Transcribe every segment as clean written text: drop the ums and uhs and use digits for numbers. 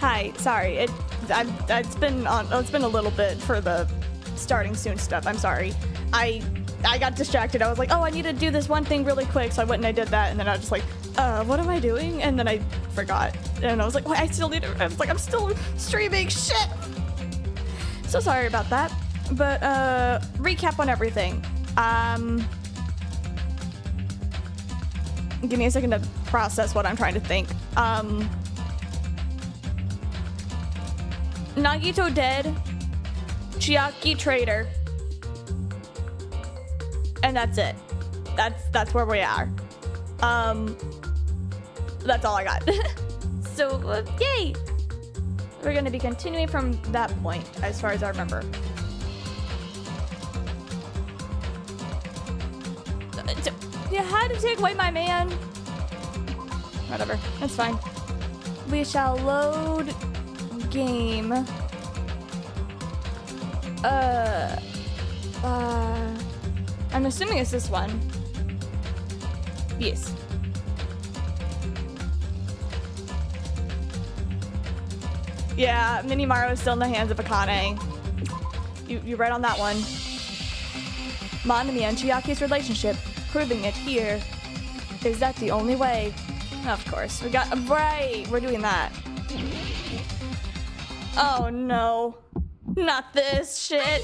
Hi, sorry. It's been a little bit for the starting soon stuff. I'm sorry. I got distracted. I was like, oh, I need to do this one thing really quick, so I went and I did that, and then I was just like, what am I doing? And then I forgot, and I was like, well, I still need to. I was like, I'm still streaming. Shit. So sorry about that. But recap on everything. Give me a second to process what I'm trying to think. Nagito dead. Chiaki traitor. And that's it. That's where we are. That's all I got. So, yay! We're gonna be continuing from that point, as far as I remember. You had to take away my man. Whatever, that's fine. We shall load game. I'm assuming it's this one. Yes. Yeah, Minimaru is still in the hands of Akane. You read on that one. Monami and Chiaki's relationship, proving it here. Is that the only way? Of course, we got, right, we're doing that. Oh no, not this shit.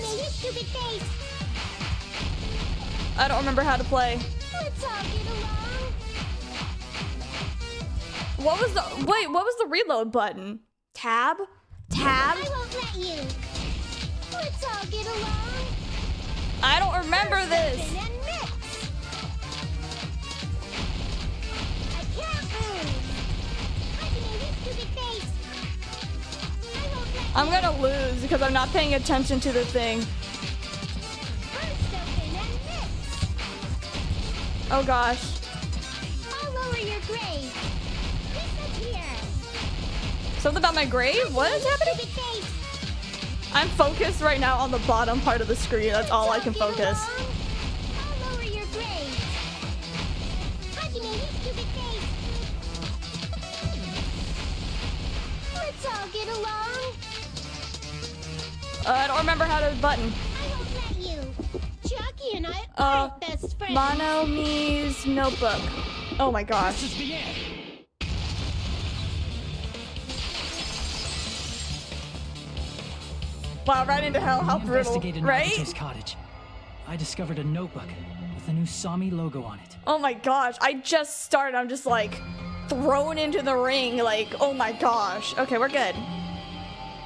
I don't remember how to play. Let's all get along. What was the reload button? Tab? Tab? I won't let you. Let's all get along. I don't remember this. And mix. I can't lose. I can hear your stupid face. I won't let I'm you. gonna lose because I'm not paying attention to the thing. First open and mix. Oh gosh. I'll lower your grade. Disappear. Something about my grave? What is happening? Stupid face. I'm focused right now on the bottom part of the screen. That's all I can focus. I'll lower your grade. I can hear your stupid face. Let's all get along. I don't remember how to button. I won't let you. Chucky and I are best friends. Monomi's notebook. Oh my gosh. This is the end. Wow, right into hell. How brutal, Investigated right? Nagito's cottage. I discovered a notebook with a new Sami logo on it. Oh my gosh, I just started. I'm just like thrown into the ring. Like, oh my gosh. Okay, we're good.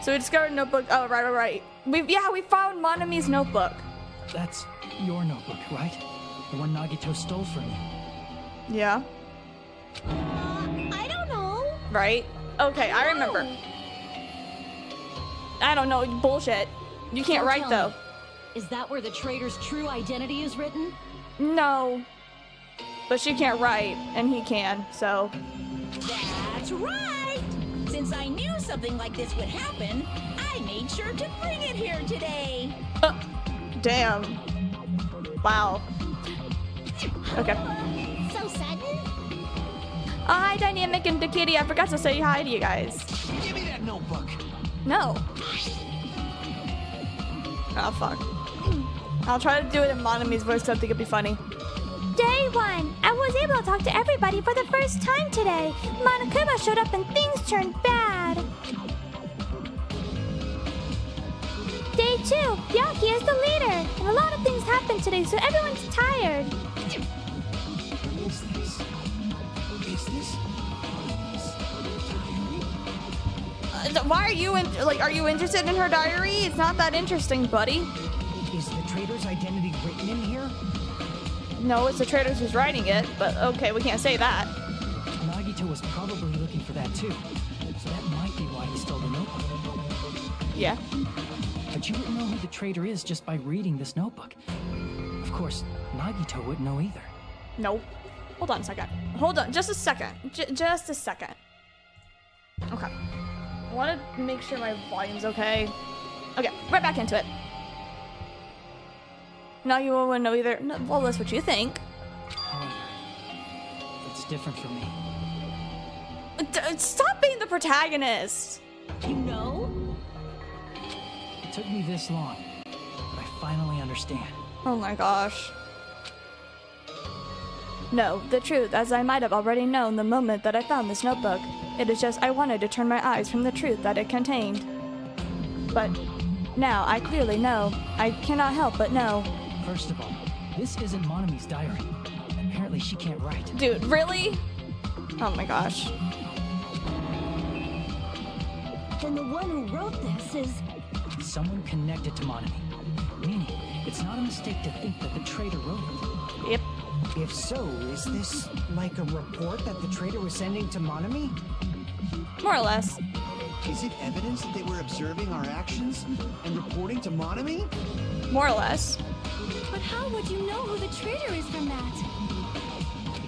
So we discovered a notebook. Oh, right. We found Monomi's notebook. That's your notebook, right? The one Nagito stole from you. Yeah. I don't know. Right? Okay, I remember. I don't know, bullshit. You can't Don't write tell though. me. Is that where the traitor's true identity is written? No. But she can't write, and he can, so. That's right! Since I knew something like this would happen, I made sure to bring it here today. Damn. Wow. Okay. So sudden? Oh, hi, Dynamic and the Kitty. I forgot to say hi to you guys. Give me that notebook. No. Oh, fuck. I'll try to do it in Monomi's voice because I think it'd be funny. Day 1. I was able to talk to everybody for the first time today. Monokuma showed up and things turned bad. Day 2. Yaki is the leader. And a lot of things happened today, so everyone's tired. Is this? Why are you are you interested in her diary? It's not that interesting, buddy. Is the traitor's identity written in here? No, it's the traitor who's writing it, but okay, we can't say that. Nagito was probably looking for that too. So that might be why he stole the notebook. Yeah. But you wouldn't know who the traitor is just by reading this notebook. Of course, Nagito wouldn't know either. Nope. Hold on a second. Hold on, just a second. Just a second. Okay. I want to make sure my volume's okay. Okay, right back into it. No, you wouldn't know either. No, well, that's what you think. However, it's different for me. Stop being the protagonist. You know? It took me this long, but I finally understand. Oh my gosh. No, the truth, as I might have already known the moment that I found this notebook. It is just I wanted to turn my eyes from the truth that it contained. But now I clearly know. I cannot help but know. First of all, this isn't Monami's diary. Apparently she can't write. Dude, really? Oh my gosh. Then the one who wrote this is... Someone connected to Monami. Meaning, it's not a mistake to think that the traitor wrote it. Yep. If so, is this like a report that the traitor was sending to Monami? More or less. Is it evidence that they were observing our actions and reporting to Monami? More or less. But how would you know who the traitor is from that?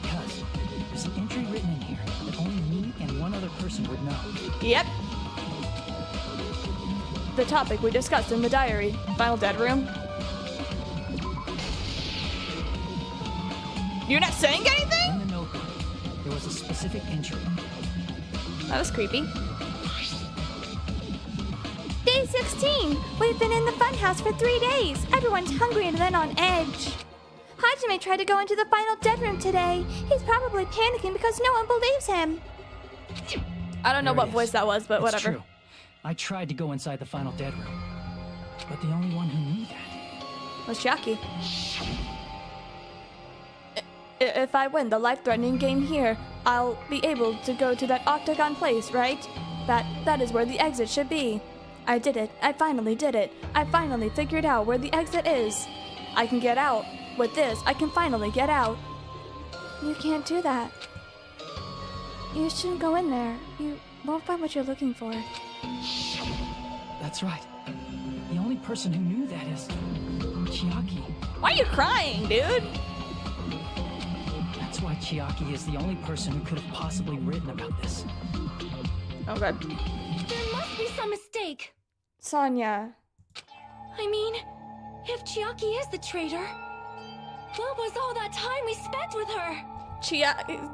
Because there's an entry written in here that only me and one other person would know. Yep. The topic we discussed in the diary. Final dead room. You're not saying anything? In the notebook, there was a specific entry. That was creepy. Day 16! We've been in the funhouse for 3 days. Everyone's hungry and then on edge. Hajime tried to go into the final dead room today. He's probably panicking because no one believes him. I don't know There what it voice is. that was, but It's whatever. True. I tried to go inside the final dead room, but the only one who knew that. Was Chiaki. If I win the life-threatening game here, I'll be able to go to that octagon place, right? That is where the exit should be. I did it. I finally did it. I finally figured out where the exit is. I can get out. With this, I can finally get out. You can't do that. You shouldn't go in there. You won't find what you're looking for. That's right. The only person who knew that is Chiaki. Why are you crying, dude? That's why Chiaki is the only person who could have possibly written about this. Oh god. There must be some mistake. Sonya. I mean, if Chiaki is the traitor, what was all that time we spent with her?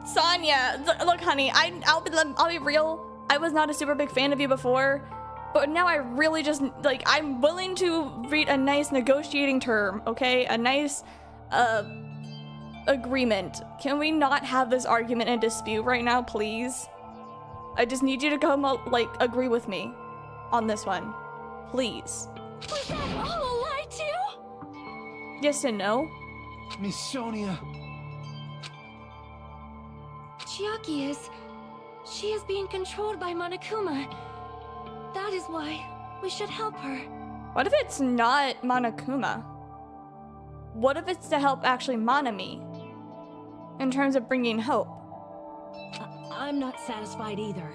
Sonya. Look, honey, I'll be real. I was not a super big fan of you before, but now I really just, like, I'm willing to read a nice negotiating term, okay? A nice, agreement. Can we not have this argument and dispute right now, please? I just need you to come, like, agree with me on this one. Please. Was that all a lie too? Yes and no. Miss Sonia. Chiaki is... She is being controlled by Monokuma. That is why we should help her. What if it's not Monokuma? What if it's to help actually Monami? In terms of bringing hope. I'm not satisfied either.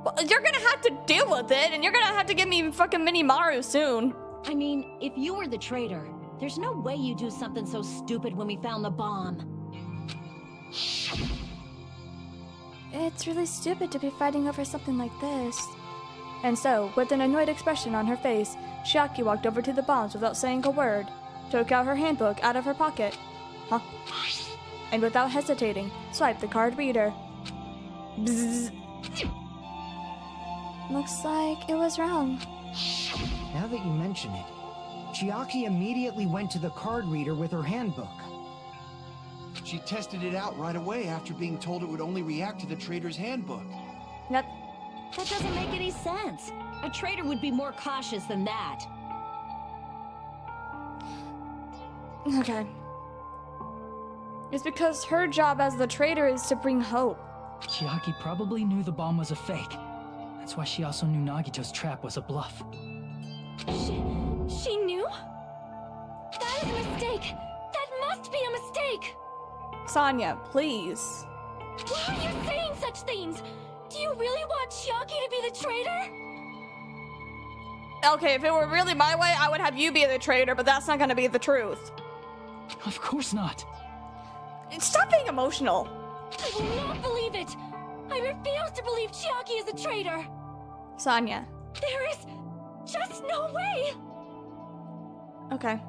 Well, you're gonna have to deal with it, and you're gonna have to give me fucking Mini Maru soon. I mean, if you were the traitor, there's no way you'd do something so stupid when we found the bomb. It's really stupid to be fighting over something like this. And so, with an annoyed expression on her face, Chiaki walked over to the bombs without saying a word, took out her handbook out of her pocket. Huh? And without hesitating, swiped the card reader. Bzzz. Looks like it was wrong. Now that you mention it, Chiaki immediately went to the card reader with her handbook. She tested it out right away after being told it would only react to the traitor's handbook. Yep. That doesn't make any sense. A traitor would be more cautious than that. Okay. It's because her job as the traitor is to bring hope. Chiaki probably knew the bomb was a fake. That's why she also knew Nagito's trap was a bluff. She knew? That is a mistake. That must be a mistake. Sonya, please. Why are you saying such things? Do you really want Chiaki to be the traitor? Okay, if it were really my way, I would have you be the traitor, but that's not gonna be the truth. Of course not. Stop being emotional. I will not believe it. I refuse to believe Chiaki is a traitor. Sonya. There is just no way. Okay.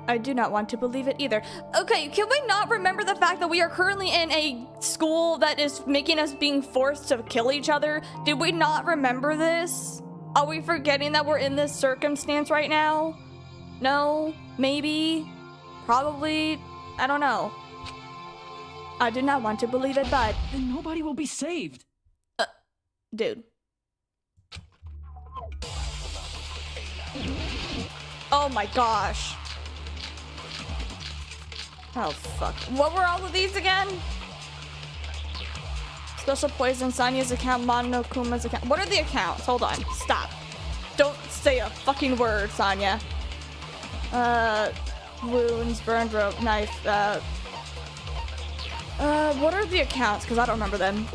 I do not want to believe it either. Okay, can we not remember the fact that we are currently in a school that is making us being forced to kill each other? Did we not remember this? Are we forgetting that we're in this circumstance right now? No? Maybe? Probably? I don't know. I do not want to believe it, but... Then nobody will be saved. Dude. Oh my gosh. Oh, fuck. What were all of these again? Special Poison, Sanya's account, Monokuma's account. What are the accounts? Hold on. Stop. Don't say a fucking word, Sanya. Wounds, burned rope, knife, what are the accounts? Because I don't remember them.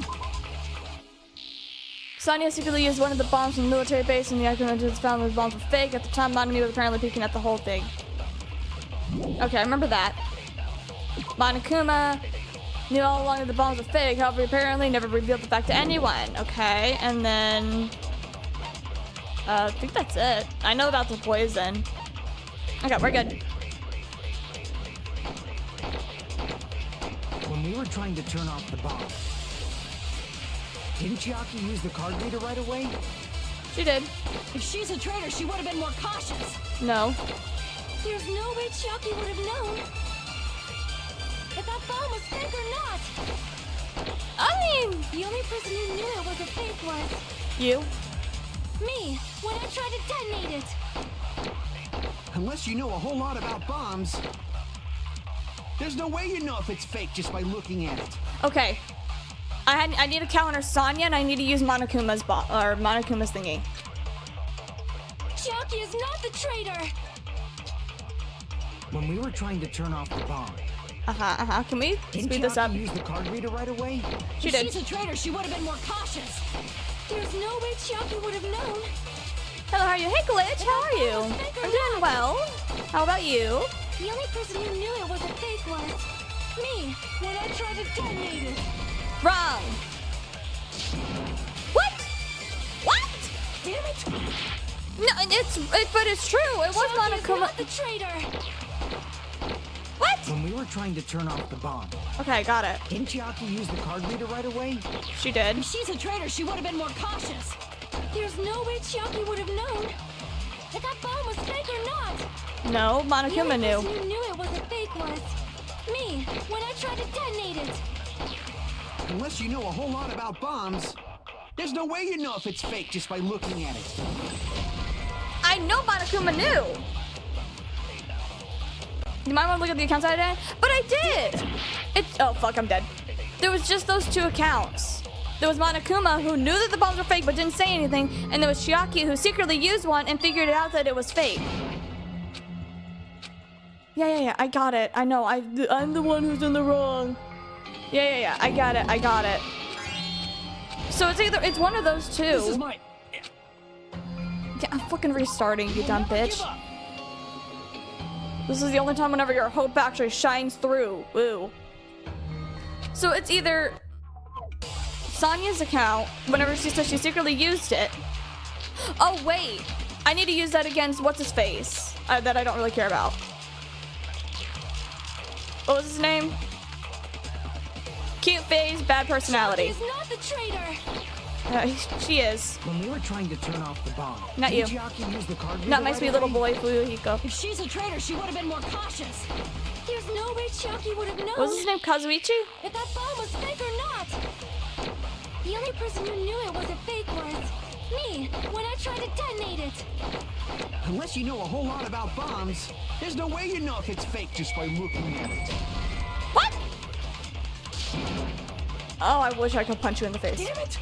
Sanya secretly used one of the bombs from the military base, and the accident found the bombs were fake. At the time, Monami was apparently peeking at the whole thing. Okay, I remember that. Monokuma knew all along that the bombs were fake, however, apparently never revealed the fact to anyone. Okay, and then... I think that's it. I know about the poison. Okay, we're good. When we were trying to turn off the bomb, didn't Chiaki use the card reader right away? She did. If she's a traitor, she would have been more cautious. No. There's no way Chiaki would have known if that bomb was fake or not. I mean... The only person who knew it was a fake was You? me, when I tried to detonate it. Unless you know a whole lot about bombs, there's no way you know if it's fake just by looking at it. Okay. I need to counter Sanya, and I need to use Monokuma's Monokuma's thingy. Chiaki is not the traitor. When we were trying to turn off the bomb, Can we didn't speed this Chiaki up? use the card reader right away? She If did. she's a traitor, she would have been more cautious. There's no way Chiaki would have known. Hello, how are you? Hey, Glitch, how are you? I'm doing well. How about you? The only person who knew it was a fake was me, when I tried to detonate it. Wrong. What? What? Damn it! No, but it's true. It was Chiaki is Monokuma. not the traitor. What? When we were trying to turn off the bomb, Okay, got it. didn't Chiaki use the card reader right away? She did. If she's a traitor, she would have been more cautious. There's no way Chiaki would have known if that bomb was fake or not. No, The Monokuma only knew. person who knew it was a fake was me, when I tried to detonate it. Unless you know a whole lot about bombs, there's no way you know if it's fake just by looking at it. I know Monokuma knew. You might want to look at the accounts I did, but I did. Oh fuck, I'm dead. There was just those two accounts. There was Monokuma, who knew that the bombs were fake but didn't say anything, and there was Chiaki, who secretly used one and figured out that it was fake. Yeah, I got it. I know, I'm the one who's in the wrong. Yeah, I got it. So it's one of those two. This is my... Yeah, I'm fucking restarting, you dumb bitch. This is the only time whenever your hope actually shines through. Woo. So it's either Sanya's account, whenever she says she secretly used it. Oh, wait. I need to use that against what's-his-face that I don't really care about. What was his name? Cute face, bad personality. Chiaki is not the traitor. She is. When we were trying to turn off the bomb, Not didn't you. Chiaki use the card reader Not my right sweet little away? boy, Fuyuhiko. If she's a traitor, she would have been more cautious. There's no way Chiaki would have known What was his name? Kazuichi? if that bomb was fake or not. The only person who knew it was a fake was me, when I tried to detonate it. Unless you know a whole lot about bombs, there's no way you know if it's fake just by looking at it. What? Oh, I wish I could punch you in the face. Damn it!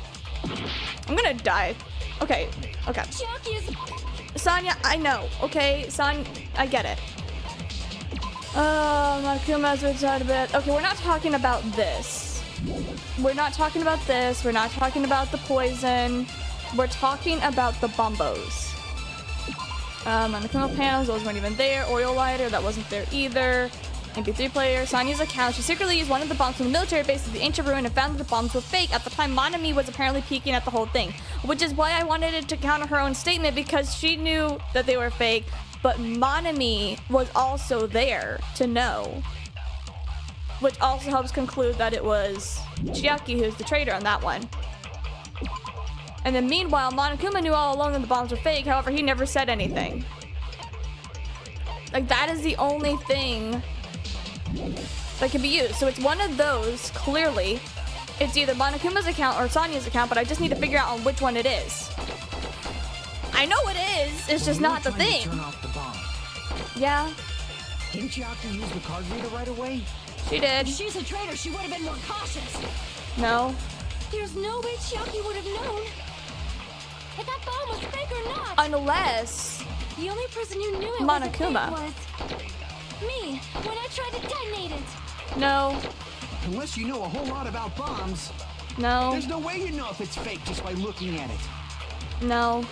I'm gonna die. Okay. Chiaki is... Sanya, I know. Okay, I get it. Monokuma's inside a bit. Okay, we're not talking about this. We're not talking about this. We're not talking about the poison. We're talking about the bombos. Monokuma panels, those weren't even there. Oil lighter, that wasn't there either. MP3 player, Sonya's account. She secretly used one of the bombs from the military base at the ancient ruin and found that the bombs were fake. At the time, Monami was apparently peeking at the whole thing, which is why I wanted it to counter her own statement, because she knew that they were fake, but Monami was also there to know. Which also helps conclude that it was Chiaki who's the traitor on that one. And then meanwhile, Monokuma knew all along that the bombs were fake, however, he never said anything. Like, that is the only thing that can be used. So it's one of those, clearly. It's either Monokuma's account or Sonya's account, but I just need to figure out on which one it is. I know it is, it's just not the thing. Turn off the bomb. Yeah, Didn't Chiaki use the card reader right away? she did. If she's a traitor, she would have been more cautious. No. There's no way Chiaki would have known if that bomb was fake or not. Unless The only person who knew it Monokuma. was me when I tried to detonate it. No. Unless you know a whole lot about bombs, No. there's no way you know if it's fake just by looking at it. No.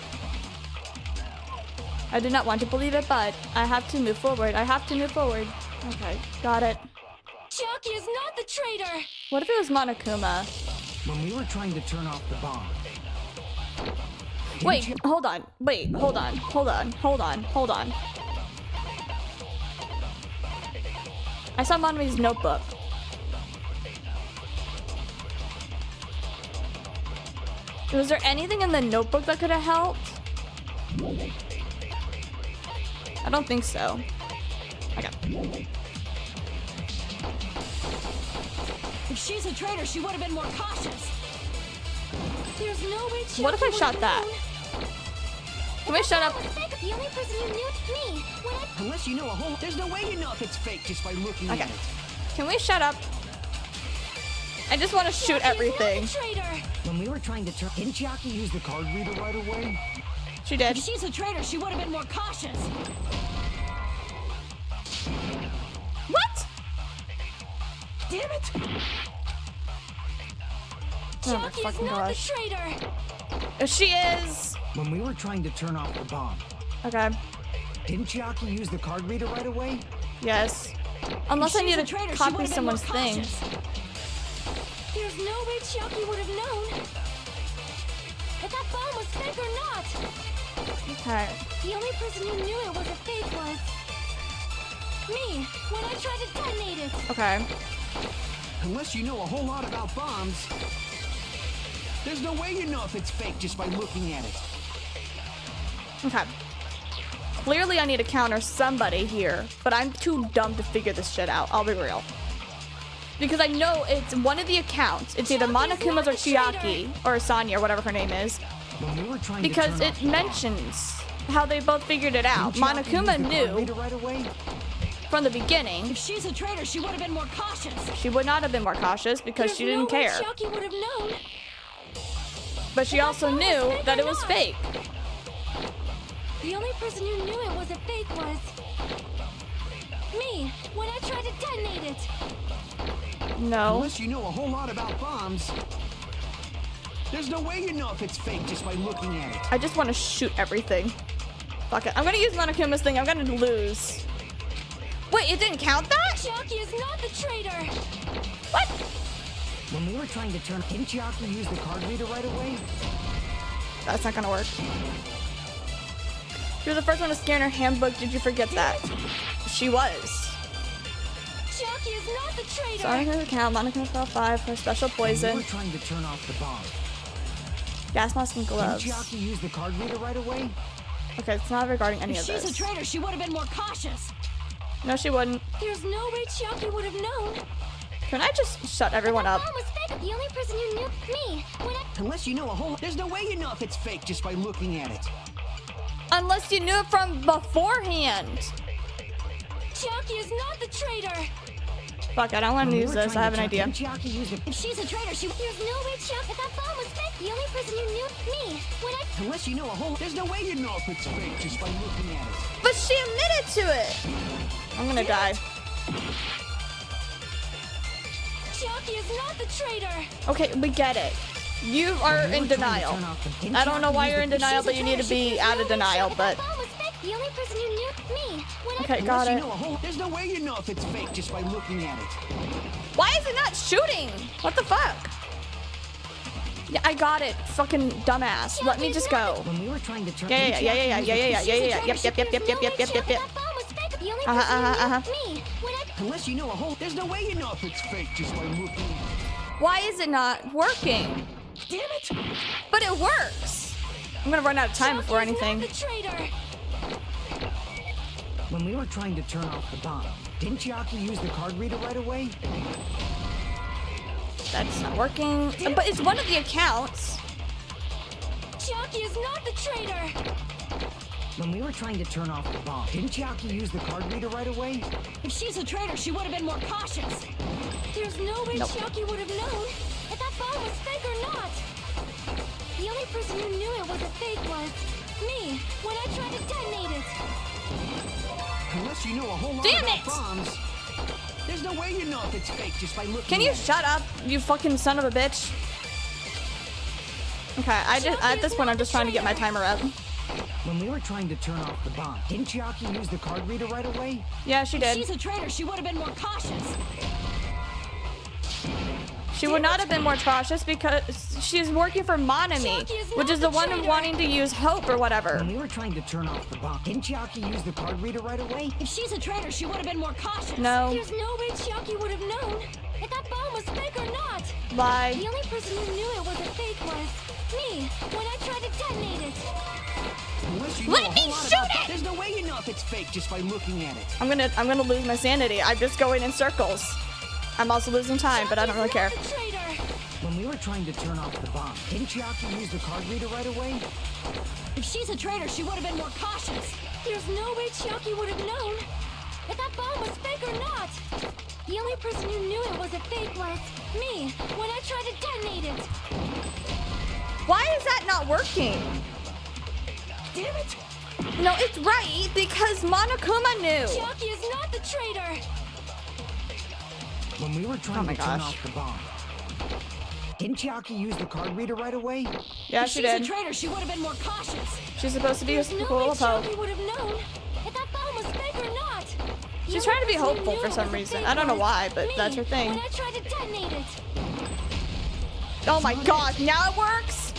I did not want to believe it, but I have to move forward. I have to move forward. Okay, got it. Chiaki is not the traitor. What if it was Monokuma? When we were trying to turn off the bomb. Wait, hold on. Wait, hold on. Hold on. Hold on. Hold on. I saw Monami's notebook. Was there anything in the notebook that could have helped? I don't think so. Okay. If she's a traitor, she would have been more cautious. There's no way Chiaki What if I would shot have that? known. Can we shut up? That was fake. The only person who knew me when I Unless you know a whole... There's no way you know if it's fake just by looking Okay. at it. Can we shut up? I just want to shoot everything. Is not the traitor. When we were trying to turn... Didn't Chiaki use the card reader right away? She did. If she's a traitor, she would have been more cautious. What? Damn it! Oh my Chiaki is fucking not gosh. the traitor. She is. When we were trying to turn off the bomb. Okay. Didn't Chiaki use the card reader right away? Yes. Unless I If need she's a to traitor, she copy would have been more someone's thing. cautious. There's no way Chiaki would have known if that bomb was fake or not. Okay. The only person who knew it was a fake was me when I tried to detonate it. Okay. Unless you know a whole lot about bombs, there's no way you know if it's fake just by looking at it. Okay. Clearly I need to counter somebody here, but I'm too dumb to figure this shit out. I'll be real. Because I know it's one of the accounts. It's either Monokuma's or Chiaki or Sonya or whatever her name is. When we were trying Because to turn it off the bomb. mentions how they both figured it out. Didn't Chiaki use Monokuma the card knew reader right away? from the beginning. If she's a traitor, she would have been more cautious. She would not have been more cautious because There's she didn't no way care. Chiaki would have known. But she also knew that it was fake. The only person who knew it was a fake was me when I tried to detonate it. No. Unless you know a whole lot about bombs, there's no way you know if it's fake just by looking at it. I just want to shoot everything. Fuck it. I'm gonna use Monokuma's thing. I'm gonna lose. Wait, it didn't count that? Chiaki is not the traitor. What? When we were trying to turn... Didn't Chiaki use the card reader right away? That's not gonna work. She was the first one to scan her handbook. Did you forget that? She was. Chiaki is not the traitor. Sorry, her account. Monokuma fell 5 for special When we poison. were trying to turn off the bomb. Gas mask and Didn't gloves. Chiaki use the card reader right away? Okay, it's not regarding any If of she's a this. traitor, she would have been more cautious. No, she wouldn't. There's no way Chiaki would have known. Can I just shut everyone That up? bomb was fake. The only person who knew me when I Unless you know a whole... There's no way you know if it's fake just by looking at it. Unless you knew it from beforehand. Chiaki is not the traitor. Fuck, I don't want to When we use were this. I trying have to an turn- idea. Didn't Chiaki use the... If she's a traitor, she... There's no way Chiaki. If that bomb was fake, the only person who knew me when I Unless you know a whole... There's no way you know if it's fake just by looking at it. But she admitted to it. I'm gonna die. Chiaki is not the traitor. Okay, we get it. You are When we in were trying to denial. turn off the- Didn't I don't know Chiaki why use you're the- in denial, but you need to be out of denial. But That bomb was fake. The only person who knew me when Okay, got Unless you it. know a whole, there's no way you know if it's fake just by looking at it. Why is it not shooting? What the fuck? Yeah, I got it. Fucking dumbass. Let me just go. When we were trying to turn... Yeah. Yep. Unless you know a whole, there's no way you know if it's fake just by looking at it. Why is it not working? Damn it! But it works. I'm gonna run out of time before anything. The traitor. When we were trying to turn off the bomb, didn't Chiaki use the card reader right away? That's not working. But it's one of the accounts. Chiaki is not the traitor. When we were trying to turn off the bomb, didn't Chiaki use the card reader right away? If she's a traitor, she would have been more cautious. There's no way Nope. Chiaki would have known if that bomb was fake or not. The only person who knew it was a fake was me when I tried to detonate it. Unless you know a whole lot Damn about it! bombs, there's no way you know if it's fake just by looking Can you at it. shut up, you fucking son of a bitch? Okay, at this point I'm just trying to get my timer up. When we were trying to turn off the bomb, didn't Chiaki use the card reader right away? Yeah, she If did. she's a traitor, she would have been more cautious. She would not have been more cautious because she's working for Monami, which is the one wanting to use hope or whatever. When we were trying to turn off the bomb, didn't Chiaki use the card reader right away? If she's a traitor, she would have been more cautious. No. There's no way Chiaki would have known if that bomb was fake or not. Lie. The only person who knew it was a fake was me when I tried to detonate it. Unless you know Let a me whole lot shoot about it! There's no way you know if it's fake just by looking at it. I'm gonna lose my sanity. I'm just going in circles. I'm also losing time, but I don't really care. The traitor. When we were trying to turn off the bomb, didn't Chiaki use the card reader right away? If she's a traitor, she would have been more cautious. There's no way Chiaki would have known if that bomb was fake or not. The only person who knew it was a fake was me when I tried to detonate it. Why is that not working? Damn it! No, it's right because Monokuma knew. Chiaki is not the traitor. When we were trying my to turn gosh. off the bomb, didn't Chiaki use the card reader right away? Yeah, If she she's a did. traitor, she would have been more cautious. She's supposed to be a There's no school way of hope. Chiaki would have known if that bomb was fake or not. The She's only trying to be person who hopeful knew for it some was a reason. fake I don't know was why, but me that's her thing. When I tried to detonate it. Oh my god, now it works?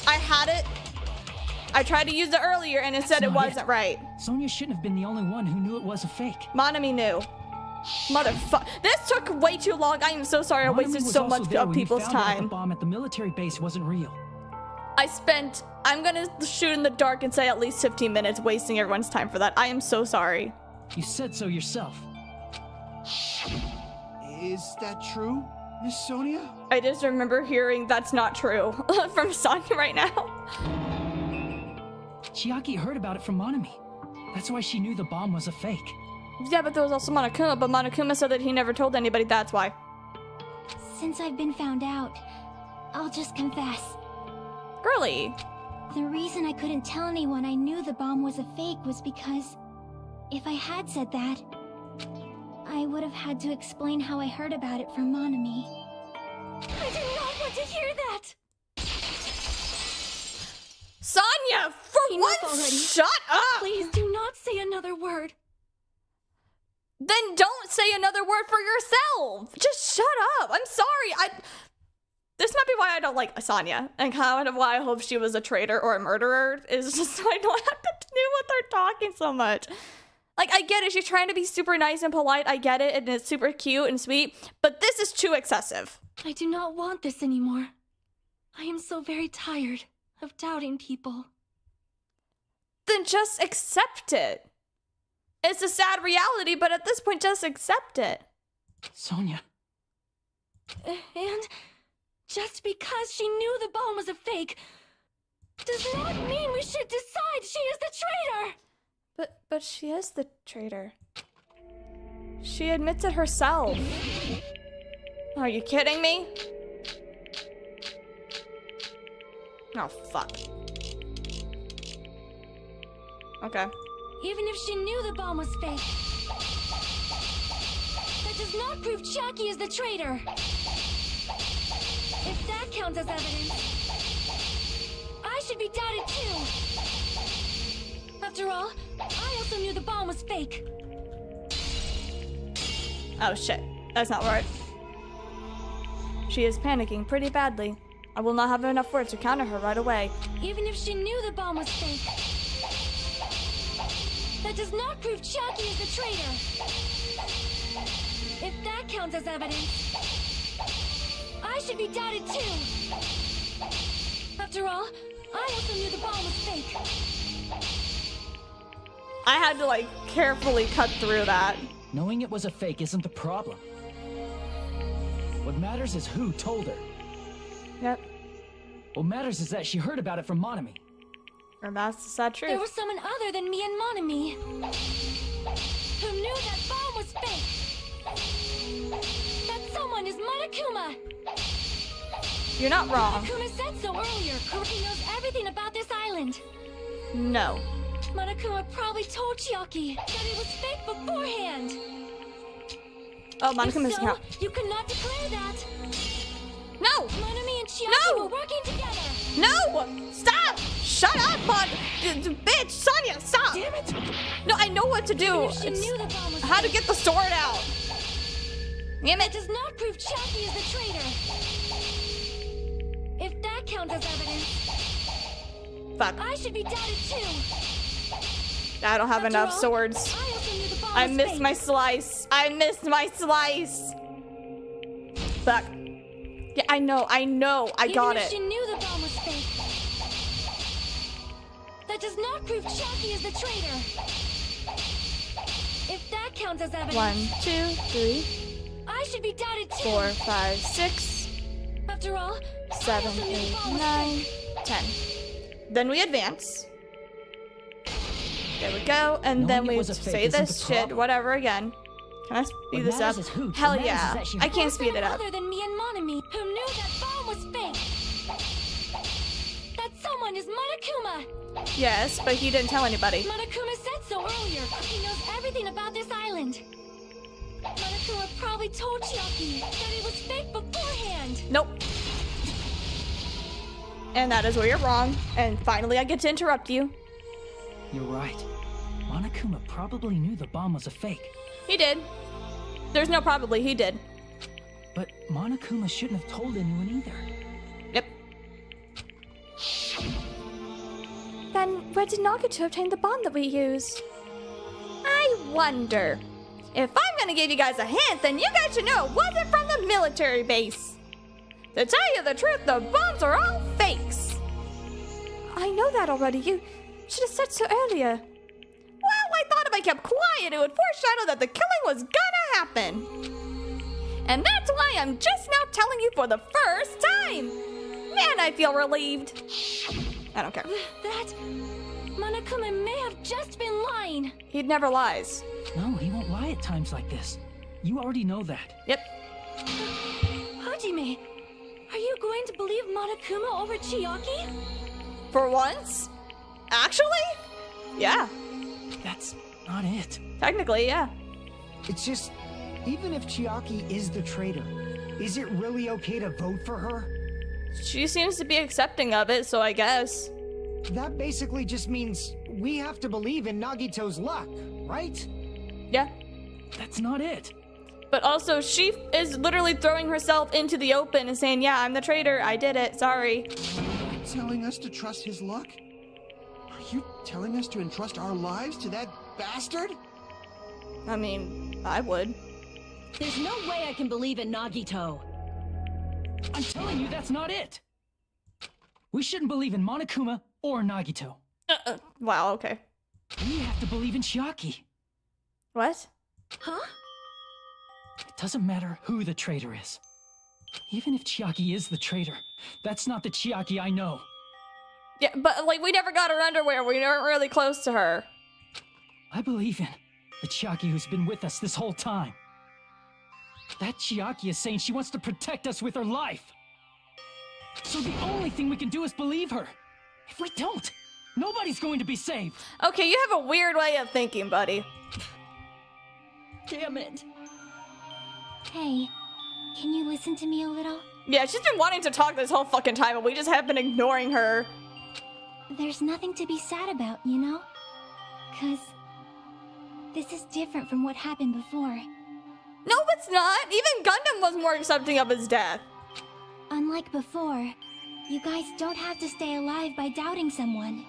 I had it. I tried to use it earlier and it said it not it. wasn't right. Sonya shouldn't have been the only one who knew it was a fake. Monami knew. Motherfucker. This took way too long. I am so sorry I Monami wasted was so also much there of when you people's found out time. the bomb at the military base wasn't real. I'm gonna shoot in the dark and say at least 15 minutes wasting everyone's time for that. I am so sorry. You said so yourself. Is that true, Miss Sonia? I just remember hearing that's not true from Sonya right now. Chiaki heard about it from Monami. That's why she knew the bomb was a fake. Yeah, but there was also Monokuma, but Monokuma said that he never told anybody, that's why. Since I've been found out, I'll just confess. Girly. The reason I couldn't tell anyone I knew the bomb was a fake was because if I had said that, I would have had to explain how I heard about it from Monami. I did not want to hear that! Sonya, for Enough once, already. shut up! Please do not say another word. Then don't say another word for yourself. Just shut up. I'm sorry. This might be why I don't like Sonya, and kind of why I hope she was a traitor or a murderer, is just so I don't have to do what they're talking so much. Like, I get it. She's trying to be super nice and polite. I get it, and it's super cute and sweet, but this is too excessive. I do not want this anymore. I am so very tired of doubting people. Then just accept it. It's a sad reality, but at this point, just accept it. Sonya. And just because she knew the bomb was a fake does not mean we should decide she is the traitor! But she is the traitor. She admits it herself. Are you kidding me? Oh, fuck. Okay. Even if she knew the bomb was fake, that does not prove Chiaki is the traitor. If that counts as evidence, I should be doubted too. also knew the bomb was fake. Oh shit, that's not right. She is panicking pretty badly. I will not have enough words to counter her right away. Even if she knew the bomb was fake, that does not prove Chiaki is the traitor. If that counts as evidence, I should be doubted too. After all, I also knew the bomb was fake. I had to like carefully cut through that. Knowing it was a fake isn't the problem. What matters is who told her. Yep. What matters is that she heard about it from Monami. And that's the sad truth. There was someone other than me and Monami who knew that bomb was fake. That someone is Monokuma. You're not wrong. Monokuma said so earlier. He knows everything about this island. No. Monokuma probably told Chiaki that it was fake beforehand. Oh, If Monokuma's so, not. you cannot declare that. No! Monami and Chiaki No! were working together. No! Stop! Shut up, bitch! Sonia, stop! Damn it! No, I know what to do. If she knew the bomb was How to fake, get the sword out. Damn that it. does not prove Chiaki is the traitor. If that counts as evidence, Fuck. I should be doubted too. I don't have After enough all, swords. I also knew the bomb I was missed fake. my slice. I missed my slice. Fuck. Yeah, I know. I got Even if it. she knew the bomb was fake, that does not prove Chiaki is the traitor. If that counts as evidence, 1, 2, 3, I should be doubted too. 4, 5, 6, After all, 7, I also knew the 8, bomb was 9, fake. 10. Then we advance. There we go. And Knowing then it we was a fake say isn't this the shit, problem. whatever again. Can I speed What this up? matters is who. Hell What matters yeah. is that she I heard can't speed it up. Other than me and Monami, who knew that bomb was fake. That someone is Monokuma. Yes, but he didn't tell anybody. Monokuma said so earlier. He knows everything about this island. Monokuma probably told Chiaki that it was fake beforehand. Nope. And that is where you're wrong. And finally, I get to interrupt you. You're right. Monokuma probably knew the bomb was a fake. He did. There's no probably, he did. But Monokuma shouldn't have told anyone either. Yep. Then where did Nagito obtain the bomb that we used? I wonder. If I'm gonna give you guys a hint, then you guys should know it wasn't from the military base. To tell you the truth, the bombs are all fakes. I know that already. You should have said so earlier. Well, I thought if I kept quiet, it would foreshadow that the killing was gonna happen. And that's why I'm just now telling you for the first time. Man, I feel relieved. I don't care. That Monokuma may have just been lying. He never lies. No, he won't lie at times like this. You already know that. Yep. Hajime, are you going to believe Monokuma over Chiaki? For once? Actually? Yeah. That's not it. Technically, yeah. It's just, even if Chiaki is the traitor, is it really okay to vote for her? She seems to be accepting of it, so I guess. That basically just means we have to believe in Nagito's luck, right? Yeah. That's not it. But also, she is literally throwing herself into the open and saying, yeah, I'm the traitor. I did it. Sorry. Telling us to trust his luck? Are you telling us to entrust our lives to that bastard? I mean, I would. There's no way I can believe in Nagito. I'm telling you, that's not it. We shouldn't believe in Monokuma or Nagito. Wow, okay. We have to believe in Chiaki. What? Huh? It doesn't matter who the traitor is. Even if Chiaki is the traitor, that's not the Chiaki I know. Yeah, but like, we never got her underwear. We weren't really close to her. I believe in the Chiaki who's been with us this whole time. That Chiaki is saying she wants to protect us with her life. So the only thing we can do is believe her. If we don't, nobody's going to be saved. Okay, you have a weird way of thinking, buddy. Damn it. Hey, can you listen to me a little? Yeah, she's been wanting to talk this whole fucking time, and we just have been ignoring her. There's nothing to be sad about, you know? 'Cause this is different from what happened before. No, it's not. Even Gundam was more accepting of his death. Unlike before, you guys don't have to stay alive by doubting someone.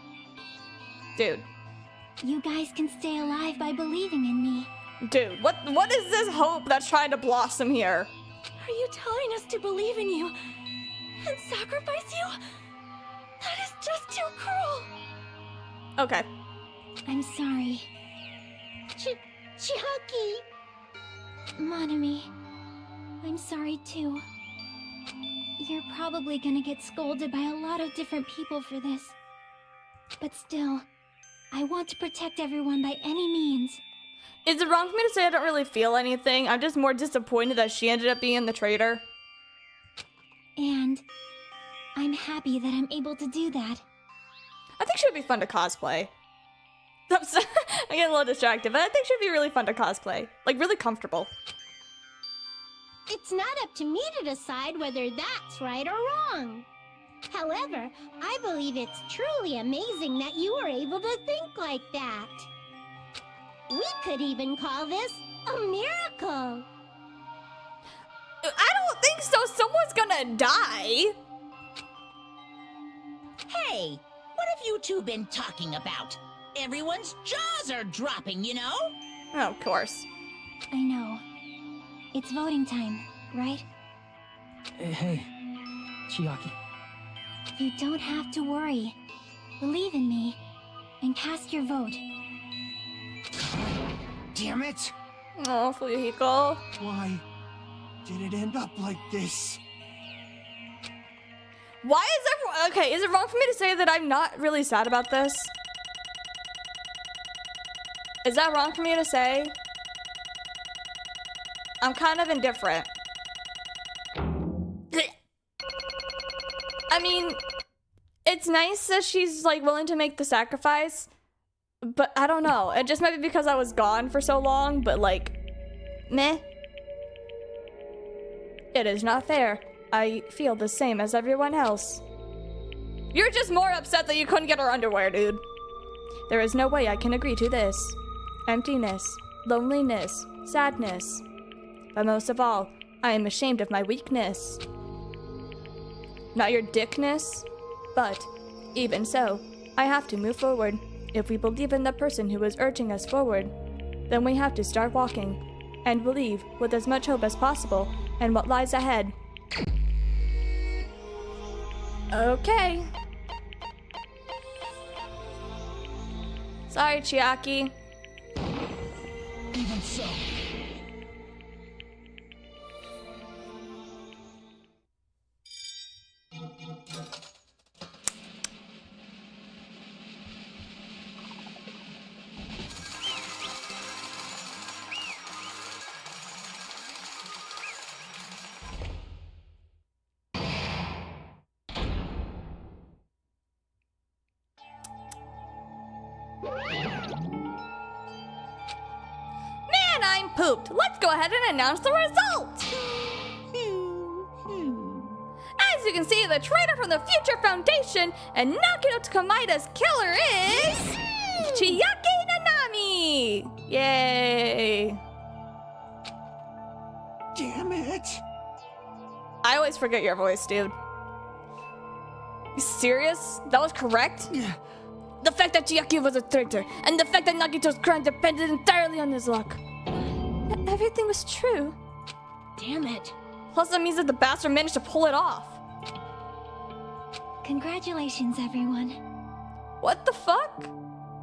Dude. You guys can stay alive by believing in me. Dude, what is this hope that's trying to blossom here? Are you telling us to believe in you and sacrifice you? That is just too cruel. Okay. I'm sorry. Chiaki. Monami, I'm sorry too. You're probably gonna get scolded by a lot of different people for this. But still, I want to protect everyone by any means. Is it wrong for me to say I don't really feel anything? I'm just more disappointed that she ended up being the traitor. And I'm happy that I'm able to do that. I think she would be fun to cosplay. I'm getting a little distracted, but I think she'd be really fun to cosplay. Like, really comfortable. It's not up to me to decide whether that's right or wrong. However, I believe it's truly amazing that you were able to think like that. We could even call this a miracle. I don't think so. Someone's gonna die. Hey, what have you two been talking about? Everyone's jaws are dropping, you know? Oh, of course. I know. It's voting time, right? Hey, Chiaki. You don't have to worry. Believe in me and cast your vote. Damn it! Oh, Fuyuhiko. Why did it end up like this? Why is everyone... Okay, is it wrong for me to say that I'm not really sad about this? Is that wrong for me to say? I'm kind of indifferent. I mean, it's nice that she's, like, willing to make the sacrifice, but I don't know. It just might be because I was gone for so long, but, like, meh. It is not fair. I feel the same as everyone else. You're just more upset that you couldn't get her underwear, dude. There is no way I can agree to this. Emptiness, loneliness, sadness. But most of all, I am ashamed of my weakness. Not your dickness, but even so, I have to move forward. If we believe in the person who is urging us forward, then we have to start walking and believe with as much hope as possible in what lies ahead. Okay. Sorry, Chiaki. Even so. Man, I'm pooped. Let's go ahead and announce the result. As you can see, the traitor from the Future Foundation and Nagito Kamaida's killer is Chiaki Nanami. Yay. Damn it! I always forget your voice, dude. You serious? That was correct? Yeah. The fact that Chiaki was a traitor, and the fact that Nagito's crime depended entirely on his luck. Everything was true. Damn it. Plus, that means that the bastard managed to pull it off. Congratulations, everyone. What the fuck?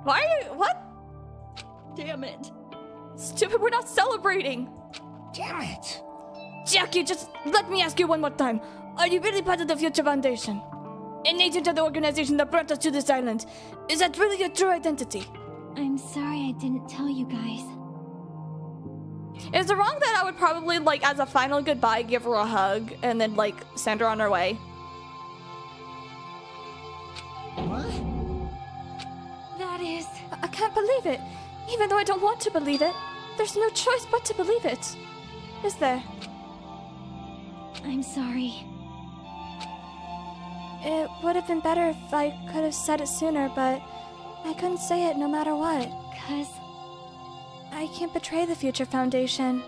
Why are you... What? Damn it. Stupid, we're not celebrating. Damn it! Chiaki, just let me ask you one more time. Are you really part of the Future Foundation? An agent of the organization that brought us to this island? Is that really your true identity? I'm sorry I didn't tell you guys. Is it wrong that I would probably, like, as a final goodbye, give her a hug and then, like, send her on her way? What? That is... I can't believe it. Even though I don't want to believe it, there's no choice but to believe it. Is there? I'm sorry. It would have been better if I could have said it sooner, but I couldn't say it no matter what. 'Cause... I can't betray the Future Foundation.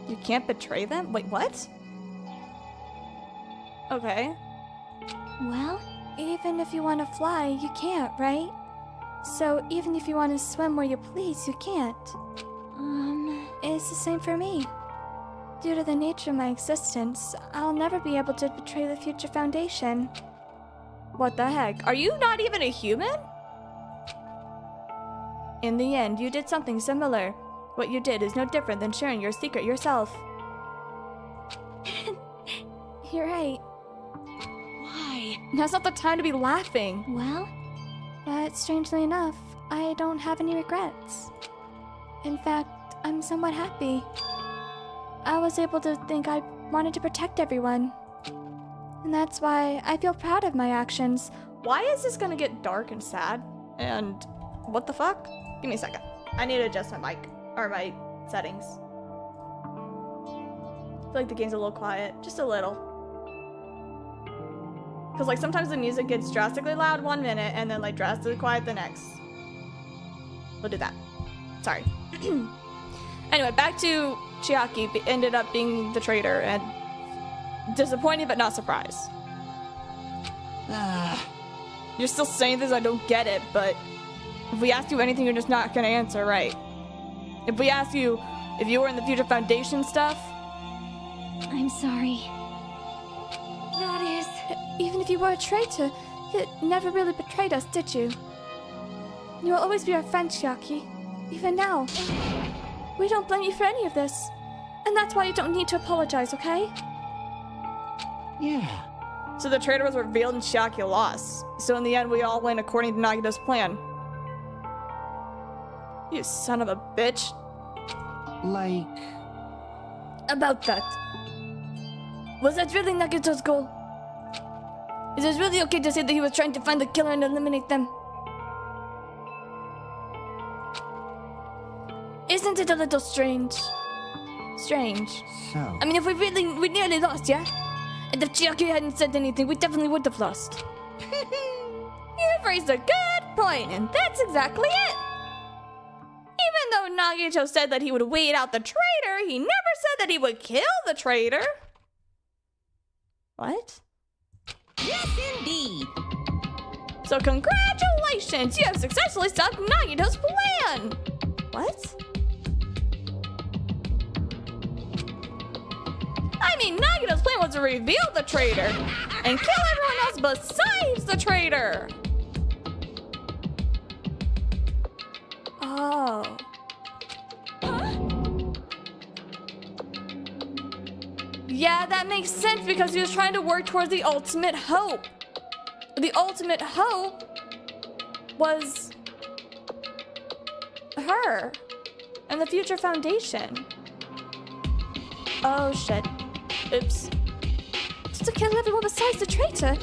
You can't betray them? Wait, what? Okay. Well, Even if you want to fly, you can't, right? So even if you want to swim where you please, you can't. It's the same for me. Due to the nature of my existence, I'll never be able to betray the Future Foundation. What the heck? Are you not even a human? In the end, you did something similar. What you did is no different than sharing your secret yourself. You're right. Why? Now's not the time to be laughing. well, But strangely enough, I don't have any regrets. In fact, I'm somewhat happy. I was able to think I wanted to protect everyone. And that's why I feel proud of my actions. Why is this gonna get dark and sad? And what the fuck? Give me a second. I need to adjust my mic, or my settings. I feel like the game's a little quiet, just a little. Cause like sometimes the music gets drastically loud 1 minute and then like drastically quiet the next. We'll do that. Sorry. Anyway, back to Chiaki ended up being the traitor and disappointed but not surprised. You're still saying this, I don't get it, but if we ask you anything, you're just not gonna answer, right? If we ask you if you were in the Future Foundation stuff, I'm sorry. That is... Even if you were a traitor, you never really betrayed us, did you? You will always be our friend, Chiaki. Even now. We don't blame you for any of this. And that's why you don't need to apologize, okay? Yeah. so the traitor was revealed and Chiaki lost. So in the end, we all went according to Nagito's plan. You son of a bitch. Like... About that. Was that really Nagito's goal? Is it really okay to say that he was trying to find the killer and eliminate them? Isn't it a little strange? Strange. So... I mean, if we nearly lost, yeah? And if Chiaki hadn't said anything, we definitely would have lost. You've raised a good point, and that's exactly it. Even though Nagito said that he would weed out the traitor, he never said that he would kill the traitor. What? Yes, indeed. So congratulations, you have successfully stopped Nagito's plan. What? I mean, Nagito's plan was to reveal the traitor and kill everyone else besides the traitor. Oh. Yeah, that makes sense because he was trying to work towards the ultimate hope. The ultimate hope was her and the Future Foundation. Oh shit. Oops. Just to kill everyone besides the traitor.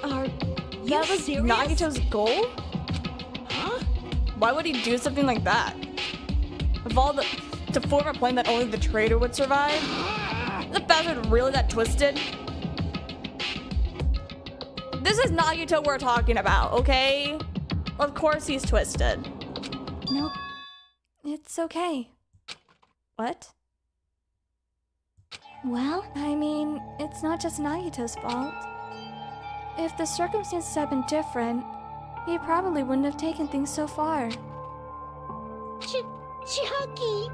That was serious? Nagito's goal? Huh? Why would he do something like that? Of all to form a plan that only the traitor would survive? Is the bastard really that twisted? This is Nagito we're talking about, okay? Of course he's twisted. Nope. It's okay. What? Well, I mean, it's not just Nagito's fault. If the circumstances had been different, he probably wouldn't have taken things so far. Chiaki.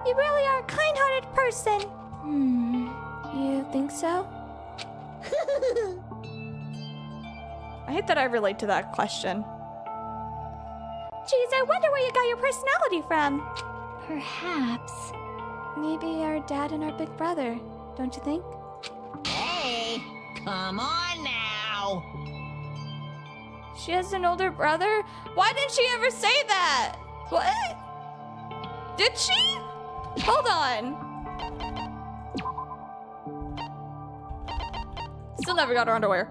You really are a kind-hearted person. You think so? I hate that I relate to that question. Geez, I wonder where you got your personality from. Perhaps. Maybe our dad and our big brother, don't you think? Hey, come on now. She has an older brother? Why didn't she ever say that? What? Did she? Hold on. Still never got her underwear.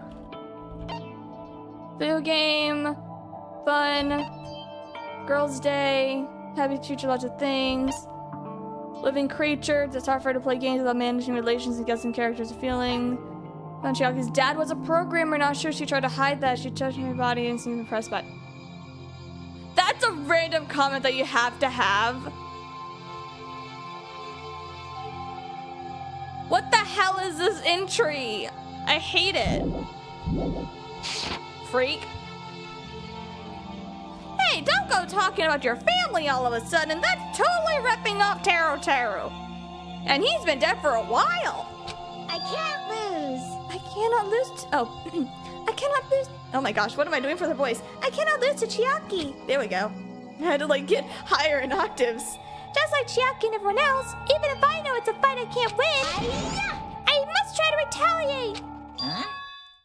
Video game, fun, girls' day, happy future, lots of things. Living creature, it's hard for her to play games without managing relations and guessing characters' feeling. Found Chiaki's dad was a programmer, not sure she tried to hide that. She touched her body and seemed impressed by it. That That's a random comment that you have to have. What the hell is this entry? I hate it. Freak. Hey, don't go talking about your family all of a sudden. That's totally ripping off Taro Taro. And he's been dead for a while. I can't lose. I cannot lose I cannot lose. Oh my gosh, what am I doing for the voice? I cannot lose to Chiaki. There we go. I had to like get higher in octaves. Just like Chiaki and everyone else, even if I know it's a fight I can't win, I must try to retaliate. Huh?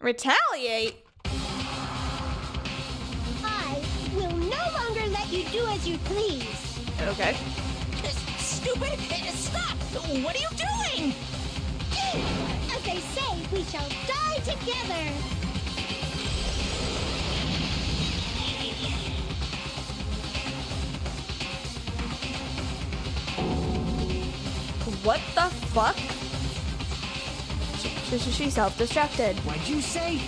Retaliate? I will no longer let you do as you please. Okay. Stupid! Stop! What are you doing? As they say, we shall die together. What the fuck? She's self-destructed. What'd you say?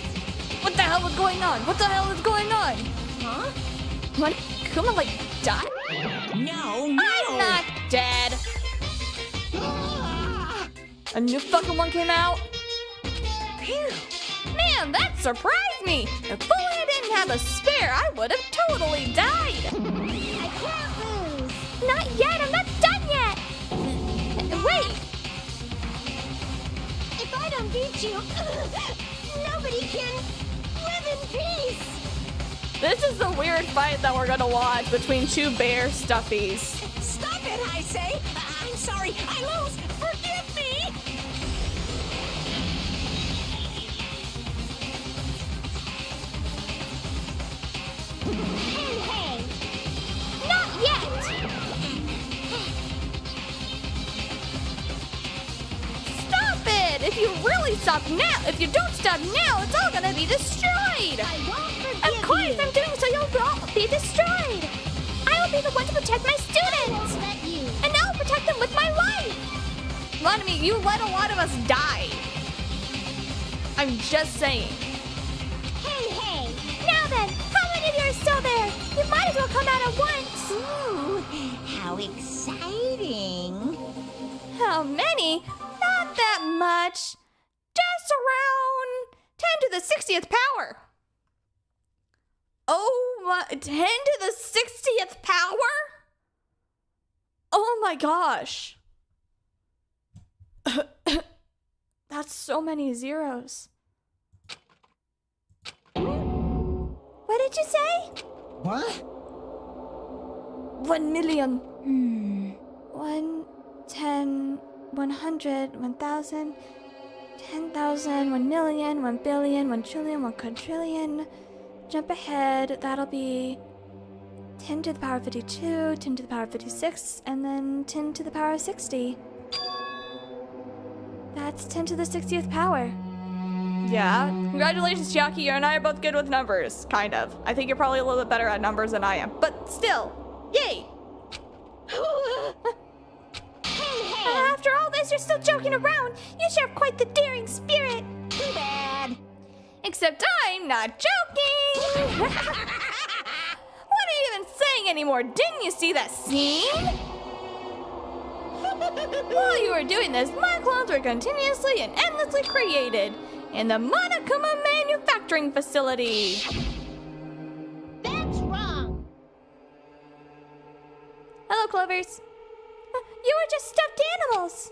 What the hell is going on? What the hell is going on? Huh? What? Kuma like died? No, I'm not dead. A new fucking one came out? Phew. Man, that surprised me. If only I didn't have a spare, I would have totally died. I can't lose. Not yet, I'm not done yet. Wait. If I don't beat you, nobody can live in peace. This is the weird fight that we're gonna watch between two bear stuffies. Stop it, I say! I'm sorry, I lose! Forgive me! Hey, Not yet. Stop it! If you really stop now, if you don't stop now, it's all gonna be destroyed! I won't forgive Of course, you. I'm doing so you'll all be destroyed. I will be the one to protect my I students. won't let you. And I will protect them with my life. Monami, you let a lot of us die. I'm just saying. Hey. Now then, how many of you are still there? You might as well come out at once. Ooh, how exciting! How many? Not that much. Just around 10 to the 60th power. Oh my, 10 to the 60th power? Oh my gosh. That's so many zeros. What did you say? What? 1 million. 1, 10, 100, 1,000, 10,000, 1 million, 1 billion, 1 trillion, 1 quadrillion. Jump ahead, that'll be 10 to the power of 52, 10 to the power of 56, and then 10 to the power of 60. That's 10 to the 60th power. Yeah. Congratulations, Chiaki. You and I are both good with numbers. Kind of. I think you're probably a little bit better at numbers than I am. But still. Yay! After all this, you're still joking around. You sure have quite the daring spirit. Too bad! Except I'm not joking! What are you even saying anymore? Didn't you see that scene? While you were doing this, my clones were continuously and endlessly created in the Monokuma manufacturing facility. That's wrong. Hello, Clovers. You were just stuffed animals.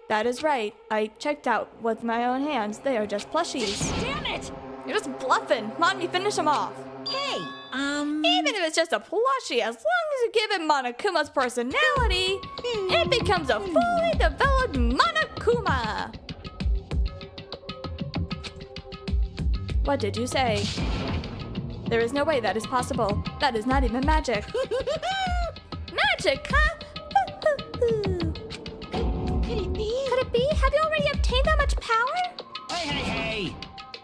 That is right. I checked out with my own hands. They are just plushies. Damn it! You're just bluffing. Mom, you finish them off. Hey, Even if it's just a plushie, as long as you give it Monokuma's personality, it becomes a fully developed Monokuma. What did you say? There is no way that is possible. That is not even magic. Magic, huh? Could it be? Could it be? Have you already obtained that much power? Hey!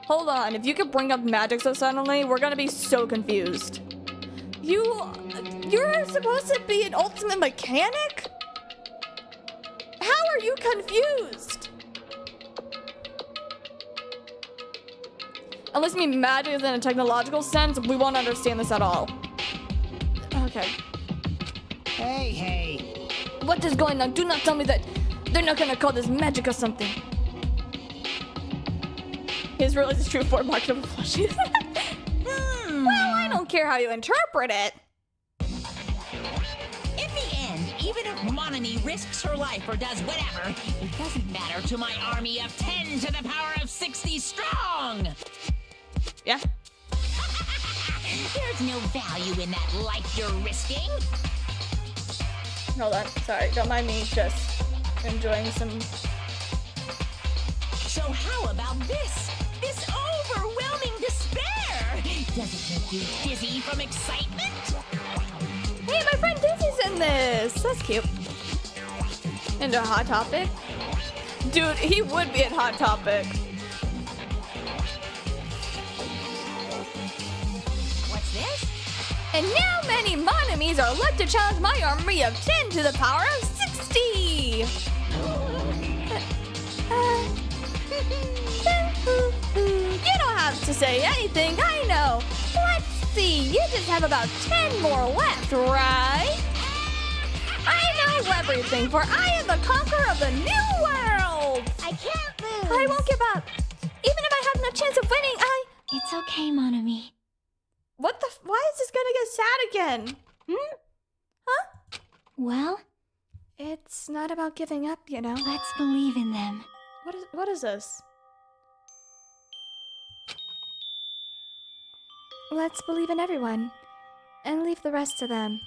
Hold on, if you could bring up magic so suddenly, we're gonna be so confused. You're supposed to be an ultimate mechanic? How are you confused? Unless you mean magic in a technological sense, we won't understand this at all. Okay. Hey. What is going on? Do not tell me that they're not gonna call this magic or something. He's realized his true form marked of a plushie. Well, I don't care how you interpret it. In the end, even if Monami risks her life or does whatever, it doesn't matter to my army of 10 to the power of 60 strong! Yeah. There's no value in that life you're risking. Hold on. Sorry. Don't mind me just enjoying some... So how about this? This overwhelming despair! Does it make you dizzy from excitement? Hey, my friend Dizzy's in this. That's cute. Into Hot Topic? Dude, he would be at Hot Topic. What's this? And now many Monamis are left to challenge my army of 10 to the power of 60! You don't have to say anything, I know. Let's see, you just have about 10 more left, right? I know everything, for I am the conqueror of the new world! I can't lose. I won't give up. Even if I have no chance of winning, It's okay, Monami. What the why is this gonna get sad again? Huh? Well, It's not about giving up, you know. let's believe in them. What is this? Let's believe in everyone. And leave the rest to them.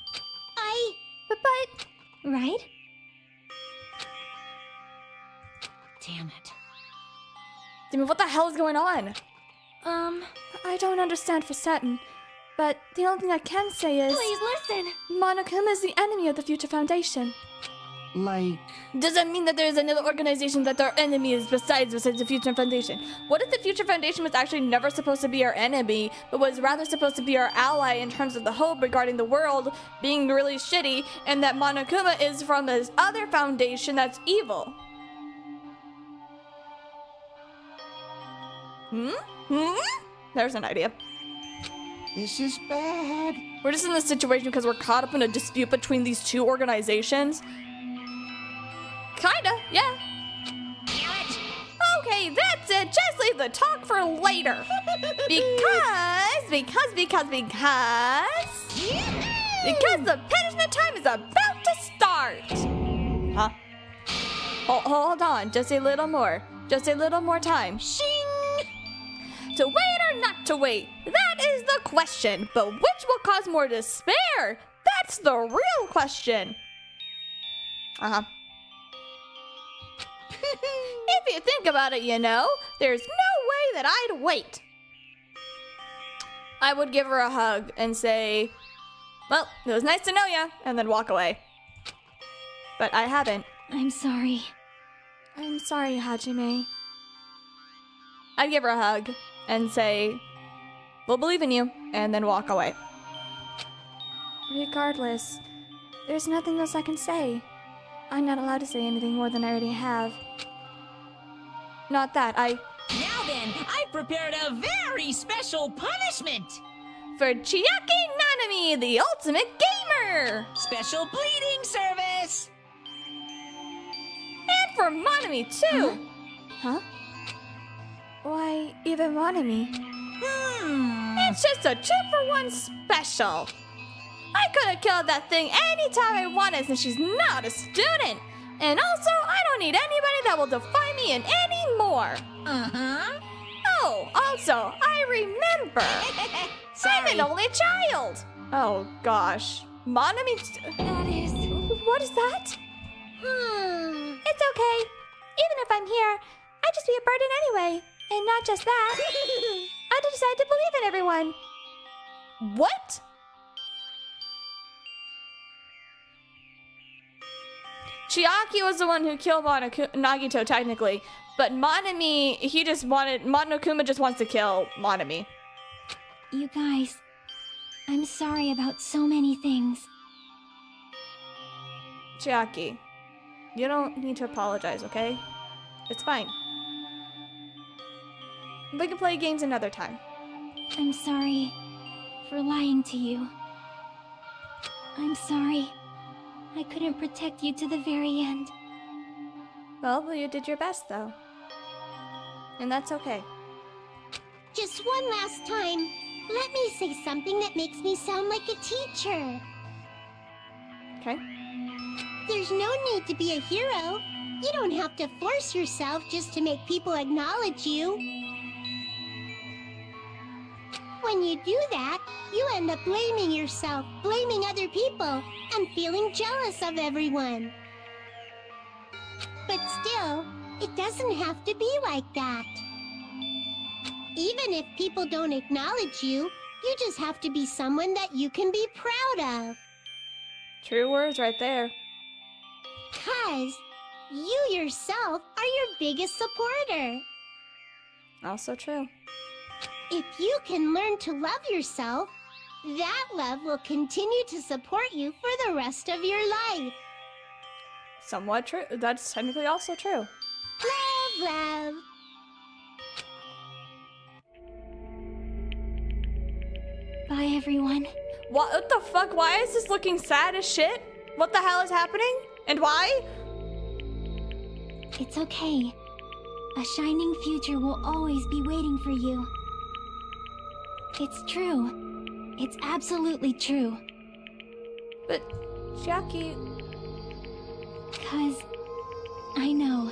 But Right? Damn it. I mean, what the hell is going on? I don't understand for certain. But the only thing I can say is... Please listen. Monokuma is the enemy of the Future Foundation. Like, Does that mean that there is another organization that our enemy is besides the Future Foundation? What if the Future Foundation was actually never supposed to be our enemy, but was rather supposed to be our ally in terms of the hope regarding the world being really shitty, and that Monokuma is from this other foundation that's evil? There's an idea. this is bad. We're just in this situation because we're caught up in a dispute between these two organizations. Kinda, yeah. Okay, that's it. Just leave the talk for later. Because the punishment time is about to start. Huh? Hold on, just a little more. Just a little more time. Shing! To wait or not to wait? That is the question. But which will cause more despair? That's the real question. Uh-huh. If you think about it, you know, there's no way that I'd wait. I would give her a hug and say, well, it was nice to know ya, and then walk away. But I haven't. I'm sorry. I'm sorry, Hajime. I'd give her a hug and say, we'll believe in you, and then walk away. Regardless, there's nothing else I can say. I'm not allowed to say anything more than I already have. Not that, Now then, I've prepared a very special punishment! For Chiaki Nanami, the ultimate gamer! Special bleeding service! And for Monami, too! Huh? Why, even Monami? It's just a 2-for-1 special! I could have killed that thing anytime I wanted since she's not a student! And also, I don't need anybody that will defy me in any more! Uh-huh. Oh, also, I remember! I'm an only child! Oh, gosh. Monami... That is... What is that? It's okay. Even if I'm here, I'd just be a burden anyway. And not just that. I decided to believe in everyone. What? Chiaki was the one who killed Nagito, technically. But Monokuma just wants to kill Monami. You guys, I'm sorry about so many things. Chiaki, you don't need to apologize, okay? It's fine. We can play games another time. I'm sorry for lying to you. I'm sorry. I couldn't protect you to the very end. Well, you did your best, though. And that's okay. Just one last time, let me say something that makes me sound like a teacher. Okay? There's no need to be a hero. You don't have to force yourself just to make people acknowledge you. When you do that, you end up blaming yourself, blaming other people, and feeling jealous of everyone. But still, it doesn't have to be like that. Even if people don't acknowledge you, you just have to be someone that you can be proud of. True words right there. 'Cause you yourself are your biggest supporter. Also true. If you can learn to love yourself, that love will continue to support you for the rest of your life. Somewhat true. That's technically also true. Love, love. Bye, everyone. What the fuck? Why is this looking sad as shit? What the hell is happening? And why? It's okay. A shining future will always be waiting for you. It's true. It's absolutely true. But, Chiaki... 'Cause I know.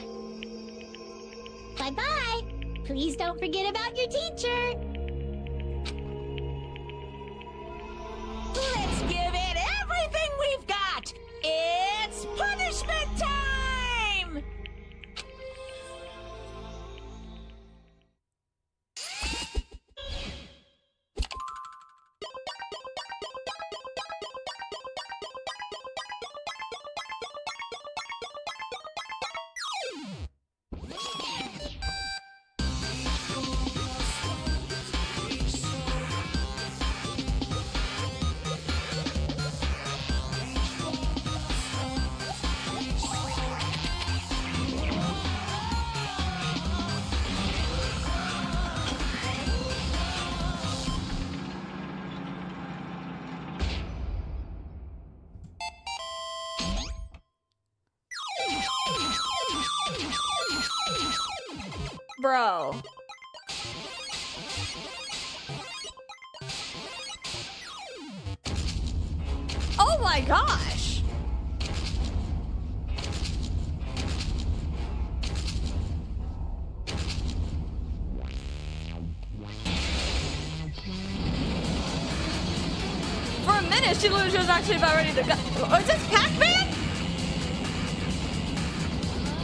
Bye-bye. Please don't forget about your teacher. Let's give it everything we've got! It's punishment time! Bro. Oh my gosh! For a minute, she looked like she was actually about ready to go. Oh, is this Pac-Man?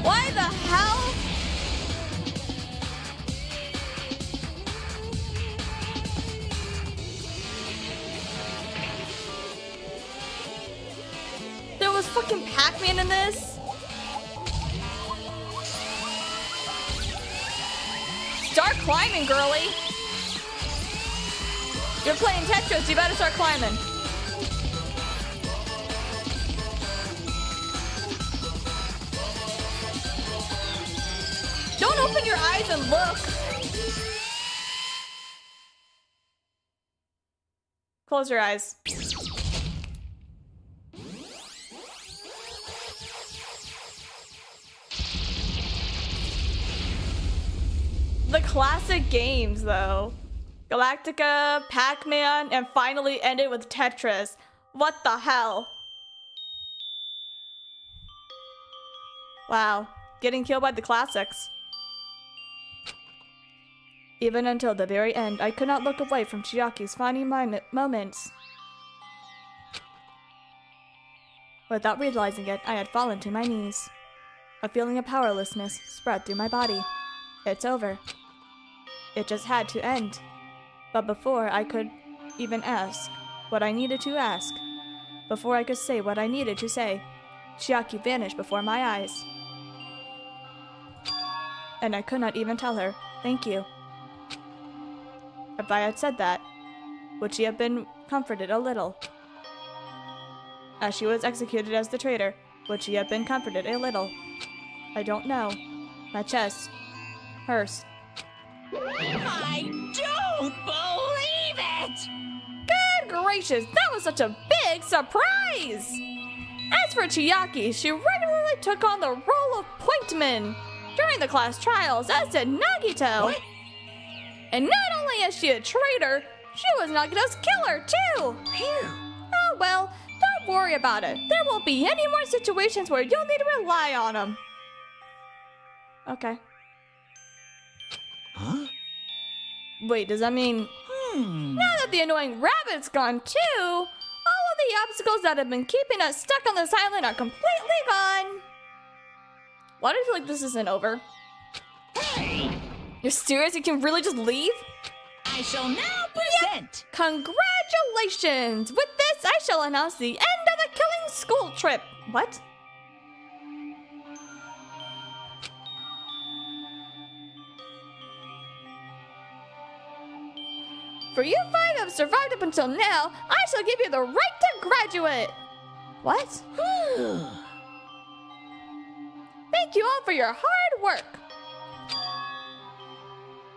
Why the hell? There was fucking Pac-Man in this? Start climbing, girly. You're playing Tetris, you better start climbing. Don't open your eyes and look. Close your eyes. The classic games, though. Galactica, Pac-Man, and finally ended with Tetris. What the hell? Wow, getting killed by the classics. Even until the very end, I could not look away from Chiaki's funny moments. Without realizing it, I had fallen to my knees. A feeling of powerlessness spread through my body. It's over. It just had to end. But before I could even ask what I needed to ask, before I could say what I needed to say, Chiaki vanished before my eyes. And I could not even tell her, thank you. If I had said that, would she have been comforted a little? As she was executed as the traitor, would she have been comforted a little? I don't know. My chest hurts. I don't believe it! Good gracious, that was such a big surprise! As for Chiaki, she regularly took on the role of pointman during the class trials, as did Nagito. What? And not only is she a traitor, she was Nagito's killer, too! Phew. Oh, well, don't worry about it. There won't be any more situations where you'll need to rely on him. Okay. Huh? Wait, does that mean... Now that the annoying rabbit's gone, too, all of the obstacles that have been keeping us stuck on this island are completely gone. Why do I feel like this isn't over? Hey! You're serious? You can really just leave? I shall now present. Congratulations! With this, I shall announce the end of the killing school trip. What? For you 5 who have survived up until now, I shall give you the right to graduate. What? Thank you all for your hard work.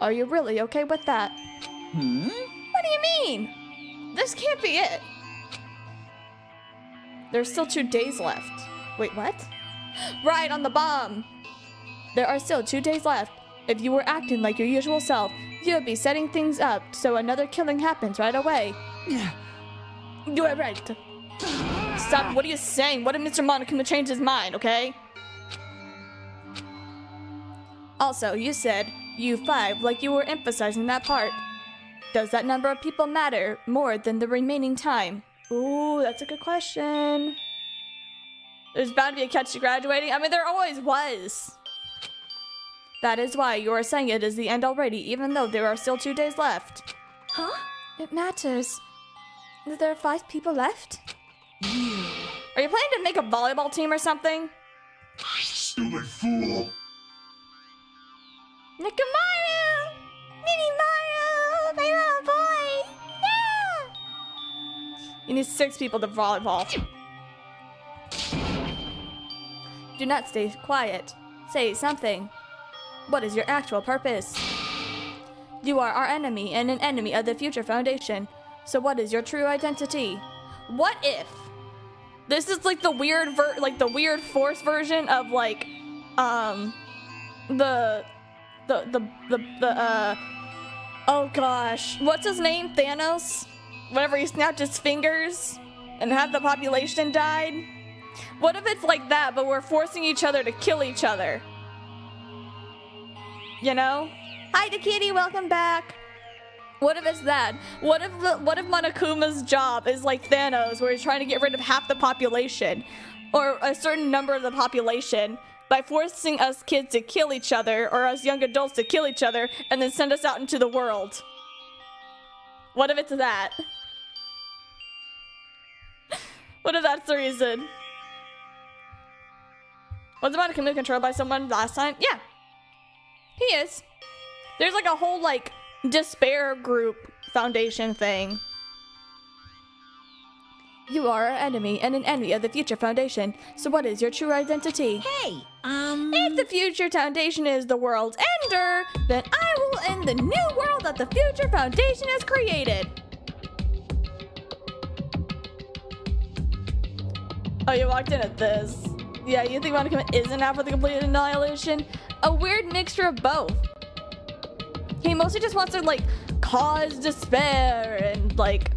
Are you really okay with that? What do you mean? This can't be it. There's still 2 days left. Wait, what? Right, on the bomb. There are still 2 days left. If you were acting like your usual self, you would be setting things up so another killing happens right away. You are right. Stop, what are you saying? What if Mr. Monokuma changed his mind, okay? Also, you said, you 5, like you were emphasizing that part. Does that number of people matter more than the remaining time? Ooh, that's a good question. There's bound to be a catch to graduating. I mean, there always was. That is why you are saying it is the end already, even though there are still 2 days left. Huh? It matters. There are 5 people left? Are you planning to make a volleyball team or something? Silly fool! Nakamaru! Mini Maru! My little boy! Yeah! You need 6 people to volleyball. Do not stay quiet. Say something. What is your actual purpose? You are our enemy and an enemy of the Future Foundation. So what is your true identity? What if this is like the weird Force version of like oh gosh, what's his name? Thanos? Whenever he snapped his fingers and half the population died? What if it's like that, but we're forcing each other to kill each other? You know? Hi, Kitty, welcome back. What if it's that? What if Monokuma's job is like Thanos, where he's trying to get rid of half the population, or a certain number of the population, by forcing us kids to kill each other, or us young adults to kill each other, and then send us out into the world? What if it's that? What if that's the reason? Was Monokuma controlled by someone last time? Yeah. He is. There's like a whole like despair group foundation thing. You are our enemy and an enemy of the Future Foundation. So what is your true identity? Hey, If the Future Foundation is the world's ender, then I will end the new world that the Future Foundation has created. Oh, you walked in at this. Yeah, you think Monokuma isn't out for the complete annihilation? A weird mixture of both. He mostly just wants to, like, cause despair and, like...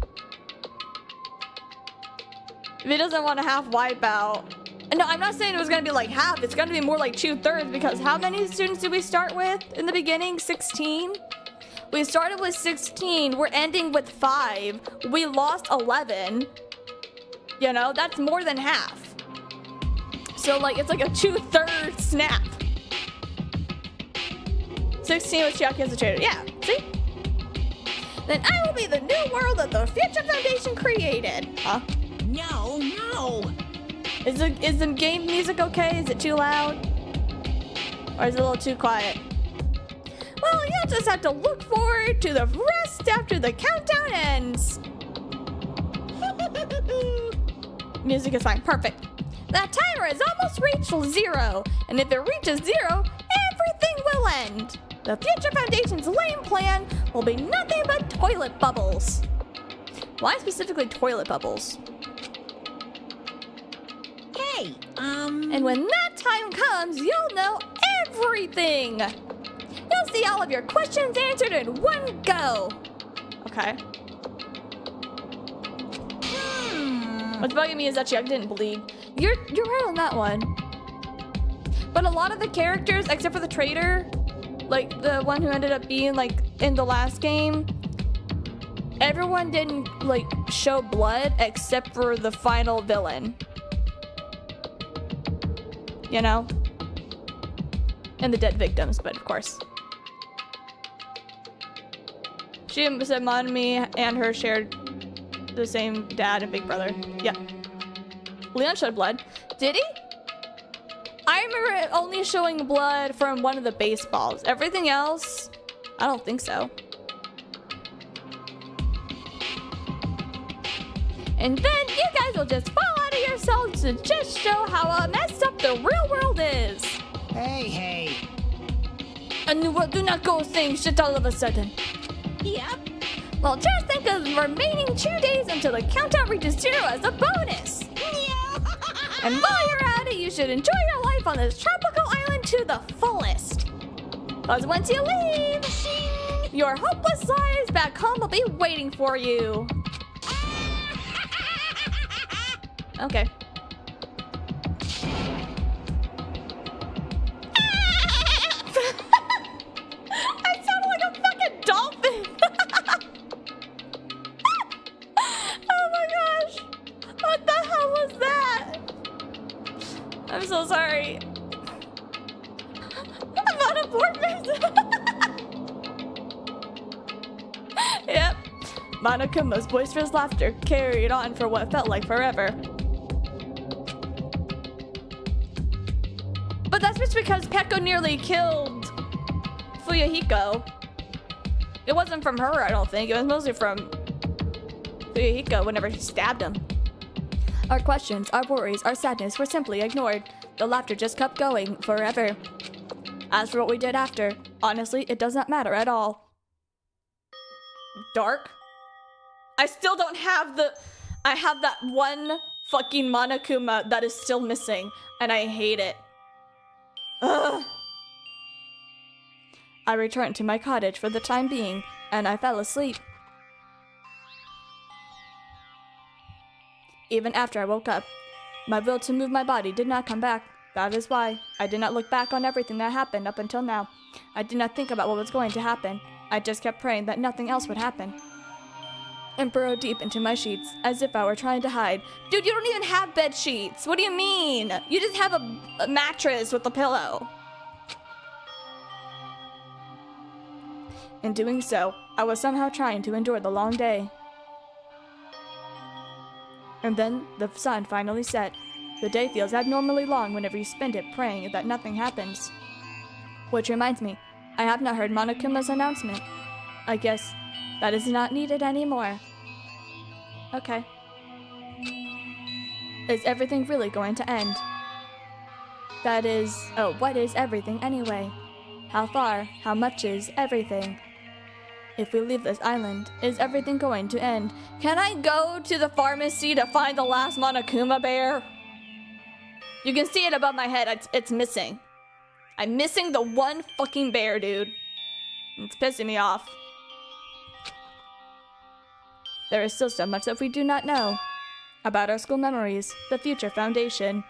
If he doesn't want to half wipe out... No, I'm not saying it was going to be, like, half. It's going to be more like 2/3, because how many students did we start with in the beginning? 16? We started with 16. We're ending with 5. We lost 11. You know, that's more than half. So, like, it's like a 2/3 snap. 16 with Chiaki as a traitor. Yeah, see? Then I will be the new world that the Future Foundation created. Huh? no. Is the game music okay? Is it too loud? Or is it a little too quiet? Well, you'll just have to look forward to the rest after the countdown ends. Music is fine. Perfect. That timer has almost reached 0. And if it reaches 0, everything will end. The Future Foundation's lame plan will be nothing but toilet bubbles. Why specifically toilet bubbles? Hey, And when that time comes, you'll know everything. You'll see all of your questions answered in one go. Okay. What's bugging me is that Chiaki didn't bleed. You're right on that one. But a lot of the characters, except for the traitor, like the one who ended up being like in the last game, everyone didn't like show blood except for the final villain. You know? And the dead victims, but of course. She said Monami and her shared the same dad and big brother. Yeah. Leon shed blood. Did he? I remember it only showing blood from one of the baseballs. Everything else, I don't think so. And then you guys will just fall out of yourselves to just show how messed up the real world is. Hey. And you will do not go saying shit all of a sudden. Yep. Well, just think of the remaining 2 days until the countdown reaches 0 as a bonus. And while you're at it, you should enjoy your life on this tropical island to the fullest. Because once you leave, your hopeless lives back home will be waiting for you. Okay. I sounded like a fucking dolphin. Oh my gosh. What the hell was that? I'm so sorry. I'm on a porpoise. Yep. Monokuma's boisterous laughter carried on for what felt like forever. But that's just because Peko nearly killed Fuyuhiko. It wasn't from her, I don't think. It was mostly from Fuyuhiko whenever she stabbed him. Our questions, our worries, our sadness were simply ignored. The laughter just kept going forever. As for what we did after, honestly, it does not matter at all. Dark? I still don't have I have that one fucking Monokuma that is still missing, and I hate it. Ugh. I returned to my cottage for the time being, and I fell asleep. Even after I woke up, my will to move my body did not come back. That is why I did not look back on everything that happened up until now. I did not think about what was going to happen. I just kept praying that nothing else would happen. And burrowed deep into my sheets, as if I were trying to hide. Dude, you don't even have bed sheets. What do you mean? You just have a mattress with a pillow. In doing so, I was somehow trying to endure the long day. And then the sun finally set. The day feels abnormally long whenever you spend it praying that nothing happens. Which reminds me, I have not heard Monokuma's announcement. I guess that is not needed anymore. Okay. Is everything really going to end? That is... oh, what is everything anyway? How far? How much is everything? If we leave this island, is everything going to end? Can I go to the pharmacy to find the last Monokuma bear? You can see it above my head. It's missing. I'm missing the one fucking bear, dude. It's pissing me off. There is still so much that we do not know. About our school memories, the future foundation,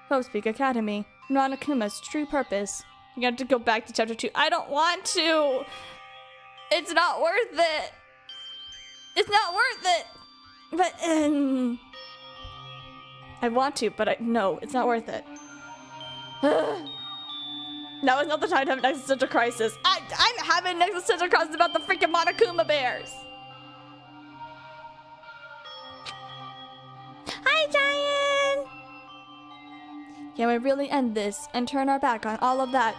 Hope's Peak Academy, Monokuma's true purpose. You have to go back to chapter 2. I don't want to! It's not worth it! It's not worth it! But, I want to, but no, it's not worth it. Now is not the time to have an existential crisis. I'm having an existential crisis about the freaking Monokuma bears! Hi, Giant! Can we really end this and turn our back on all of that?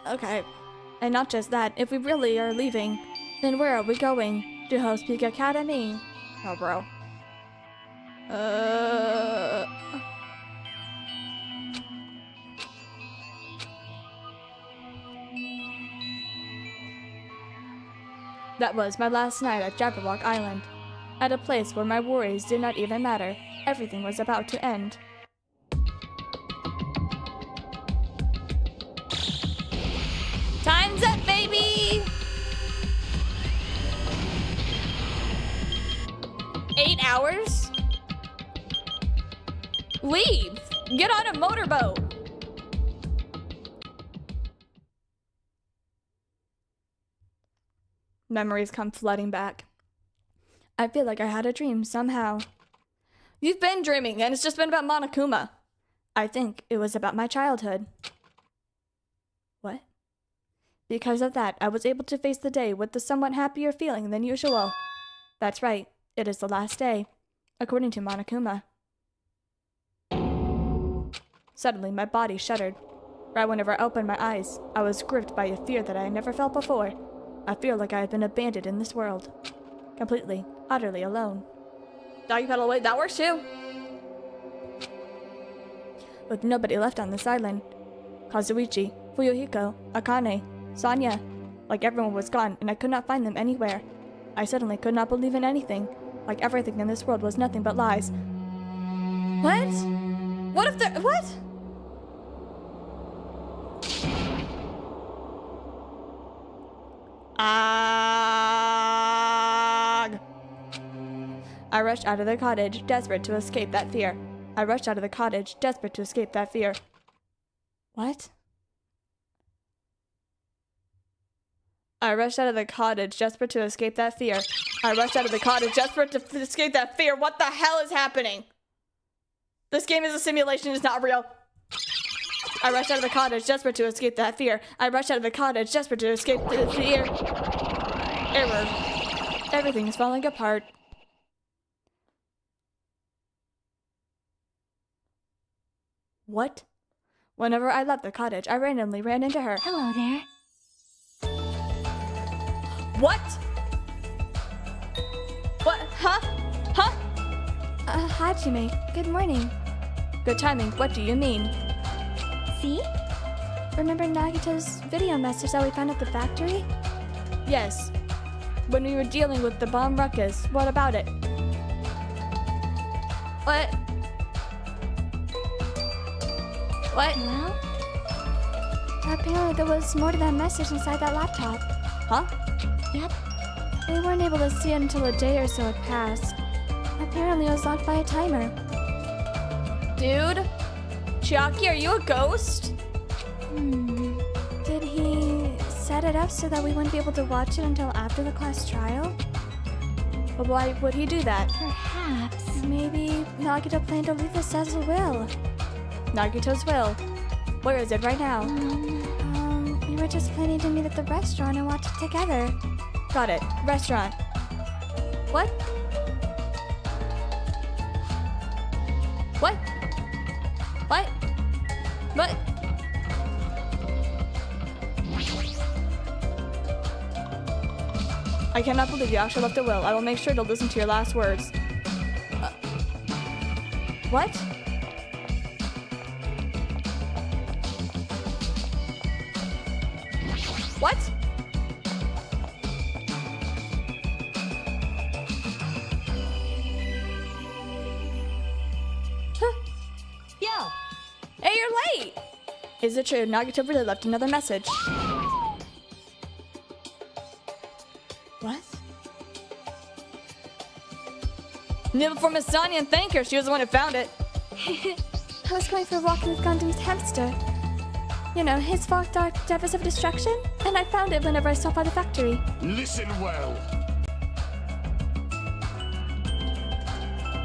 Okay. And not just that, if we really are leaving, then where are we going? To Hope's Peak Academy? Oh, bro. That was my last night at Jabberwock Island. At a place where my worries did not even matter. Everything was about to end. hours? Leave! Get on a motorboat! Memories come flooding back. I feel like I had a dream somehow. You've been dreaming, and it's just been about Monokuma. I think it was about my childhood. What? Because of that, I was able to face the day with a somewhat happier feeling than usual. That's right, it is the last day, according to Monokuma. Suddenly, my body shuddered. Right whenever I opened my eyes, I was gripped by a fear that I had never felt before. I feel like I had been abandoned in this world. Completely, utterly alone. Doggy paddle away, that works too! With nobody left on this island. Kazuichi, Fuyuhiko, Akane, Sanya. Like everyone was gone, and I could not find them anywhere. I suddenly could not believe in anything. Like everything in this world was nothing but lies. What? What if there- what? I rushed out of the cottage, desperate to escape that fear. I rushed out of the cottage, desperate to escape that fear. What? I rushed out of the cottage, desperate to escape that fear. I rushed out of the cottage, desperate to escape that fear. What the hell is happening? This game is a simulation, it's not real. I rushed out of the cottage, desperate to escape that fear. I rushed out of the cottage, desperate to escape the fear. Error. Everything is falling apart. What? Whenever I left the cottage, I randomly ran into her. Hello there. What? What? Huh? Huh? Hajime, good morning. Good timing. What do you mean? See? Remember Nagito's video message that we found at the factory? Yes. When we were dealing with the bomb ruckus, what about it? What? What? Well, apparently there was more to that message inside that laptop. Huh? Yep. We weren't able to see it until a day or so had passed. Apparently it was locked by a timer. Dude? Chiaki, are you a ghost? Did he set it up so that we wouldn't be able to watch it until after the class trial? But why would he do that? Perhaps. Maybe Nagito planned to leave this as a will. Nagito's will. Where is it right now? We were just planning to meet at the restaurant and watch it together. Got it. Restaurant. What? What? What? What? I cannot believe you actually left a will. I will make sure to listen to your last words. What? What? Yo! Hey, you're late! Is it true Nagito really left another message? What? Kneel before Miss Sonia and thank her. She was the one who found it. I was going for a walk with Gundam's hamster. You know, his fog dark device of destruction, and I found it whenever I stopped by the factory. Listen well.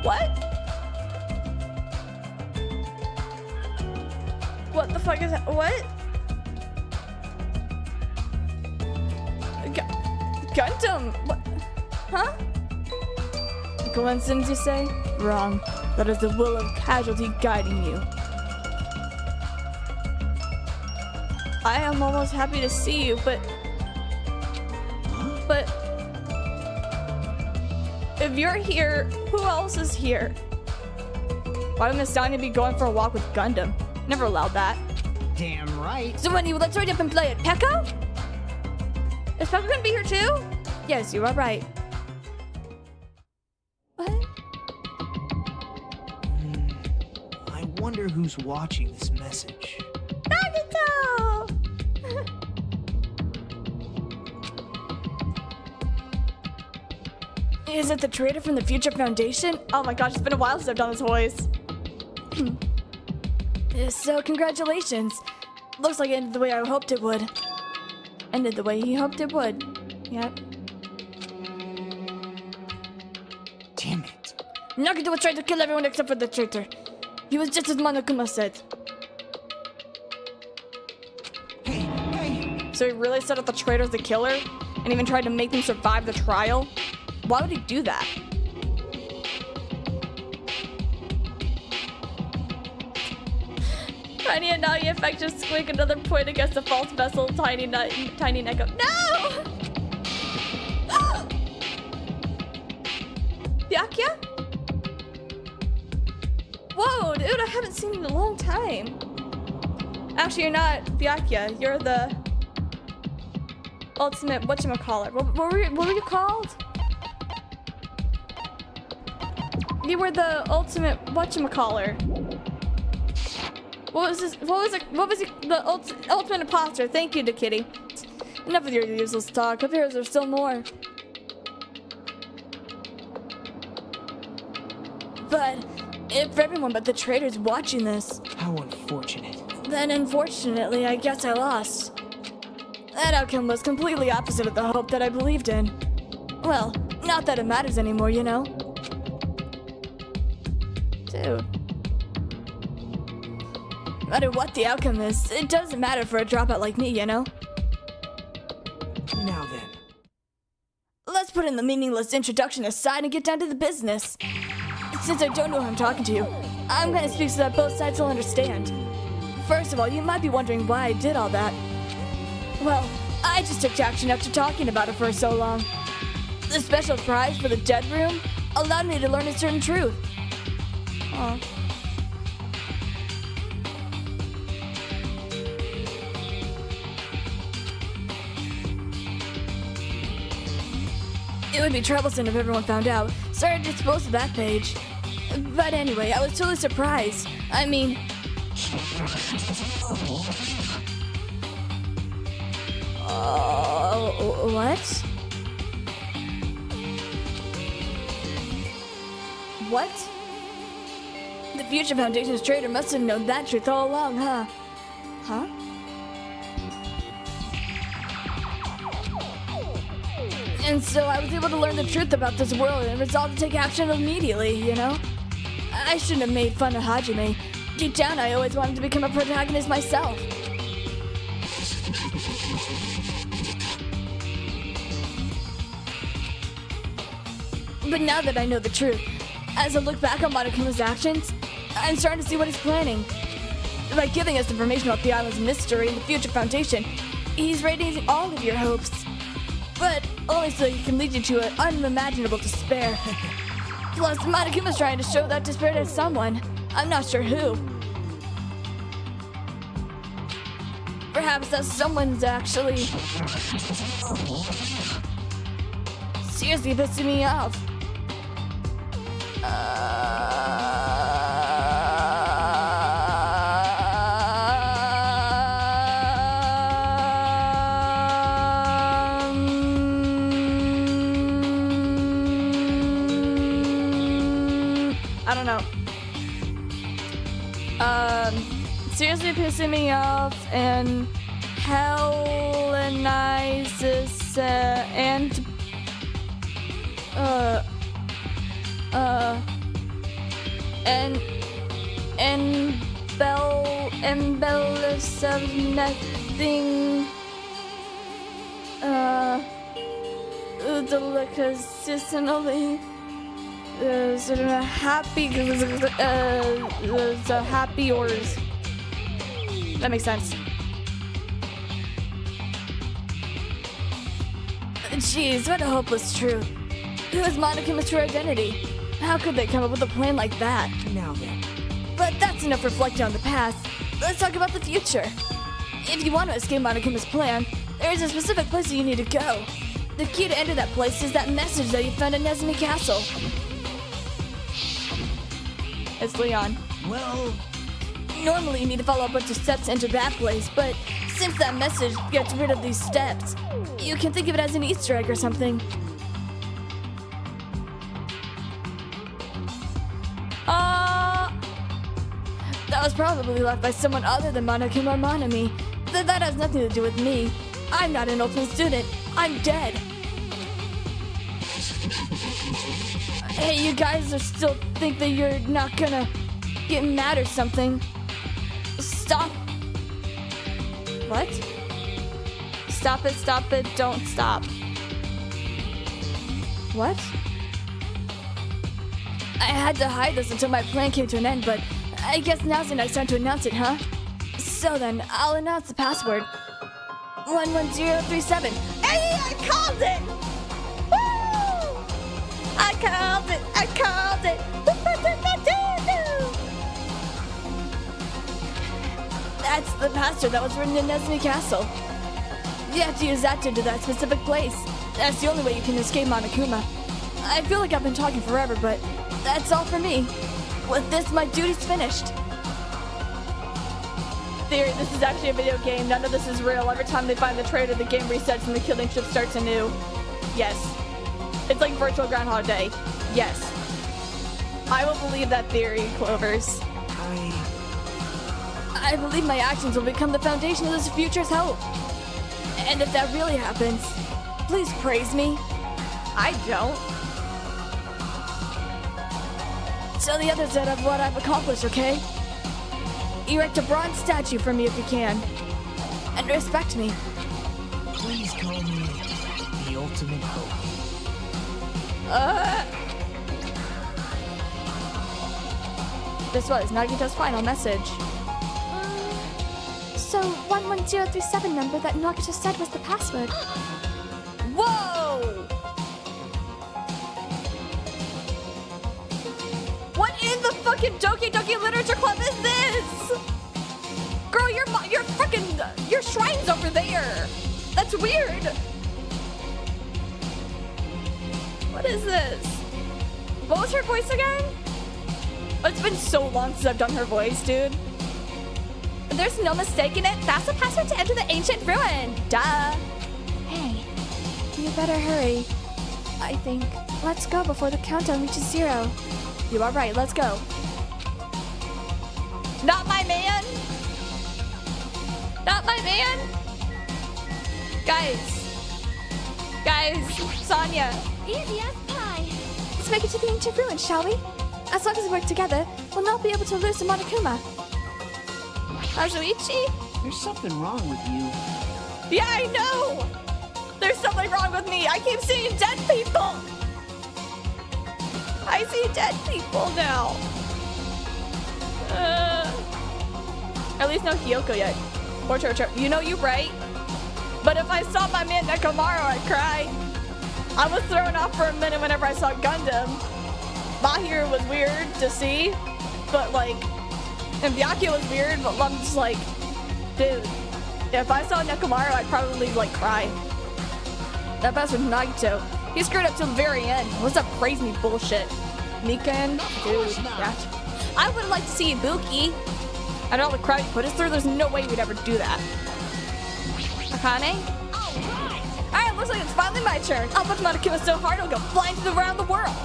What? What the fuck is that? What? Gundam! What? Huh? Coincidence, you say? Wrong. That is the will of casualty guiding you. I am almost happy to see you, but if you're here, who else is here? Why would Miss Sonia be going for a walk with Gundam? Never allowed that. Damn right. So when let's hurry up and play it. Pekko? Is Pekko gonna be here too? Yes, you are right. What? I wonder who's watching this message. Nagito! Is it the traitor from the Future Foundation? Oh my gosh, it's been a while since I've done this voice. So, congratulations. Looks like it ended the way I hoped it would. Ended the way he hoped it would. Yep. Damn it. Nagito was trying to kill everyone except for the traitor. He was just as Monokuma said. Hey! So he really set up the traitor as the killer? And even tried to make them survive the trial? Why would he do that? Tiny and Nagi effect just squeak another point against the false vessel. Tiny Neko. No! Byakuya? Whoa, dude, I haven't seen you in a long time. Actually, you're not Byakuya. You're the ultimate whatchamacallit. What were you called? You were the ultimate whatchamacallit. What was the ultimate imposter? Thank you, Kitty. Enough of your useless talk. Up here, there's still more. But if everyone but the traitor's watching this, How unfortunate. then unfortunately, I guess I lost. That outcome was completely opposite of the hope that I believed in. Well, not that it matters anymore, you know? Dude. No matter what the outcome is, it doesn't matter for a dropout like me, you know? Now then. Let's put in the meaningless introduction aside and get down to the business. Since I don't know who I'm talking to, I'm gonna speak so that both sides will understand. First of all, you might be wondering why I did all that. Well, I just took action after talking about it for so long. The special prize for the dead room allowed me to learn a certain truth. Aw. It would be troublesome if everyone found out, so I disposed of that page. But anyway, I was totally surprised. I mean... what? What? The Future Foundation's traitor must have known that truth all along, huh? Huh? And so I was able to learn the truth about this world and resolved to take action immediately, you know? I shouldn't have made fun of Hajime. Deep down, I always wanted to become a protagonist myself. But now that I know the truth, as I look back on Monokuma's actions, I'm starting to see what he's planning. By giving us information about the island's mystery and the Future Foundation, he's raising all of your hopes. But only so he can lead you to an unimaginable despair. Plus, Monokuma's trying to show that despair to someone. I'm not sure who. Perhaps that someone's actually... seriously pissing me off. I don't know. Seriously pissing me off and Hellenizes and embellish of nothing deliciously sort of happy happy ors. That makes sense. Jeez, what a hopeless truth. Who is Monokuma's true identity? How could they come up with a plan like that? Now then. But that's enough reflecting on the past. Let's talk about the future. If you want to escape Monokuma's plan, there is a specific place that you need to go. The key to enter that place is that message that you found at Nezumi Castle. It's Leon. Well... normally you need to follow a bunch of steps to enter that place, but since that message gets rid of these steps, you can think of it as an Easter egg or something. That was probably left by someone other than Monokuma or Monami. That has nothing to do with me. I'm not an ultimate student. I'm dead. Hey, you guys are still think that you're not gonna get mad or something. Stop. What? Stop it, don't stop. What? I had to hide this until my plan came to an end, but I guess now's the next time to announce it, huh? So then, I'll announce the password. 11037. Hey, I called it! Woo! I called it! That's the password that was written in Nesmi Castle. You have to use that to enter that specific place. That's the only way you can escape Monokuma. I feel like I've been talking forever, but that's all for me. With this, my duty's finished. Theory, this is actually a video game. None of this is real. Every time they find the traitor, the game resets and the killing ship starts anew. Yes. It's like virtual Groundhog Day. Yes. I will believe that theory, Clovers. I believe my actions will become the foundation of this future's hope. And if that really happens, please praise me. I don't. Tell the others that of what I've accomplished, okay? Erect a bronze statue for me if you can. And respect me. Please call me the ultimate hope. This was Nagito's final message. So 11037 number that Nagito said was the password. Whoa! What in the fucking Doki Doki Literature Club is this? Girl, your shrine's over there. That's weird. What is this? What was her voice again? It's been so long since I've done her voice, dude. There's no mistaking it. That's the password to enter the ancient ruin. Duh. Hey, You better hurry. I think. Let's go before the countdown reaches 0. You are right. Let's go. Not my man. Not my man. Guys. Sonya. easy as pie. Let's make it to the ancient ruin, shall we? As long as we work together, we'll not be able to lose to Monokuma. Kazuichi? There's something wrong with you. Yeah, I know! There's something wrong with me. I keep seeing dead people. I see dead people now. At least no Hyoko yet. Or Chocho. You know you right. But if I saw my man Nekomaru, I'd cry. I was thrown off for a minute whenever I saw Gundam. Mahir was weird to see. But like, and Byakuya was weird, but I'm just like, dude. If I saw Nekomaru, I'd probably like cry. That best with Nagito. He screwed up till the very end. What's that praise me bullshit? Nikan? Dude, yeah. I would like to see Ibuki. I know all the crowd you put us through, there's no way we'd ever do that. Akane? Alright, looks like it's finally my turn. I'll punch Monokuma so hard it'll go flying around the world.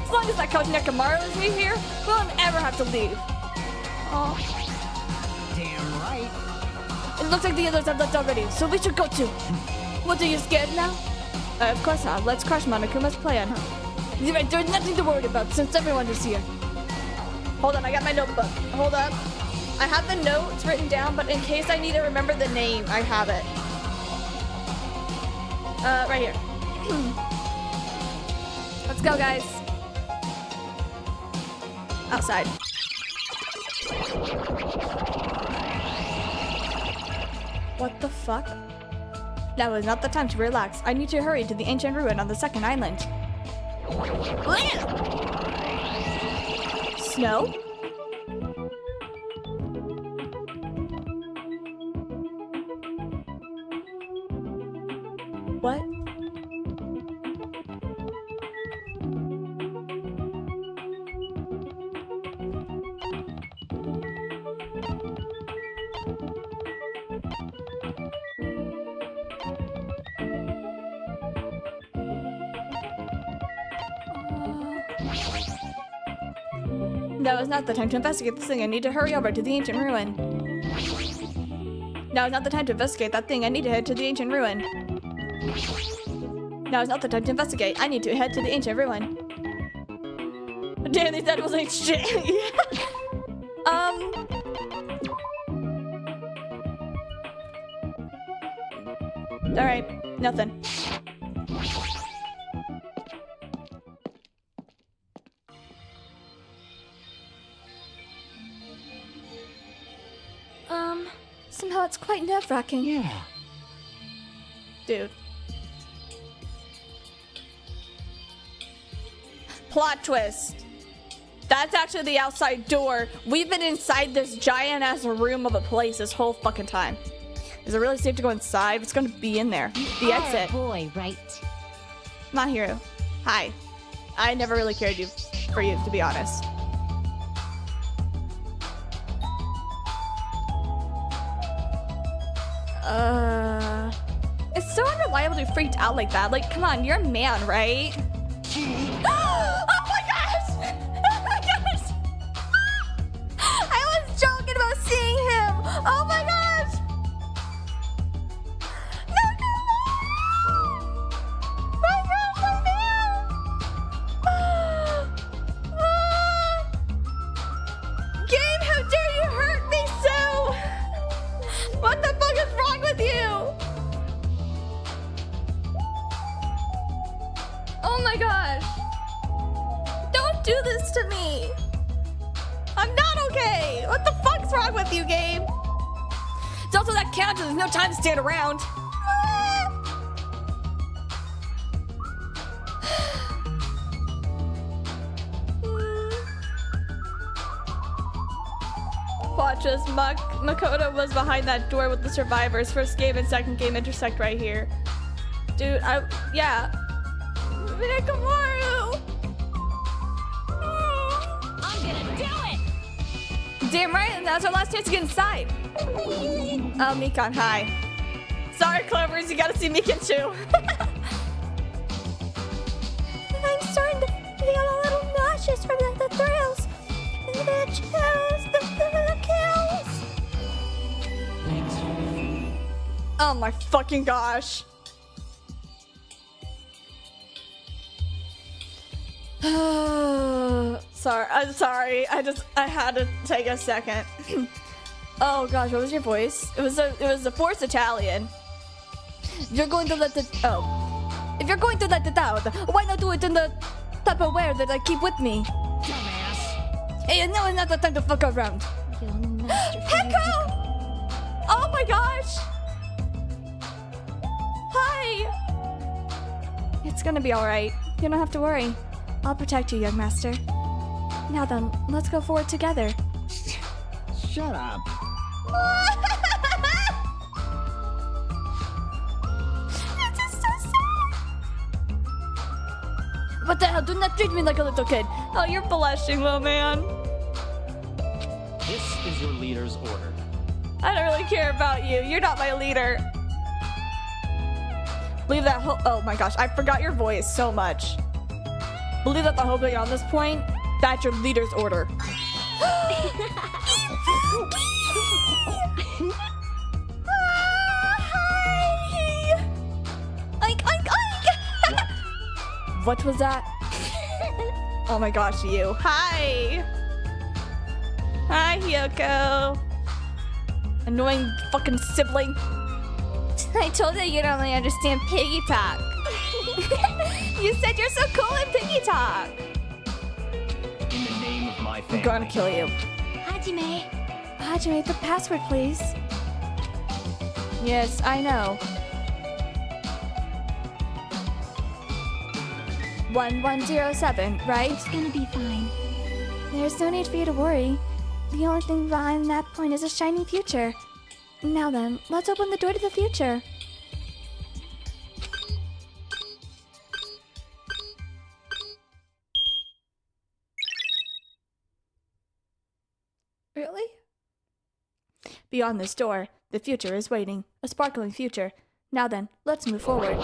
As long as that coach Nekomaru is me here, we won't ever have to leave. Oh. Damn right. It looks like the others have left already, so we should go too. What, are you scared now? Of course not. Let's crush Monokuma's plan. There's nothing to worry about since everyone is here. Hold on, I got my notebook. Hold up. I have the notes written down, but in case I need to remember the name, I have it. Right here. Let's go, guys. Outside. What the fuck? Now is not the time to relax. I need to hurry to the ancient ruin on the second island. Snow? What? Now is not the time to investigate this thing. I need to hurry over to the ancient ruin. Now is not the time to investigate that thing. I need to head to the ancient ruin. Now is not the time to investigate. I need to head to the ancient ruin. Damn, these animals ain't shit. Alright, nothing. Somehow it's quite nerve-wracking. Yeah. Dude. Plot twist. That's actually the outside door. We've been inside this giant-ass room of a place this whole fucking time. Is it really safe to go inside? It's gonna be in there. The exit. Boy, right? My hero. Hi. I never really cared for you, to be honest. It's so unreliable to be freaked out like that. Like, come on, you're a man, right? Oh my gosh! Oh my gosh! I was joking about seeing him! Oh my gosh! No, no, no! My gosh, my man! Game, how dare you hurt me so? What the fuck is wrong with you? Oh my gosh. Don't do this to me. I'm not okay. What the fuck's wrong with you, Gabe? It's also that counter. There's no time to stand around. Watch as Makoto was behind that door with the survivors. First game and second game intersect right here. Dude, yeah. Minakamaru! I'm gonna do it! Damn right, and that's our last chance to get inside. Oh, Mikan, hi. Sorry, Clovers, you gotta see Mikan too. I'm starting to feel a little nauseous from the thrills. The chills, the kills. Oh my fucking gosh. I'm sorry. I had to take a second. Oh gosh, what was your voice? It was a forced Italian. You're going to let it if you're going to let it out, why not do it in the Tupperware that I keep with me? Dumbass. Hey, no, it's not the time to fuck around. Young master. Heko! Oh my gosh! Hi! It's gonna be alright. You don't have to worry. I'll protect you, young master. Now then, let's go forward together. Shut up. This is so sad! What the hell? Do not treat me like a little kid. Oh, you're blushing, little man. This is your leader's order. I don't really care about you. You're not my leader. Believe that whole— oh my gosh, I forgot your voice so much. Believe that the whole thing on this point, that's your leader's order. Oink, oink, oink! What was that? Oh my gosh, you. Hi! Hi, Hyoko. Annoying fucking sibling. I told you you don't really understand piggy talk. You said you're so cool in piggy talk. In the name of my family. I'm gonna kill you. Hajime. Hajime, the password, please. Yes, I know. 1107, right? It's gonna be fine. There's no need for you to worry. The only thing behind that point is a shiny future. Now then, let's open the door to the future. Really? Beyond this door, the future is waiting. A sparkling future. Now then, let's move forward.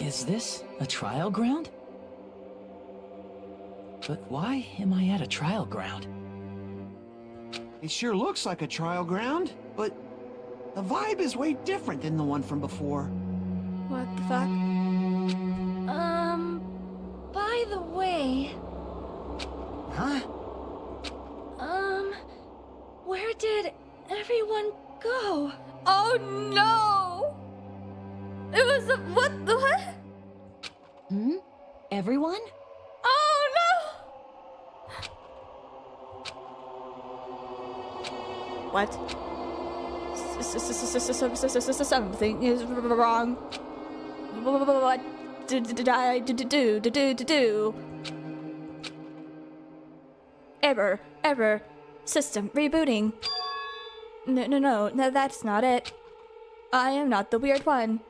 Is this a trial ground? But why am I at a trial ground? It sure looks like a trial ground, but the vibe is way different than the one from before. What the fuck? By the way, Huh? where did everyone go? Oh no! It was a what? Everyone? Oh no! What? Something is wrong. What did I do? Error. System rebooting. No, that's not it. I am not the weird one.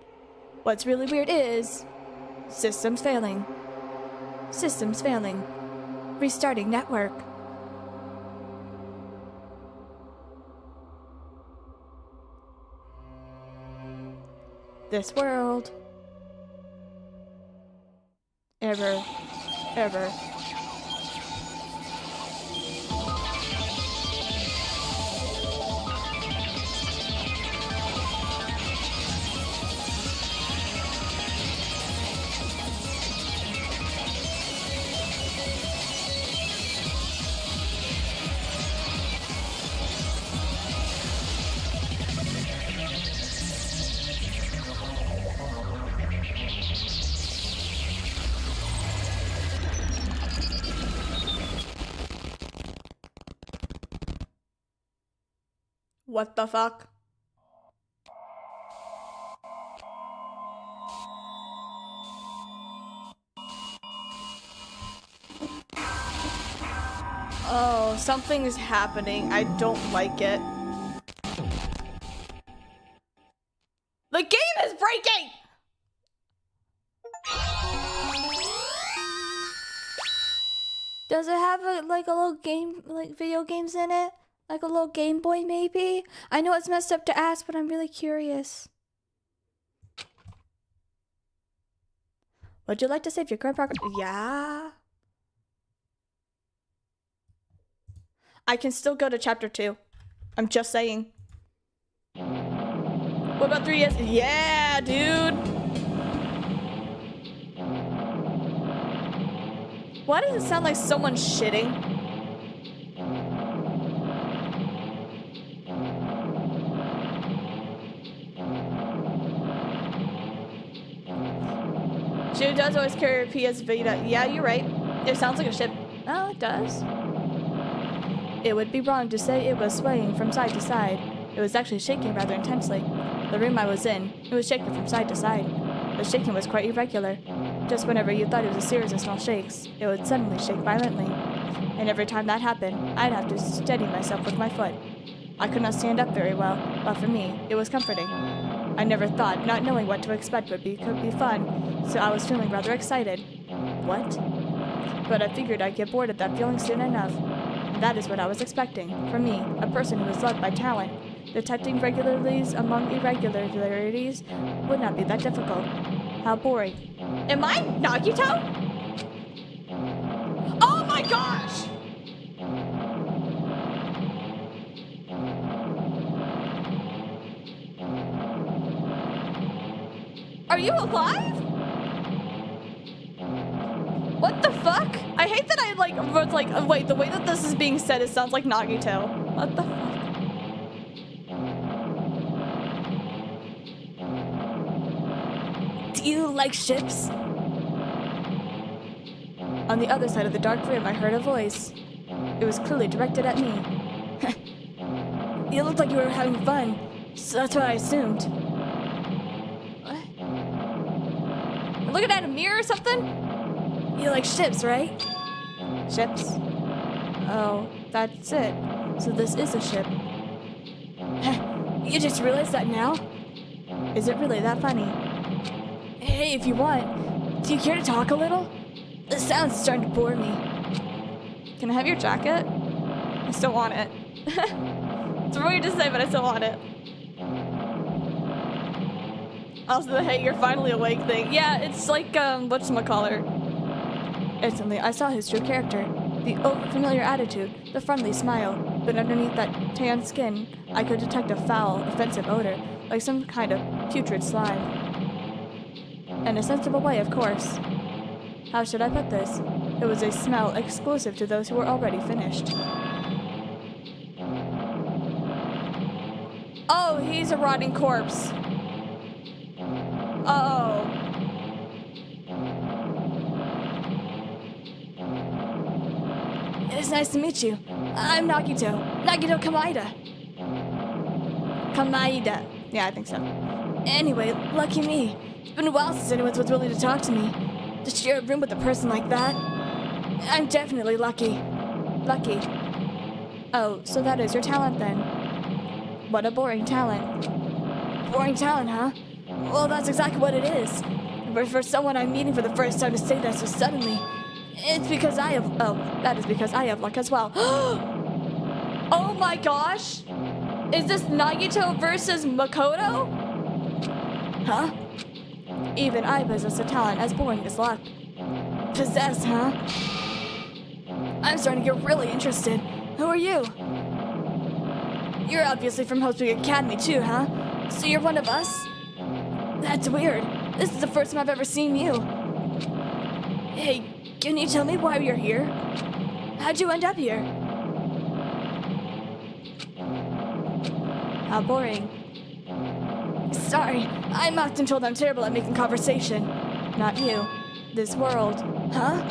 What's really weird is systems failing. Restarting network. This world. Error. What the fuck? Oh, something is happening. I don't like it. The game is breaking! Does it have a little game, like video games in it? Like a little Game Boy, maybe? I know it's messed up to ask, but I'm really curious. Would you like to save your current progress? Yeah. I can still go to chapter 2. I'm just saying. What about 3 years? Yeah, dude. Why does it sound like someone's shitting? She does always carry her PS Vita. Yeah, you're right. It sounds like a ship. Oh, it does. It would be wrong to say it was swaying from side to side. It was actually shaking rather intensely. The room I was in, it was shaking from side to side. The shaking was quite irregular. Just whenever you thought it was a series of small shakes, it would suddenly shake violently. And every time that happened, I'd have to steady myself with my foot. I could not stand up very well, but for me, it was comforting. I never thought not knowing what to expect could be fun, so I was feeling rather excited. What? But I figured I'd get bored of that feeling soon enough. And that is what I was expecting. For me, a person who was loved by talent, detecting regularities among irregularities would not be that difficult. How boring. Am I Nagito? Oh my gosh! Are you alive? What the fuck? I hate that I was like, wait, the way that this is being said, it sounds like Nagito. What the fuck? Do you like ships? On the other side of the dark room, I heard a voice. It was clearly directed at me. You looked like you were having fun, so that's what I assumed. What? I'm looking at a mirror or something? You like ships, right? Ships? Oh, that's it. So this is a ship. You just realized that now? Is it really that funny? Hey, if you want, do you care to talk a little? The sound's starting to bore me. Can I have your jacket? I still want it. It's weird to say, but I still want it. Also the hey, you're finally awake thing. Yeah, it's like, whatchamacallit. Instantly, I saw his true character. The over-familiar attitude, the friendly smile. But underneath that tan skin, I could detect a foul, offensive odor, like some kind of putrid slime. In a sensible way, of course. How should I put this? It was a smell exclusive to those who were already finished. Oh, he's a rotting corpse. Uh-oh. It's nice to meet you. I'm Nagito. Nagito Kamaida. Kamaida. Yeah, I think so. Anyway, lucky me. It's been a while since anyone's was willing to talk to me. To share a room with a person like that. I'm definitely lucky. Lucky. Oh, so that is your talent then. What a boring talent. Boring talent, huh? Well, that's exactly what it is. But for someone I'm meeting for the first time to say that so suddenly, it's because I have... Oh, that is because I have luck as well. Oh my gosh! Is this Nagito versus Makoto? Huh? Even I possess a talent as boring as luck. Possess, huh? I'm starting to get really interested. Who are you? You're obviously from Hope's Academy too, huh? So you're one of us? That's weird. This is the first time I've ever seen you. Hey, can you tell me why you're here? How'd you end up here? How boring. Sorry, I'm often told I'm terrible at making conversation. Not you. This world. Huh?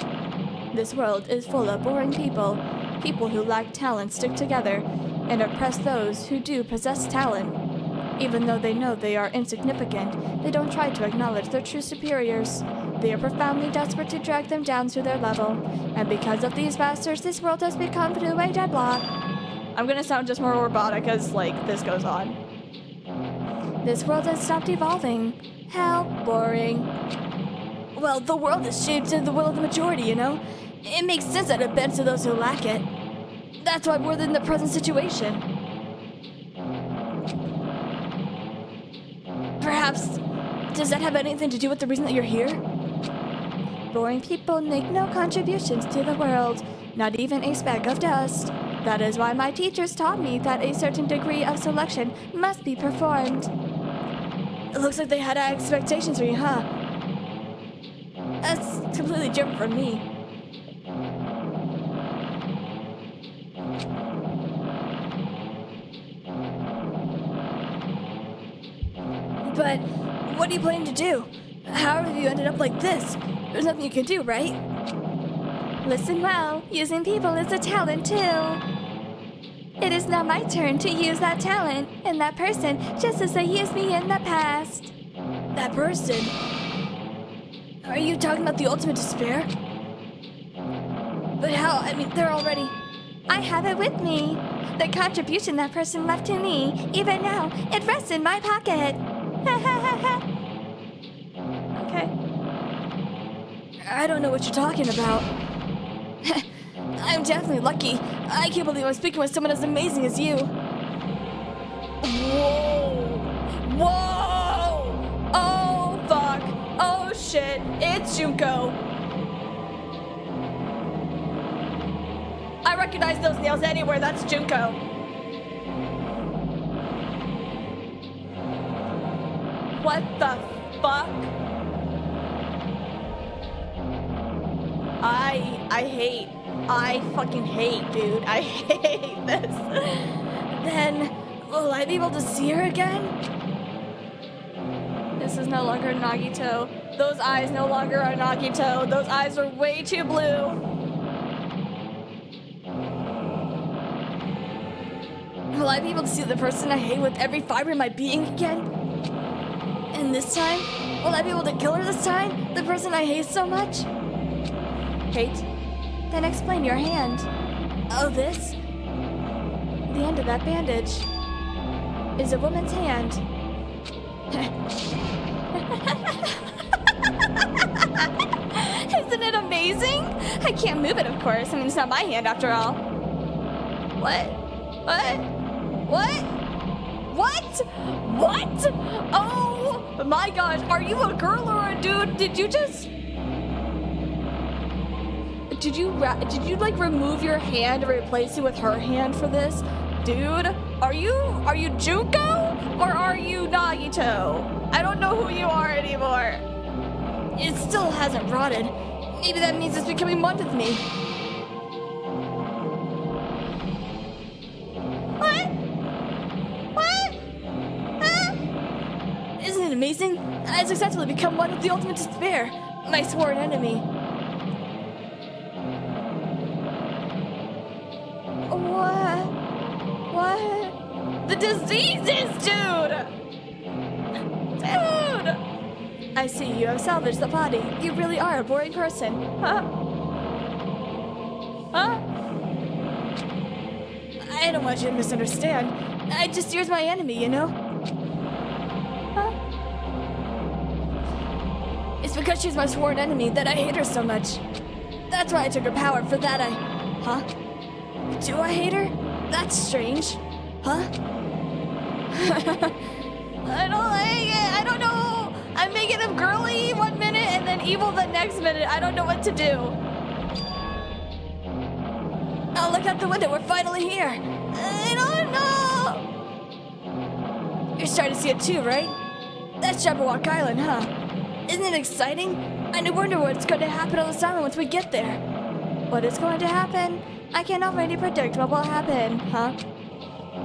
This world is full of boring people. People who lack talent stick together and oppress those who do possess talent. Even though they know they are insignificant, they don't try to acknowledge their true superiors. They are profoundly desperate to drag them down to their level. And because of these bastards, this world has become to a deadlock. I'm gonna sound just more robotic as, like, this goes on. This world has stopped evolving. How boring. Well, the world is shaped to the will of the majority, you know? It makes sense that it bends to those who lack it. That's why we're in the present situation. Perhaps, does that have anything to do with the reason that you're here? Boring people make no contributions to the world, not even a speck of dust. That is why my teachers taught me that a certain degree of selection must be performed. It looks like they had high expectations for you, huh? That's completely different from me. But what are you planning to do? How have you ended up like this? There's nothing you can do, right? Listen well, using people is a talent too. It is now my turn to use that talent and that person just as they used me in the past. That person? Are you talking about the ultimate despair? But how? I mean, they're already... I have it with me. The contribution that person left to me, even now, it rests in my pocket. Okay. I don't know what you're talking about. I'm definitely lucky. I can't believe I'm speaking with someone as amazing as you. Whoa! Whoa! Oh, fuck. Oh, shit. It's Junko. I recognize those nails anywhere. That's Junko. What the fuck? I fucking hate, dude. I hate this. Then, will I be able to see her again? This is no longer Nagito. Those eyes no longer are Nagito. Those eyes are way too blue. Will I be able to see the person I hate with every fiber in my being again? And this time? Will I be able to kill her this time? The person I hate so much? Hate? Then explain your hand. Oh, this? The end of that bandage is a woman's hand. Isn't it amazing? I can't move it, of course. I mean, it's not my hand after all. What? What? What? What? What? Oh my gosh, are you a girl or a dude? Did you just... Did you like remove your hand and replace it with her hand for this? Dude, are you Junko or are you Nagito? I don't know who you are anymore. It still hasn't rotted. Maybe that means it's becoming one with me. What? What? Huh? Isn't it amazing? I successfully become one with the ultimate despair, my sworn enemy. What? The diseases, dude! Dude! I see you have salvaged the body. You really are a boring person. Huh? Huh? I don't want you to misunderstand. I just use my enemy, you know? Huh? It's because she's my sworn enemy that I hate her so much. That's why I took her power. For that Huh? Do I hate her? That's strange. Huh? I don't like it. I don't know. I'm making him girly one minute and then evil the next minute. I don't know what to do. Oh, look out the window. We're finally here. I don't know. You're starting to see it too, right? That's Jabberwock Island, huh? Isn't it exciting? I wonder what's going to happen on this island once we get there. What is going to happen? I can already predict what will happen, huh?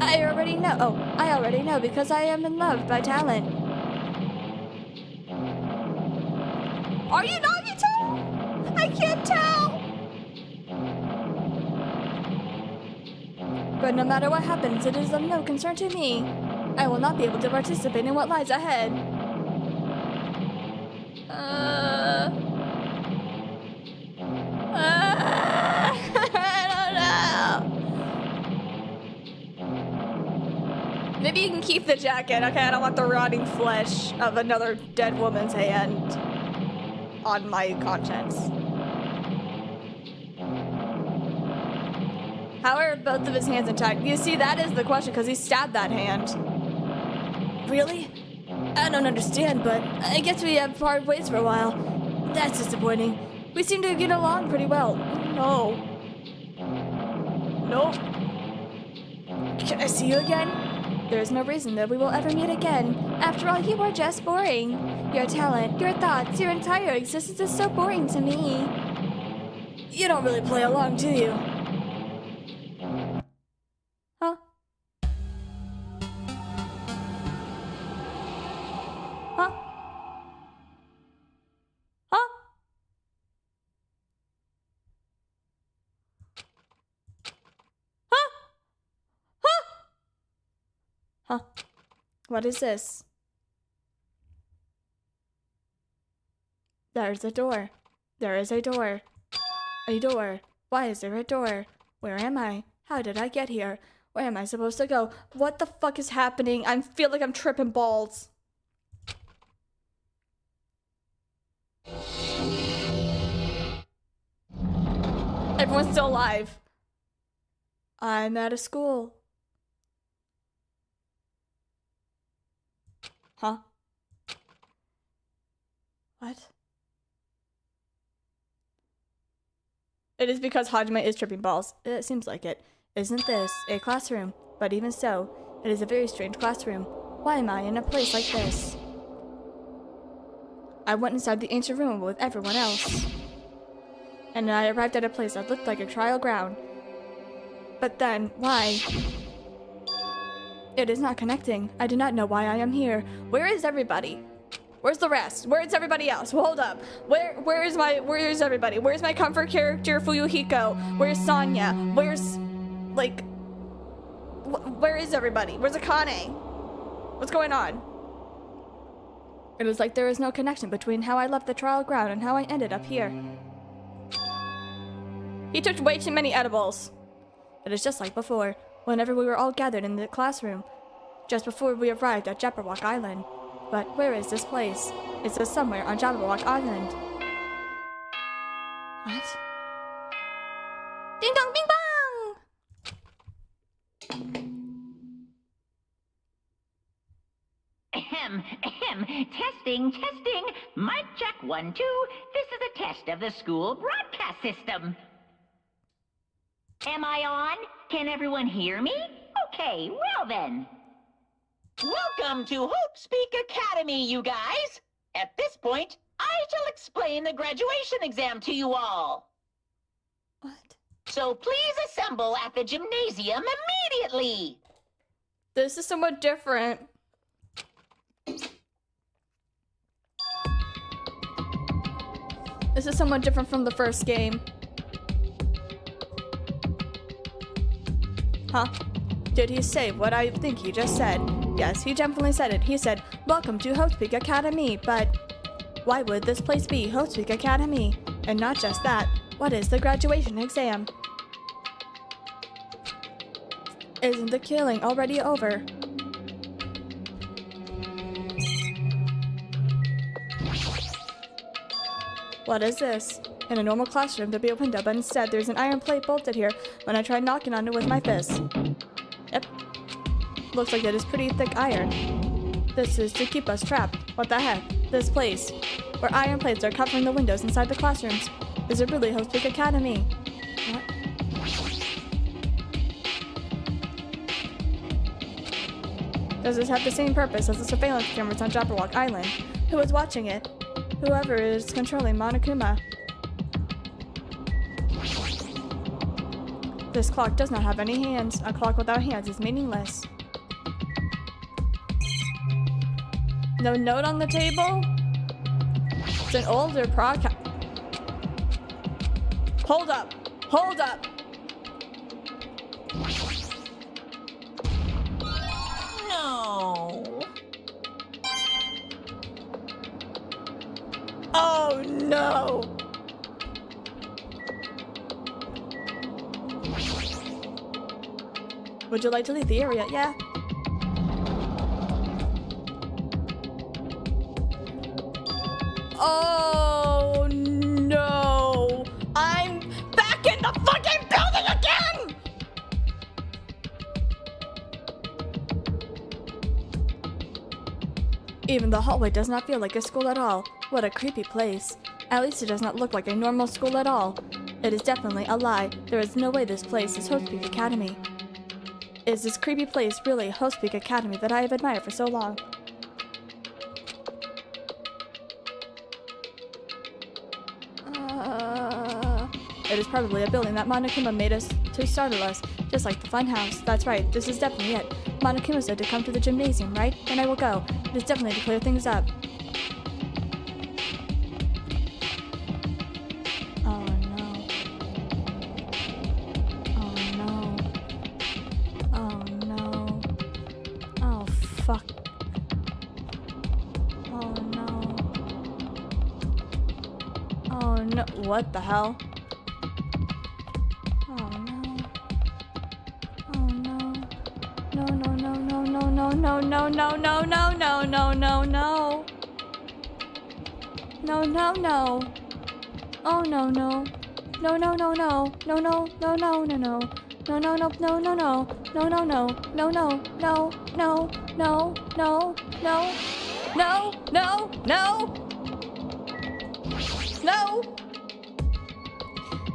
I already know. Oh, I already know because I am in love by talent. Are you Nagito? I can't tell. But no matter what happens, it is of no concern to me. I will not be able to participate in what lies ahead. Maybe you can keep the jacket. Okay, I don't want the rotting flesh of another dead woman's hand on my conscience. How are both of his hands intact? You see, that is the question, because he stabbed that hand. Really? I don't understand, but I guess we have parted ways for a while. That's disappointing. We seem to get along pretty well. No. Nope. Can I see you again? There is no reason that we will ever meet again. After all, you are just boring. Your talent, your thoughts, your entire existence is so boring to me. You don't really play along, do you? Huh? Huh? Huh? Huh? Huh? Huh? What is this? There's a door. There is a door. A door. Why is there a door? Where am I? How did I get here? Where am I supposed to go? What the fuck is happening? I feel like I'm tripping balls. Everyone's still alive. I'm at a school. Huh? What? It is because Hajime is tripping balls. It seems like it. Isn't this a classroom? But even so, it is a very strange classroom. Why am I in a place like this? I went inside the ancient room with everyone else. And I arrived at a place that looked like a trial ground. But then, why? It is not connecting. I do not know why I am here. Where is everybody? Where's the rest? Where is everybody else? Well, hold up. Where is everybody? Where's my comfort character Fuyuhiko? Where's Sonya? Where's, like, where is everybody? Where's Akane? What's going on? It was like there is no connection between how I left the trial ground and how I ended up here. He took way too many edibles. It is just like before, whenever we were all gathered in the classroom, just before we arrived at Jabberwock Island. But where is this place? It says somewhere on Jabberwock Island. What? Ding dong, bing bong! Testing. Mic check 1, 2. This is a test of the school broadcast system. Am I on? Can everyone hear me? Okay, well then. Welcome to Hope Speak Academy, you guys. At this point, I shall explain the graduation exam to you all. What? So please assemble at the gymnasium immediately. This is somewhat different. This is somewhat different from the first game. Huh? Did he say what I think he just said? Yes, he definitely said it. He said, "Welcome to Hostpeak Academy," but why would this place be Hostpeak Academy? And not just that, what is the graduation exam? Isn't the killing already over? What is this? In a normal classroom, there'd be a window, but instead there's an iron plate bolted here when I tried knocking on it with my fist. Yep. Looks like it is pretty thick iron. This is to keep us trapped. What the heck? This place, where iron plates are covering the windows inside the classrooms. Is it really Hostpeak Academy? What? Does this have the same purpose as the surveillance cameras on Jabberwock Island? Who is watching it? Whoever is controlling Monokuma. This clock does not have any hands. A clock without hands is meaningless. No note on the table? It's an older broadcast. Hold up. Hold up. No. Oh no. Would you like to leave the area? Yeah. Oh no! I'm back in the fucking building again! Even the hallway does not feel like a school at all. What a creepy place. At least it does not look like a normal school at all. It is definitely a lie. There is no way this place is Hostpeak Academy. Is this creepy place really Hostpeak Academy that I have admired for so long? It is probably a building that Monokuma made us to startle us, just like the funhouse. That's right, this is definitely it. Monokuma said to come to the gymnasium, right? Then I will go. It is definitely to clear things up. Oh no. Oh no. Oh no. Oh fuck. Oh no. Oh no. What the hell? No, no, no, no, no, no, no, no, no. No, no, no. Oh, no, no. No, no, no, no. No, no, no, no, no, no. No, no, no, no, no, no. No, no, no. No, no, no, no, no, no, no. No, no, no. No.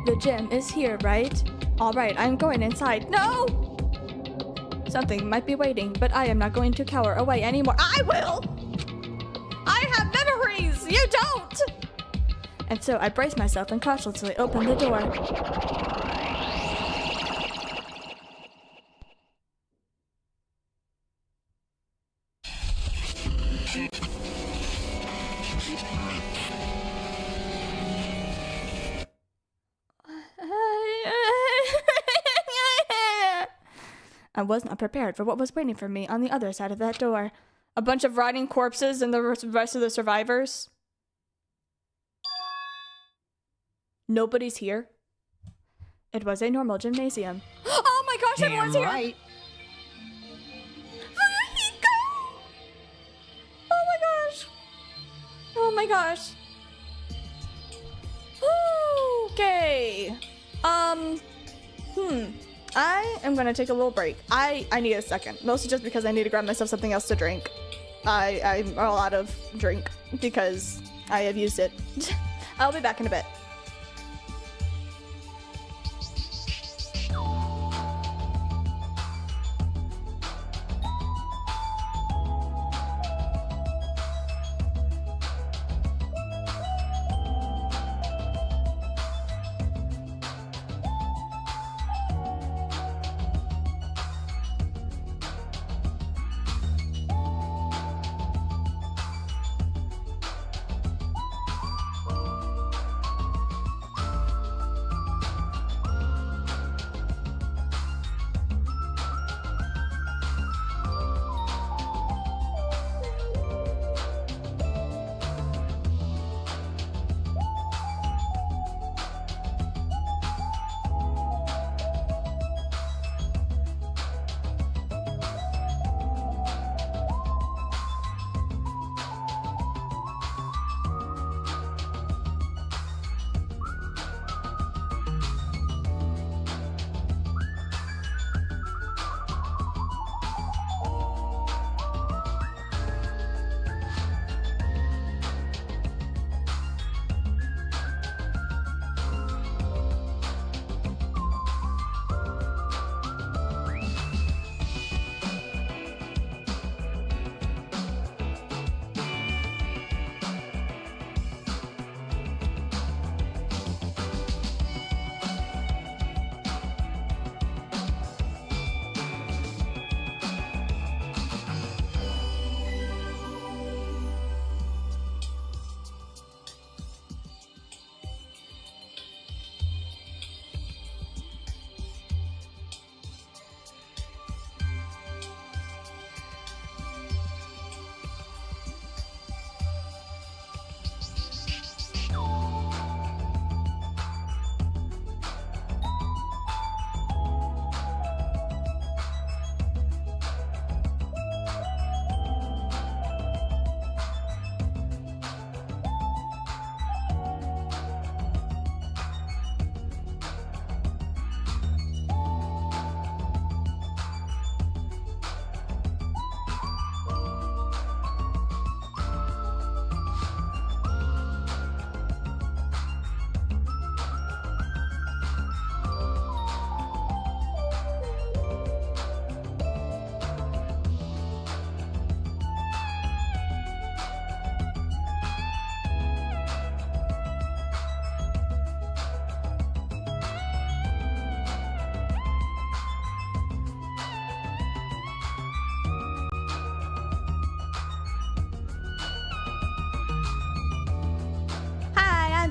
The gym is here, right? All right, I'm going inside. No! Something might be waiting, but I am not going to cower away anymore. I will! I have memories! You don't! And so I brace myself and cautiously open the door. I was not prepared for what was waiting for me on the other side of that door. A bunch of rotting corpses and the rest of the survivors. Nobody's here. It was a normal gymnasium. Oh my gosh, everyone's here! Right. Oh my gosh! Oh my gosh! Okay. I am gonna take a little break. I need a second. Mostly just because I need to grab myself something else to drink. I'm all out of drink because I have used it. I'll be back in a bit.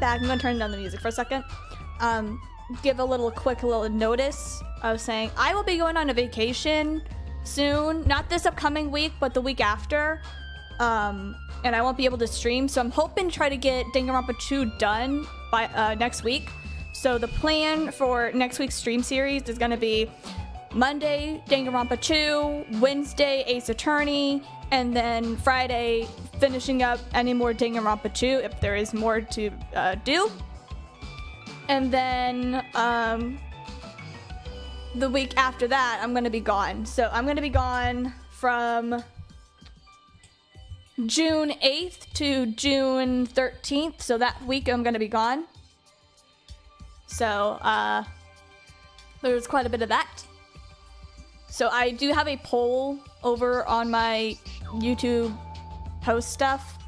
Back. I'm gonna turn down the music for a second. Give a quick little notice of saying I will be going on a vacation soon, not this upcoming week, but the week after. And I won't be able to stream, so I'm hoping to try to get Danganronpa 2 done by next week. So the plan for next week's stream series is gonna be Monday, Danganronpa 2, Wednesday, Ace Attorney, and then Friday, finishing up any more Danganronpa 2 if there is more to do. And then the week after that, I'm going to be gone. So I'm going to be gone from June 8th to June 13th. So that week I'm going to be gone. So there's quite a bit of that. So I do have a poll over on my YouTube post stuff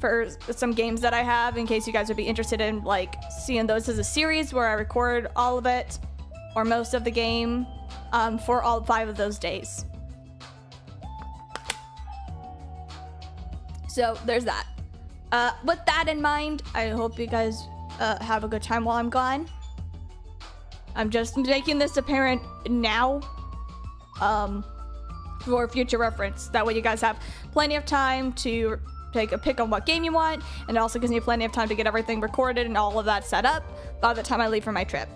for some games that I have, in case you guys would be interested in like seeing those as a series where I record all of it or most of the game for all 5 of those days. So there's that. With that in mind, I hope you guys have a good time while I'm gone. I'm just making this apparent now for future reference. That way you guys have plenty of time to take a pick on what game you want, and it also gives me plenty of time to get everything recorded and all of that set up by the time I leave for my trip.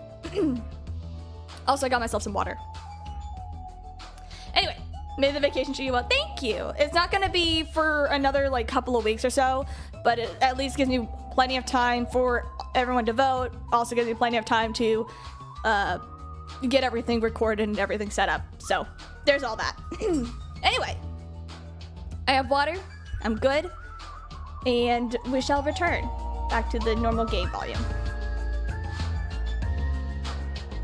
Also, I got myself some water. Anyway, may the vacation treat you well. Thank you. It's not going to be for another like couple of weeks or so, but it at least gives me plenty of time for everyone to vote. Also gives me plenty of time to get everything recorded and everything set up. So there's all that. Anyway, I have water. I'm good. And we shall return back to the normal game volume.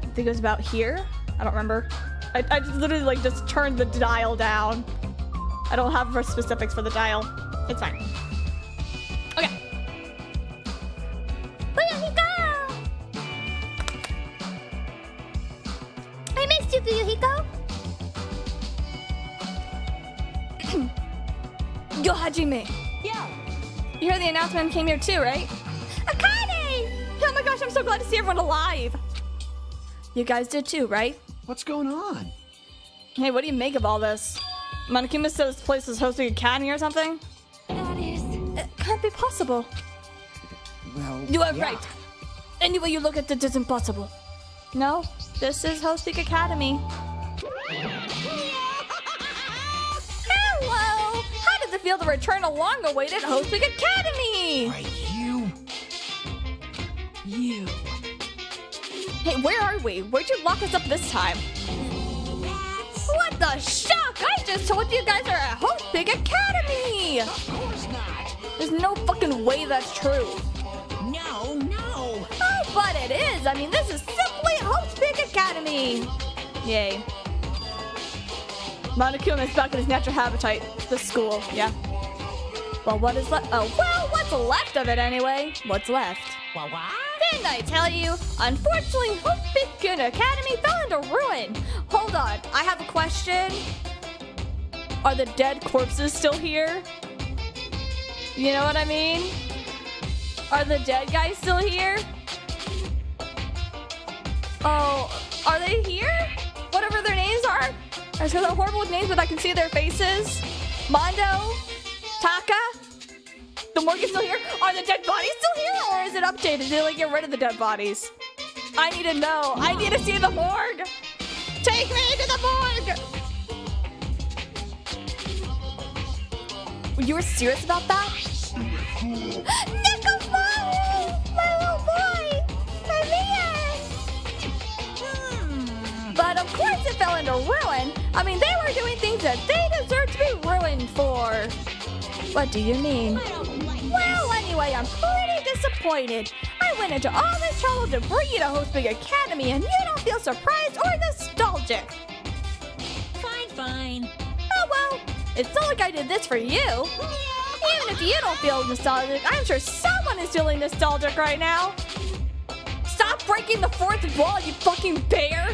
I think it was about here. I don't remember. I just literally like just turned the dial down. I don't have for specifics for the dial. It's fine. Okay. Fuyuhiko! I missed you, Fuyuhiko. Yo, Hajime. Yeah. You heard the announcement came here too, right? Akane! Oh my gosh, I'm so glad to see everyone alive. You guys did too, right? What's going on? Hey, what do you make of all this? Monokuma said this place is hosting a academy or something? That is... It can't be possible. Well, You are yeah. right. Any way you look at it is impossible. No, this is hosting academy. Hello! How does it feel to return a long-awaited hosting academy? Right, you. Hey, where are we? Where'd you lock us up this time? What the shock! I just told you guys are at Host Big Academy! Of course not. There's no fucking way that's true. No. Oh, but it is! I mean, this is simply Host Big Academy! Yay. Monokuma is back in his natural habitat, the school, yeah. Well, what is left? Oh, well, what's left of it anyway? What's left? What? Didn't I tell you? Unfortunately, Hope Beacon Academy fell into ruin. Hold on, I have a question. Are the dead corpses still here? You know what I mean? Are the dead guys still here? Oh, are they here? Whatever their names are? I said they're horrible with names, but I can see their faces. Mondo? Taka? The morgue is still here? Are the dead bodies still here? Or is it updated? Did they like get rid of the dead bodies? I need to know. I need to see the morgue. Take me to the morgue. You were serious about that? Nico, my little boy. I'm here. But of course it fell into ruin. I mean, they were doing things that they deserve to be ruined for. What do you mean? Well, anyway, I'm pretty disappointed. I went into all this trouble to bring you to Host Big Academy, and you don't feel surprised or nostalgic. Fine. Oh well, it's not like I did this for you. Even if you don't feel nostalgic, I'm sure someone is feeling nostalgic right now. Stop breaking the fourth wall, you fucking bear!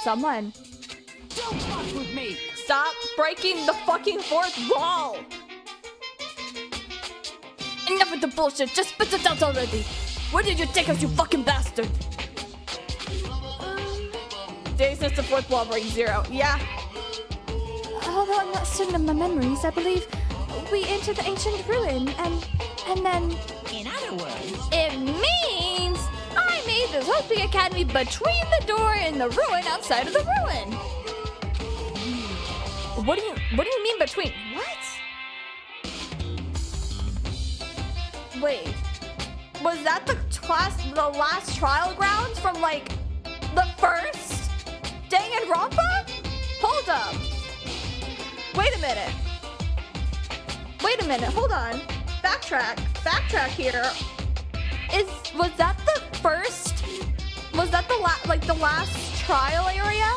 Someone. Don't fuck with me. Stop breaking the fucking fourth wall! Enough with the bullshit, just spit it out already! Where did you take us, you fucking bastard? Day since the fourth wall breaks 0. Yeah. Although I'm not certain of my memories, I believe we entered the ancient ruin and then... In other words, It means I made this Host Big Academy between the door and the ruin outside of the ruin. What do you mean between? What? Wait. Was that the last trial grounds from like the first Danganronpa? Hold up. Wait a minute. Hold on. Backtrack here. Was that the first? Was that the last trial area?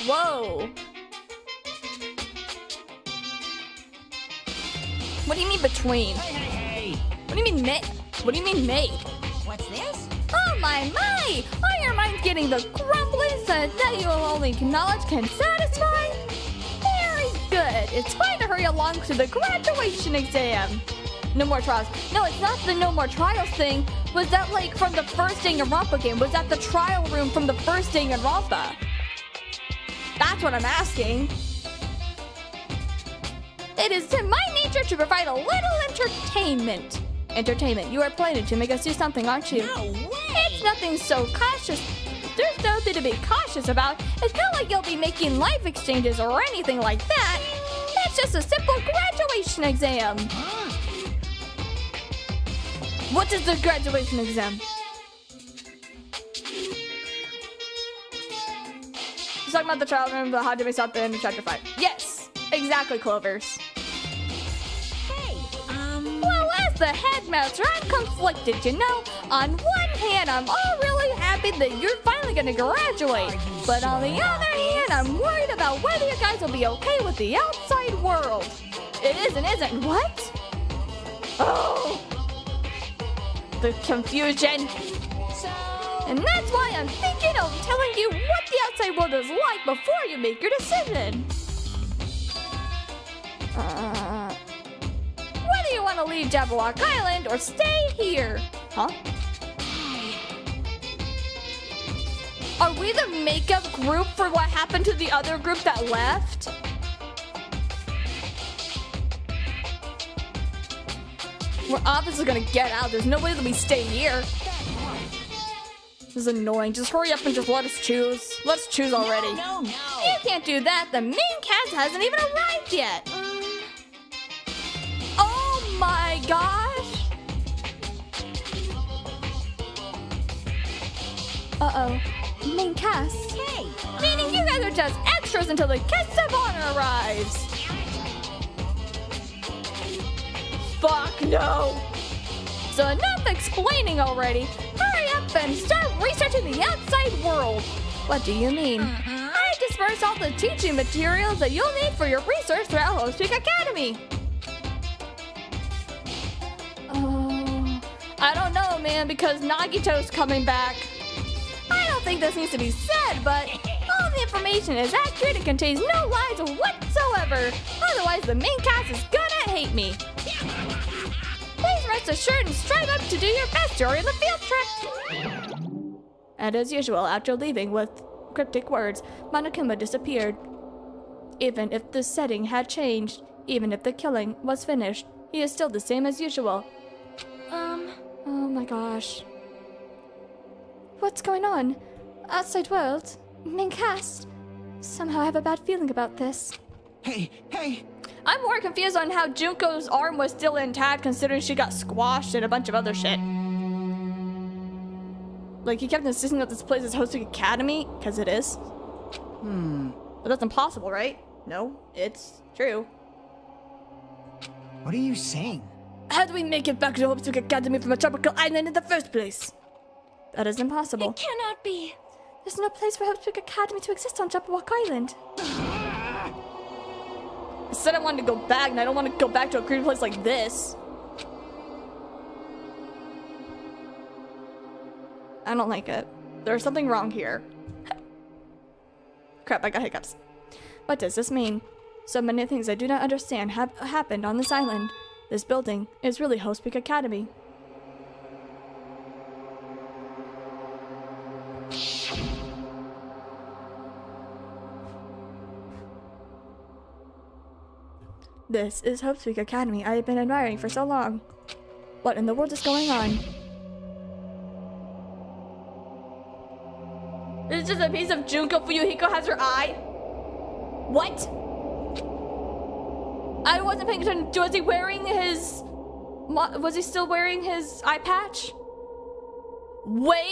Whoa. What do you mean between? hey. What do you mean made? What's this? Oh my! Are your minds getting the grumbling sense that you only knowledge can satisfy? Very good. It's fine to hurry along to the graduation exam. No more trials. No, it's not the no more trials thing. Was that like from the first Danganronpa game? Was that the trial room from the first Danganronpa? That's what I'm asking. It is in my nature to provide a little entertainment. You are planning to make us do something, aren't you? No way. It's nothing so cautious. There's nothing to be cautious about. It's not like you'll be making life exchanges or anything like that. It's just a simple graduation exam. What is the graduation exam? He's talking about the trial room, the Hajime sought the end of chapter 5. Yes! Exactly, Clovers. Well, as the headmaster, I'm conflicted, you know? On one hand, I'm all really happy that you're finally gonna graduate. But on the other hand, I'm worried about whether you guys will be okay with the outside world. It is and isn't. What? Oh! The confusion. And that's why I'm thinking of telling you what the outside world is like before you make your decision. Whether you want to leave Jabberwock Island or stay here. Huh? Are we the makeup group for what happened to the other group that left? We're obviously gonna get out. There's no way that we stay here. This is annoying. Just hurry up and just let us choose. Let's choose already. No. You can't do that. The main cast hasn't even arrived yet. Oh my gosh. Uh-oh. Main cast? Hey! Meaning you guys are just extras until the guest of honor arrives. Fuck no. So enough explaining already. Hurry up and start researching the outside world. What do you mean? I dispersed all the teaching materials that you'll need for your research throughout Hope's Academy. Oh, I don't know, man, because Nagito's coming back. I don't think this needs to be said, but all the information is accurate and contains no lies whatsoever. Otherwise, the main cast is gonna hate me. Please rest assured and strive up to do your best during the field trip. And as usual, after leaving with cryptic words, Monokuma disappeared. Even if the setting had changed, even if the killing was finished, he is still the same as usual. Oh my gosh. What's going on? Outside world? Main cast? Somehow I have a bad feeling about this. Hey! I'm more confused on how Junko's arm was still intact considering she got squashed and a bunch of other shit. Like, he kept insisting that this place is Hope's Academy, because it is. But that's impossible, right? No, it's true. What are you saying? How do we make it back to Hope's Academy from a tropical island in the first place? That is impossible. It cannot be. There's no place for Hope's Academy to exist on Jabberwock Island. I said I wanted to go back, and I don't want to go back to a creepy place like this. I don't like it. There's something wrong here. Crap, I got hiccups. What does this mean? So many things I do not understand have happened on this island. This building is really Hope's Academy. This is Hope's Academy I have been admiring for so long. What in the world is going on? This is just a piece of Junko Fuyuhiko has her eye? What? I wasn't paying attention. Was he wearing his... Was he still wearing his eye patch? Wait!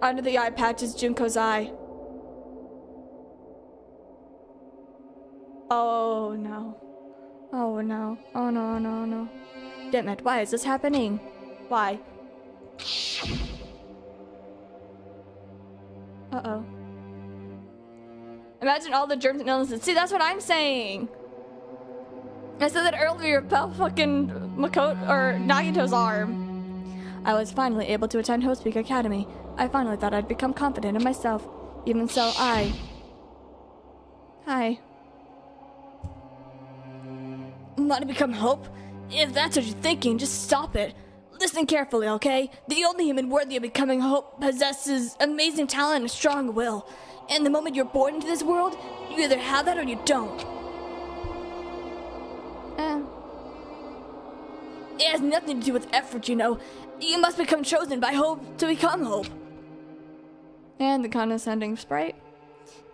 Under the eye patch is Junko's eye. Oh no. Oh no. Oh no. Damn it, why is this happening? Why? Uh-oh. Imagine all the germs and illnesses. See, that's what I'm saying. I said that earlier about fucking Nagito's arm. I was finally able to attend Hope's Academy. I finally thought I'd become confident in myself. Even so, Hi. Want to become Hope? If that's what you're thinking, just stop it. Listen carefully, okay? The only human worthy of becoming Hope possesses amazing talent and a strong will. And the moment you're born into this world, you either have that or you don't. It has nothing to do with effort, you know. You must become chosen by Hope to become Hope. And the condescending sprite.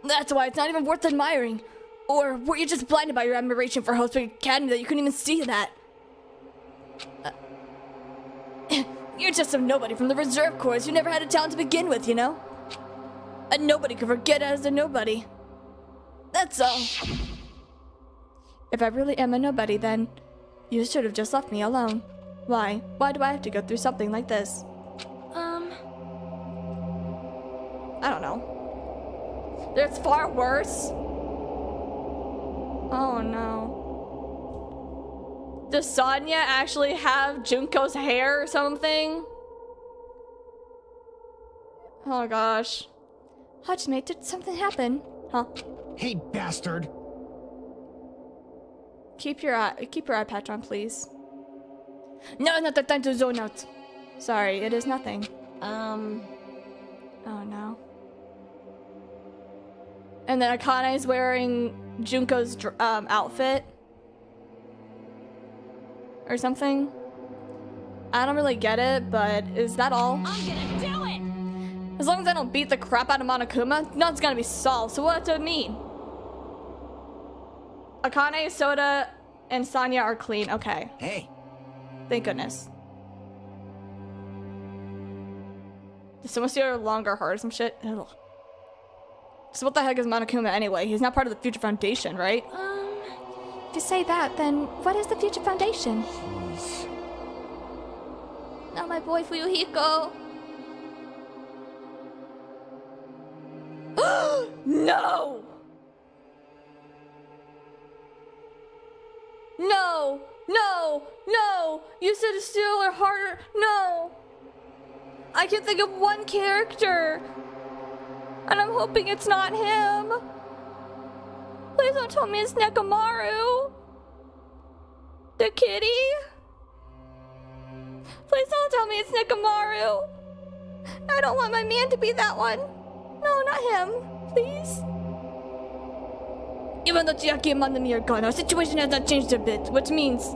That's why it's not even worth admiring. Or were you just blinded by your admiration for Hope Speaker Academy that you couldn't even see that? You're just some nobody from the reserve corps who never had a talent to begin with, you know? A nobody could forget as a nobody. That's all. If I really am a nobody, then you should have just left me alone. Why? Why do I have to go through something like this? I don't know. There's far worse. Oh no. Does Sonya actually have Junko's hair or something? Oh gosh. Hajime, did something happen? Huh? Hey, bastard! Keep your eye patch on, please. No, not the time to zone out. Sorry, it is nothing. Oh no. And then Akane is wearing Junko's outfit or something. I don't really get it, but is that all? I'm gonna do it! As long as I don't beat the crap out of Monokuma, nothing's gonna be solved. So what does it mean? Akane, Soda, and Sonya are clean. Okay. Hey. Thank goodness. Did someone see her longer hair or some shit? Ugh. So what the heck is Monokuma anyway? He's not part of the Future Foundation, right? If you say that, then what is the Future Foundation? Not my boy Fuyuhiko. No! No! No! No! You said still or harder. No! I can think of one character. And I'm hoping it's not him. Please don't tell me it's Nekomaru. The kitty? Please don't tell me it's Nekomaru. I don't want my man to be that one. No, not him. Please. Even though Chiaki and Manami are gone, our situation has not changed a bit, which means...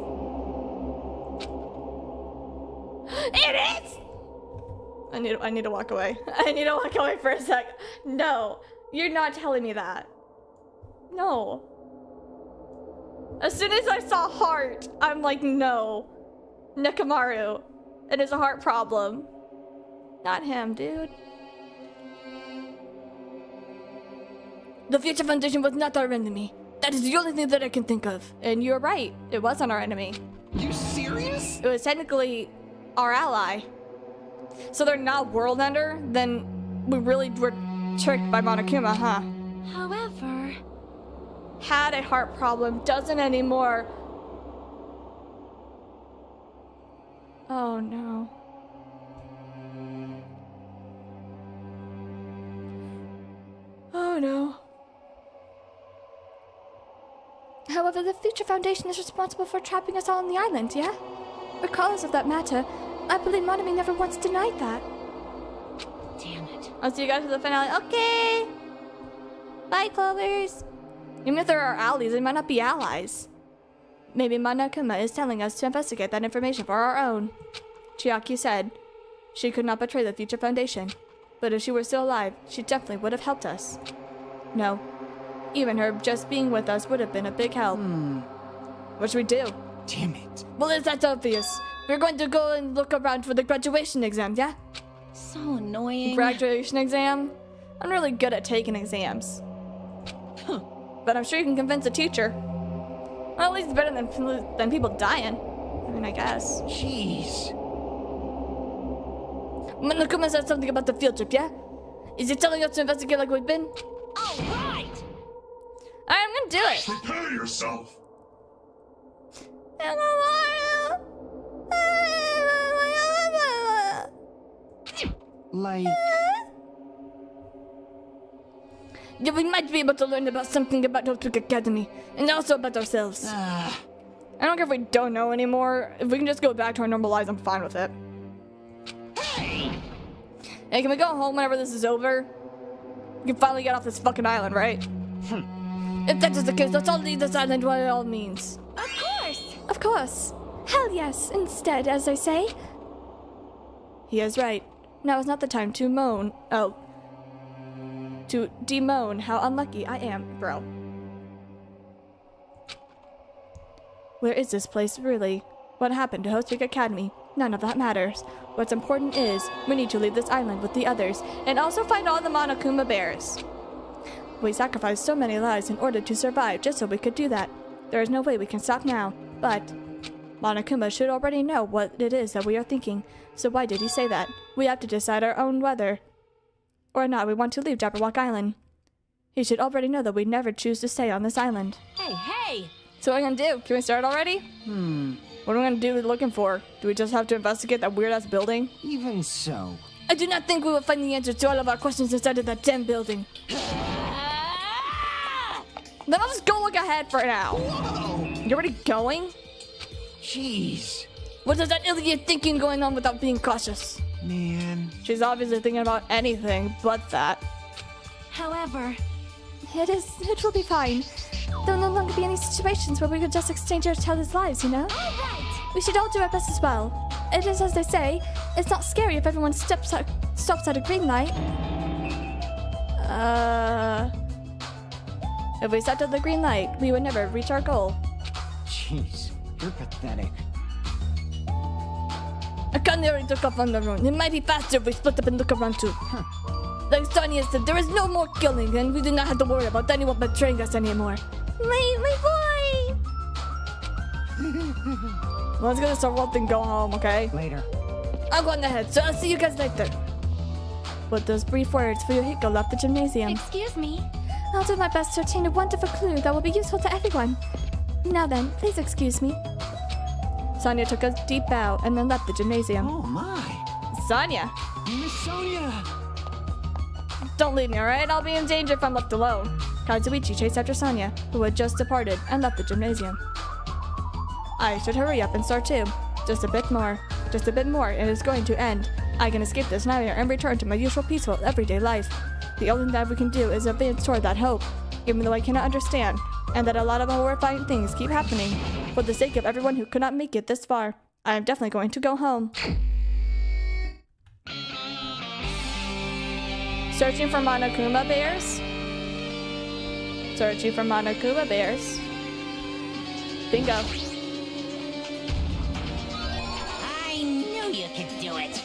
It is! I need to walk away. I need to walk away for a sec. No, you're not telling me that. No. As soon as I saw heart, I'm like, no. Nekomaru. It is a heart problem. Not him, dude. The Future Foundation was not our enemy. That is the only thing that I can think of. And you're right, it wasn't our enemy. You serious? It was technically our ally. So they're not World Ender? Then we really were tricked by Monokuma, huh? However... Had a heart problem, doesn't anymore. Oh no. Oh no. However, the Future Foundation is responsible for trapping us all on the island, yeah? Regardless of that matter, I believe Monami never once denied that. Damn it. I'll see you guys for the finale. Okay. Bye, Clovers. Even if they're our allies, they might not be allies. Maybe Monokuma is telling us to investigate that information for our own. Chiaki said she could not betray the Future Foundation, but if she were still alive, she definitely would have helped us. No. Even her just being with us would have been a big help. What should we do? Damn it. Well, it's that obvious. We're going to go and look around for the graduation exam, yeah? So annoying. Graduation exam? I'm really good at taking exams. But I'm sure you can convince a teacher. Well, at least it's better than people dying. I mean, I guess. Jeez. Monokuma said something about the field trip, yeah? Is he telling us to investigate like we've been? All right. Alright, I'm gonna do it. Prepare yourself. Like... Yeah, we might be able to learn about something about Hope's Academy, and also about ourselves. I don't care if we don't know anymore. If we can just go back to our normal lives, I'm fine with it. Hey, can we go home whenever this is over? We can finally get off this fucking island, right? If that is the case, let's all leave this island by all means. Of course. Of course. Hell yes, instead, as I say. He is right. Now is not the time to moan. Oh. To demoan how unlucky I am, bro. Where is this place, really? What happened to Hope's Peak Academy? None of that matters. What's important is, we need to leave this island with the others, and also find all the Monokuma bears. We sacrificed so many lives in order to survive just so we could do that. There is no way we can stop now, but Monokuma should already know what it is that we are thinking, so why did he say that? We have to decide our own whether or not we want to leave Jabberwock Island. He should already know that we never choose to stay on this island. Hey, hey! So what are we gonna do? Can we start already? What are we gonna do looking for? Do we just have to investigate that weird-ass building? Even so. I do not think we will find the answer to all of our questions inside of that damn building. Then I'll just go look ahead for now. Whoa! You already going? Jeez. What is that idiot thinking going on without being cautious? Man. She's obviously thinking about anything but that. However, It will be fine. There will no longer be any situations where we could just exchange each other's lives, you know? Alright! We should all do our best as well. It is as they say, it's not scary if everyone stops at a green light. If we stopped at the green light, we would never reach our goal. Jeez, you're pathetic. I can't already look up on the road. It might be faster if we split up and look around too. Like Sonia said, there is no more killing, and we do not have to worry about anyone betraying us anymore. My boy! Let's get this over with and go home, okay? Later. I'm going ahead, so I'll see you guys later. With those brief words, Fuyuhiko left the gymnasium. Excuse me? I'll do my best to obtain a wonderful clue that will be useful to everyone. Now then, please excuse me. Sonia took a deep bow and then left the gymnasium. Oh my. Sonia! Miss Sonia! Don't leave me, alright? I'll be in danger if I'm left alone. Kazuichi chased after Sonia, who had just departed and left the gymnasium. I should hurry up and start too. Just a bit more. Just a bit more, and it's going to end. I can escape this nightmare and return to my usual peaceful, everyday life. The only thing that we can do is advance toward that hope, even though I cannot understand, and that a lot of horrifying things keep happening. For the sake of everyone who could not make it this far, I am definitely going to go home. Searching for Monokuma bears? Searching for Monokuma bears. Bingo. I knew you could do it.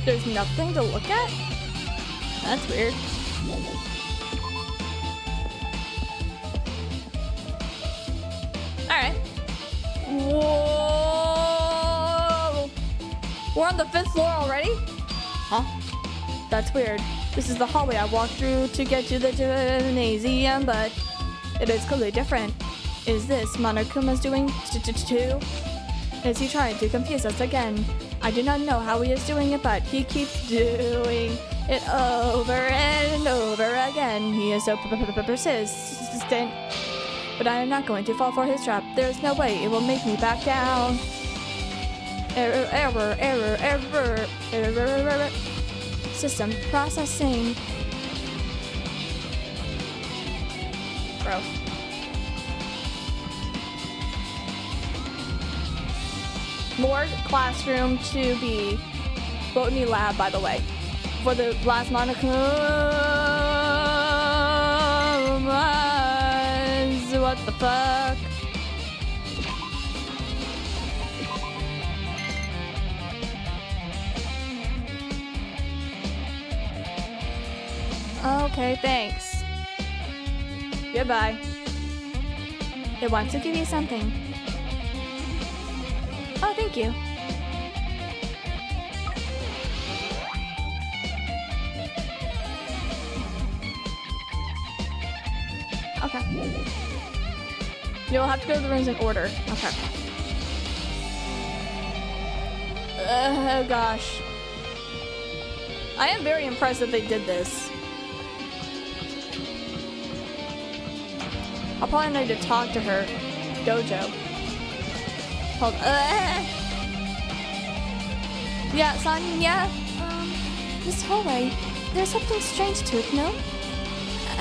There's nothing to look at? That's weird. Alright. Whoa! We're on the 5th floor already? Huh? That's weird. This is the hallway I walked through to get to the gymnasium, but it is clearly different. Is this Monokuma's doing too? Is he trying to confuse us again? I do not know how he is doing it, but he keeps doing it over and over again. He is so persistent. But I am not going to fall for his trap. There is no way it will make me back down. Error, error, error, error, error. System processing. Bro. More classroom to be botany lab, by the way. For the last Monokumas. What the fuck? Okay, thanks. Goodbye. It wants to give you something. Oh, thank you. Okay. You'll have to go to the rooms in order. Okay. Oh gosh. I am very impressed that they did this. I'll probably need to talk to her. Dojo. Hold. Yeah, Sonia. This hallway. There's something strange to it, no?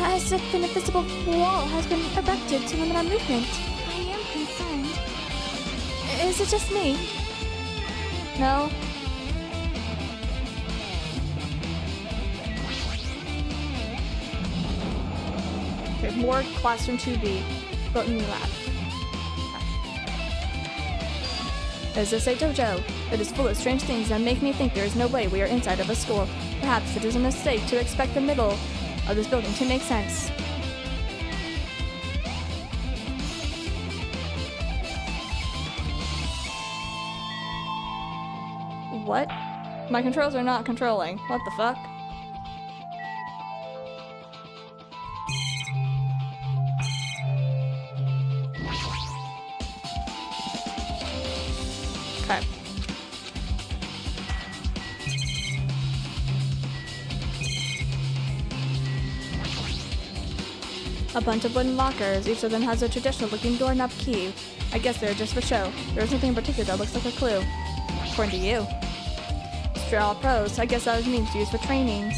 As if an invisible wall has been erected to limit our movement. I am concerned. Is it just me? No? Okay, more Classroom 2B. Built in the lab. Is this a dojo? It is full of strange things that make me think there is no way we are inside of a school. Perhaps it is a mistake to expect the middle of this building to make sense. What? My controls are not controlling. What the fuck? Okay. A bunch of wooden lockers. Each of them has a traditional looking doorknob key. I guess they're just for show. There is nothing in particular that looks like a clue. According to you. Straw pros. I guess that means used for training.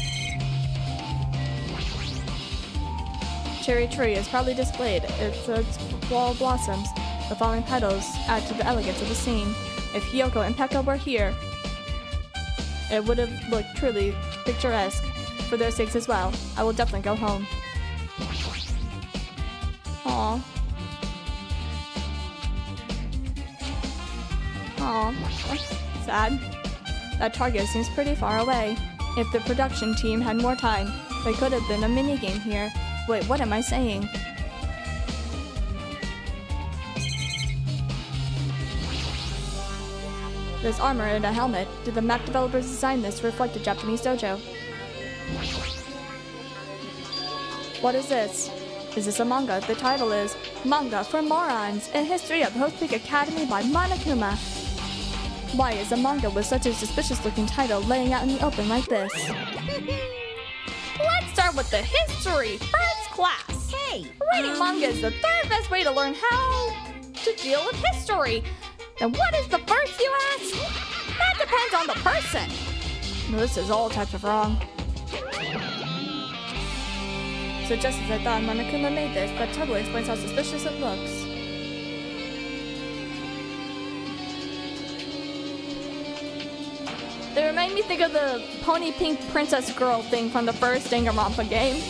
Cherry tree is proudly displayed. Its wall blossoms. The falling petals add to the elegance of the scene. If Hiyoko and Pekka were here, it would have looked truly picturesque. For their sakes as well, I will definitely go home. Aww. Aw, that's sad. That target seems pretty far away. If the production team had more time, there could have been a minigame here. Wait, what am I saying? There's armor and a helmet. Did the map developers design this to reflect a Japanese dojo? What is this? Is this a manga? The title is Manga for Morons, A History of Hope Peak Academy by Monokuma. Why is a manga with such a suspicious-looking title laying out in the open like this? Let's start with the history. First class. Hey! Reading manga is the third best way to learn how to deal with history. And what is the first, you ask? That depends on the person. This is all types of wrong. So just as I thought, Monokuma made this, that totally explains how suspicious it looks. They remind me think of the pony pink princess girl thing from the first Danganronpa game.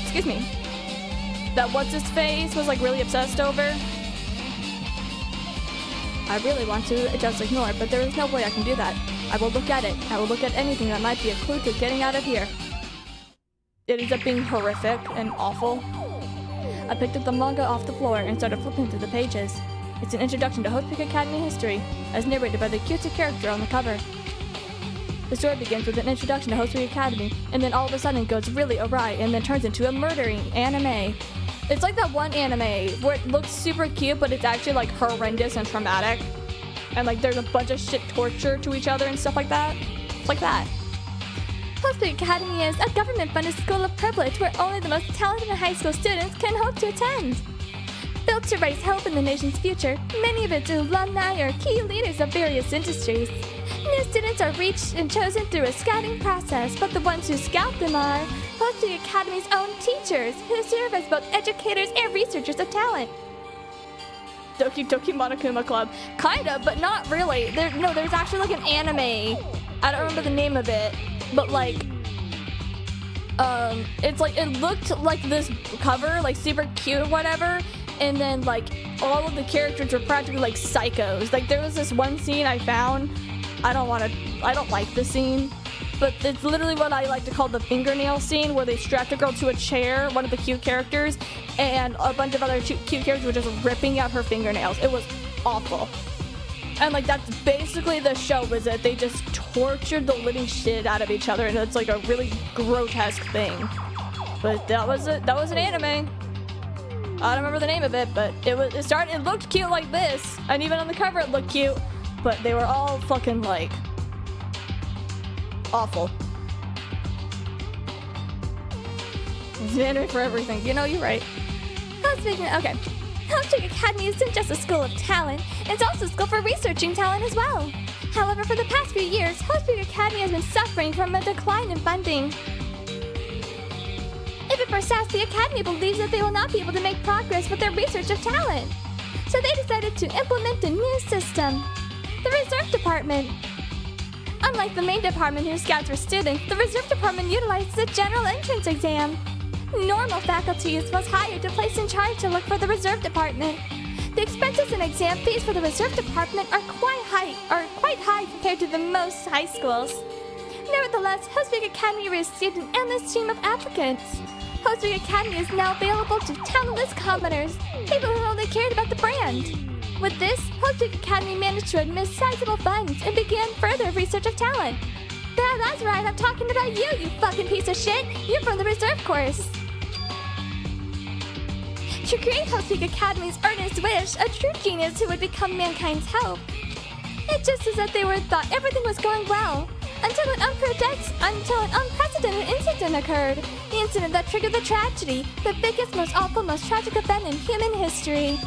Excuse me. That what's-his-face was like really obsessed over. I really want to just ignore, but there is no way I can do that. I will look at it. I will look at anything that might be a clue to getting out of here. It ends up being horrific and awful. I picked up the manga off the floor and started flipping through the pages. It's an introduction to Hope Peak Academy history, as narrated by the cutest character on the cover. The story begins with an introduction to Hope Peak Academy, and then all of a sudden goes really awry and then turns into a murdering anime. It's like that one anime where it looks super cute, but it's actually like horrendous and traumatic. And like there's a bunch of shit torture to each other and stuff like that. It's like that. Hope Peak Academy is a government-funded school of privilege where only the most talented high school students can hope to attend. Built to raise hope in the nation's future, many of its alumni are key leaders of various industries. New students are reached and chosen through a scouting process, but the ones who scout them are Hope Peak Academy's own teachers, who serve as both educators and researchers of talent. Doki Doki Monokuma Club. Kind of, but not really. There's actually like an anime. I don't remember the name of it, but like, it's like, it looked like this cover, like super cute or whatever, and then like all of the characters were practically like psychos. Like there was this one scene I found. I don't like the scene, but it's literally what I like to call the fingernail scene, where they strapped a girl to a chair, one of the cute characters, and a bunch of other cute characters were just ripping out her fingernails. It was awful. And like that's basically the show, was that they just tortured the living shit out of each other, and it's like a really grotesque thing. But that was an anime. I don't remember the name of it, but it looked cute like this, and even on the cover it looked cute. But they were all fucking, like, awful. There's an anime for everything. You know, you're right. Okay. Hope Peak Academy isn't just a school of talent. It's also a school for researching talent as well. However, for the past few years, Hope Peak Academy has been suffering from a decline in funding. If it persists, the Academy believes that they will not be able to make progress with their research of talent. So they decided to implement a new system. The Reserve Department. Unlike the main department who scouts for students, the reserve department utilizes a general entrance exam. Normal faculty was hired to place in charge to look for the reserve department. The expenses and exam fees for the reserve department are quite high compared to the most high schools. Nevertheless, Hope's Academy received an endless stream of applicants. Hope's Academy is now available to talentless commoners, people who only cared about the brand. With this, Hope's Academy managed to amass sizable funds and began further research of talent. That's right, I'm talking about you, you fucking piece of shit! You're from the reserve course! To create Hope's Academy's earnest wish, a true genius who would become mankind's hope. It just as if they thought everything was going well, until an unprecedented incident occurred. The incident that triggered the tragedy, the biggest, most awful, most tragic event in human history.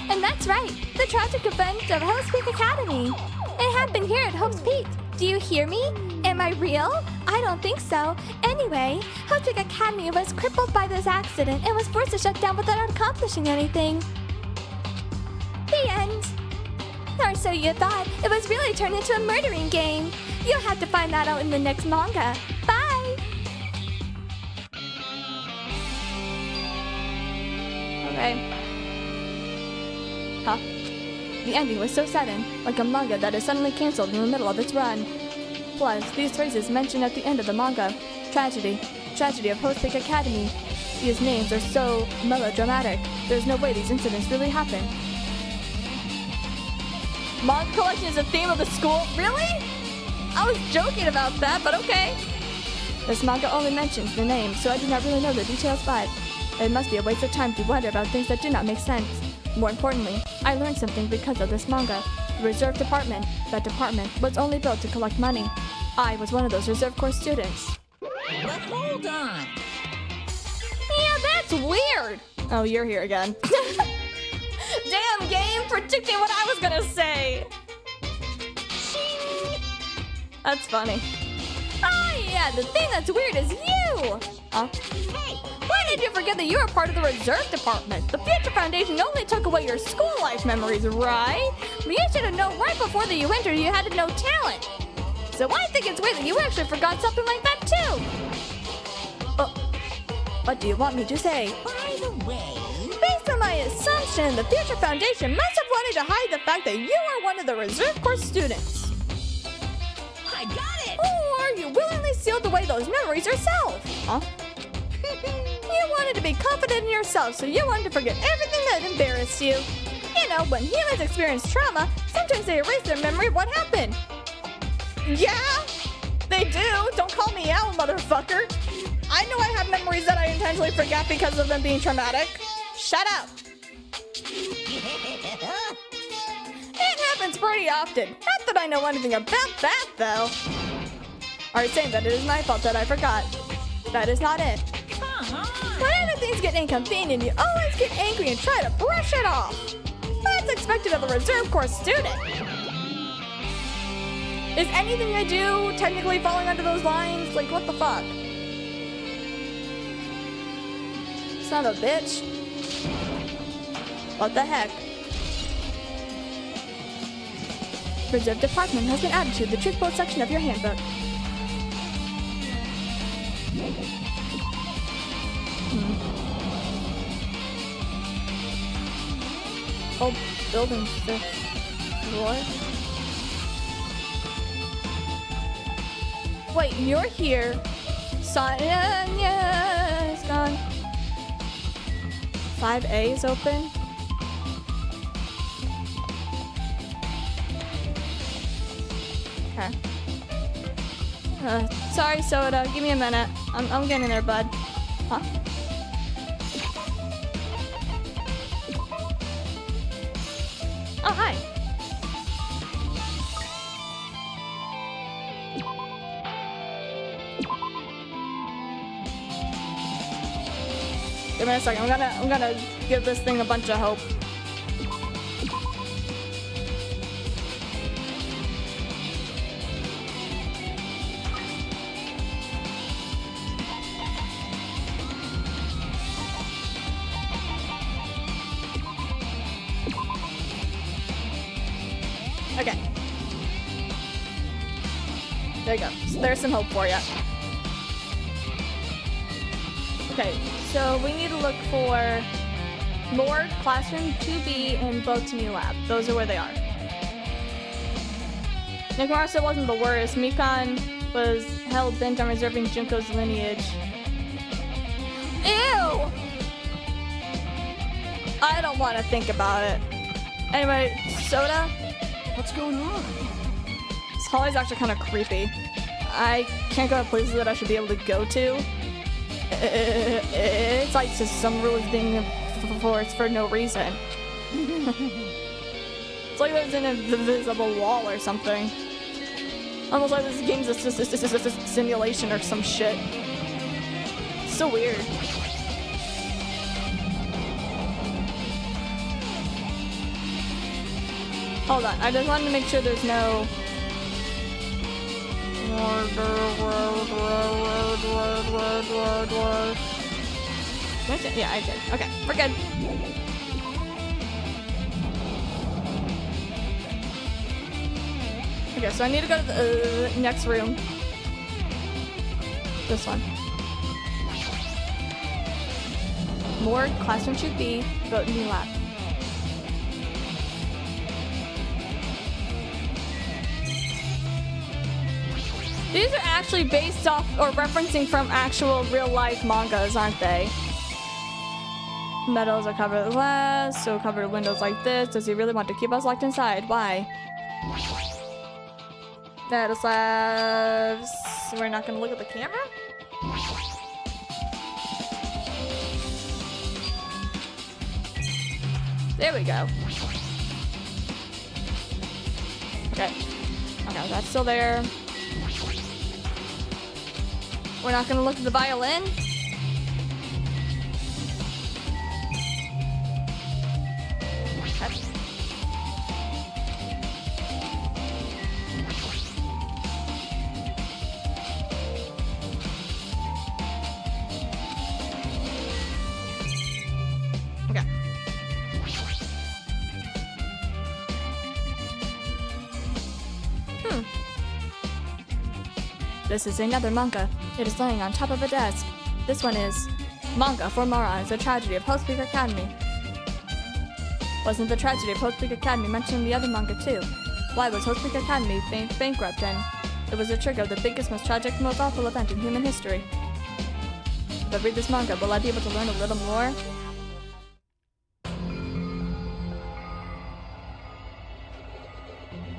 And that's right, the tragic event of Hope's Peak Academy. It happened here at Hope's Peak. Do you hear me? Am I real? I don't think so. Anyway, Hope's Peak Academy was crippled by this accident and was forced to shut down without accomplishing anything. The end. Or so you thought. It was really turned into a murdering game. You'll have to find that out in the next manga. Bye! Okay. Huh? The ending was so sudden, like a manga that is suddenly cancelled in the middle of its run. Plus, these phrases mentioned at the end of the manga. Tragedy. Tragedy of Hope's Peak Academy. These names are so melodramatic. There's no way these incidents really happened. Manga collection is a theme of the school? Really? I was joking about that, but okay. This manga only mentions the name, so I do not really know the details, but it must be a waste of time to wonder about things that do not make sense. More importantly, I learned something because of this manga. The reserve department, that department, was only built to collect money. I was one of those reserve corps students. But hold on. Yeah, that's weird. Oh, you're here again. Damn game, predicting what I was gonna say. Shing. That's funny. Oh yeah, the thing that's weird is you. Huh? Hey, why did you forget that you were part of the reserve department? The Future Foundation only took away your school life memories, right? But you should have known right before that you entered you had to know talent. So I think it's weird that you actually forgot something like that too. What do you want me to say? By the way, based on my assumption, the Future Foundation must have wanted to hide the fact that you are one of the reserve corps students. I got it! Or you willingly sealed away those memories yourself. Huh? You wanted to be confident in yourself, so you wanted to forget everything that embarrassed you. You know, when humans experience trauma, sometimes they erase their memory of what happened. Yeah, they do. Don't call me out, motherfucker. I know I have memories that I intentionally forget because of them being traumatic. Shut up. It happens pretty often. Not that I know anything about that, though. Are you saying that it is my fault that I forgot? That is not it. Whenever things get inconvenient, you always get angry and try to brush it off. That's expected of a reserve corps student. Is anything I do technically falling under those lines? Like, what the fuck? Son of a bitch. What the heck? Reserve Department has been added to the Truth Boat section of your handbook. Oh, building 5th floor? Wait, you're here. Yeah, it's gone. 5A is open. Okay. Sorry, Soda. Give me a minute. I'm getting there, bud. Huh? Oh, hi. Give me a second. I'm gonna give this thing a bunch of hope. Okay. There you go. So there's some hope for you. Okay, so we need to look for Lord, Classroom 2B, and Botany Lab. Those are where they are. Nick Marsa wasn't the worst. Mikan was hell-bent on reserving Junko's lineage. Ew! I don't want to think about it. Anyway, Soda? What's going on? This hall is actually kind of creepy. I can't go to places that I should be able to go to. It's like just some rules being enforced for no reason. It's like there's an invisible wall or something. Almost like this game's a simulation or some shit. So weird. Hold on, I just wanted to make sure there's no... Yeah, I did. Okay, we're good. Okay, so I need to go to the next room. This one. More Classroom 2B, Botany Lab. These are actually based off or referencing from actual real-life mangas, aren't they? Metals are covered with glass, so covered windows like this. Does he really want to keep us locked inside? Why? Metal slabs. We're not gonna look at the camera? There we go. Okay. Okay, that's still there. We're not gonna look at the violin? Okay. This is another manga. It is laying on top of a desk. This one is Manga for Morons, The Tragedy of Host Peak Academy. Wasn't the tragedy of Host Peak Academy mentioned in the other manga too? Why was Host Peak Academy bankrupt then? It was the trigger of the biggest, most tragic, most awful event in human history. If I read this manga, will I be able to learn a little more?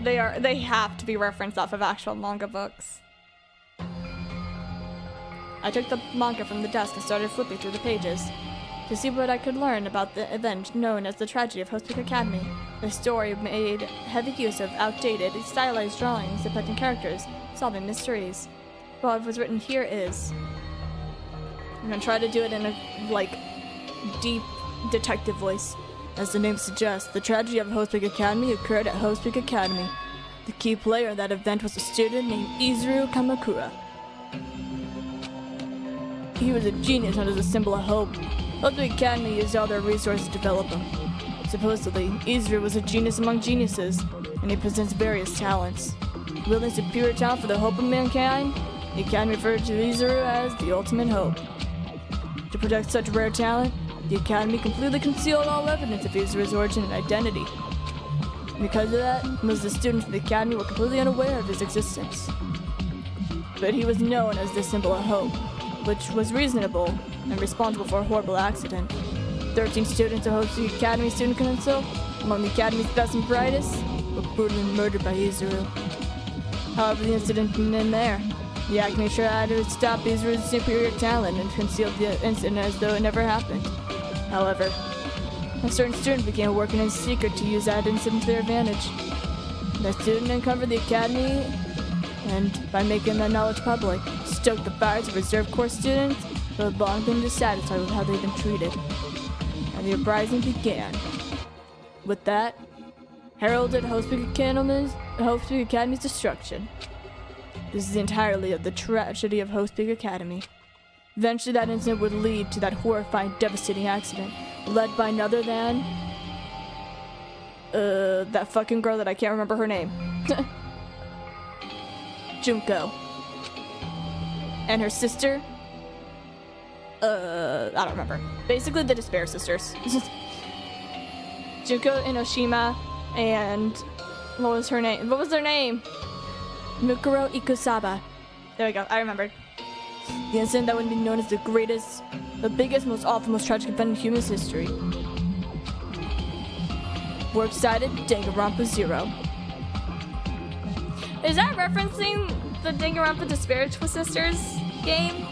They have to be referenced off of actual manga books. I took the manga from the desk and started flipping through the pages to see what I could learn about the event known as the tragedy of Host Peak Academy. The story made heavy use of outdated, stylized drawings depicting characters solving mysteries. What was written here is... I'm gonna try to do it in a, like, deep detective voice. As the name suggests, the tragedy of Host Peak Academy occurred at Host Peak Academy. The key player in that event was a student named Izuru Kamakura. He was a genius and as a symbol of hope. Host Peak Academy used all their resources to develop him. Supposedly, Izuru was a genius among geniuses, and he possessed various talents. Wielding superior talent for the hope of mankind, the Academy referred to Izuru as the ultimate hope. To protect such rare talent, the Academy completely concealed all evidence of Izuru's origin and identity. Because of that, most of the students of the Academy were completely unaware of his existence. But he was known as the symbol of hope, which was reasonable and responsible for a horrible accident. 13 students of Host Peak Academy Student Council, among the Academy's best and brightest, were brutally murdered by Izuru. However, the incident didn't end there. The Academy tried to stop Izuru's superior talent and concealed the incident as though it never happened. However, a certain student began working in secret to use that incident to their advantage. The student uncovered the Academy, and by making that knowledge public, stoked the fires of reserve corps students who had long been dissatisfied with how they'd been treated. And the uprising began. With that, heralded Host Peak Academy's destruction. This is entirely of the tragedy of Host Peak Academy. Eventually that incident would lead to that horrifying, devastating accident, led by none other than... that fucking girl that I can't remember her name. Junko. And her sister? I don't remember. Basically the Despair Sisters. Junko Inoshima and what was her name? What was their name? Mukuro Ikusaba. There we go. I remembered. The incident that would be known as the greatest, the biggest, most awful, most tragic event in human history. Works cited Danganronpa 0. Is that referencing the Danganronpa Despair Sisters game?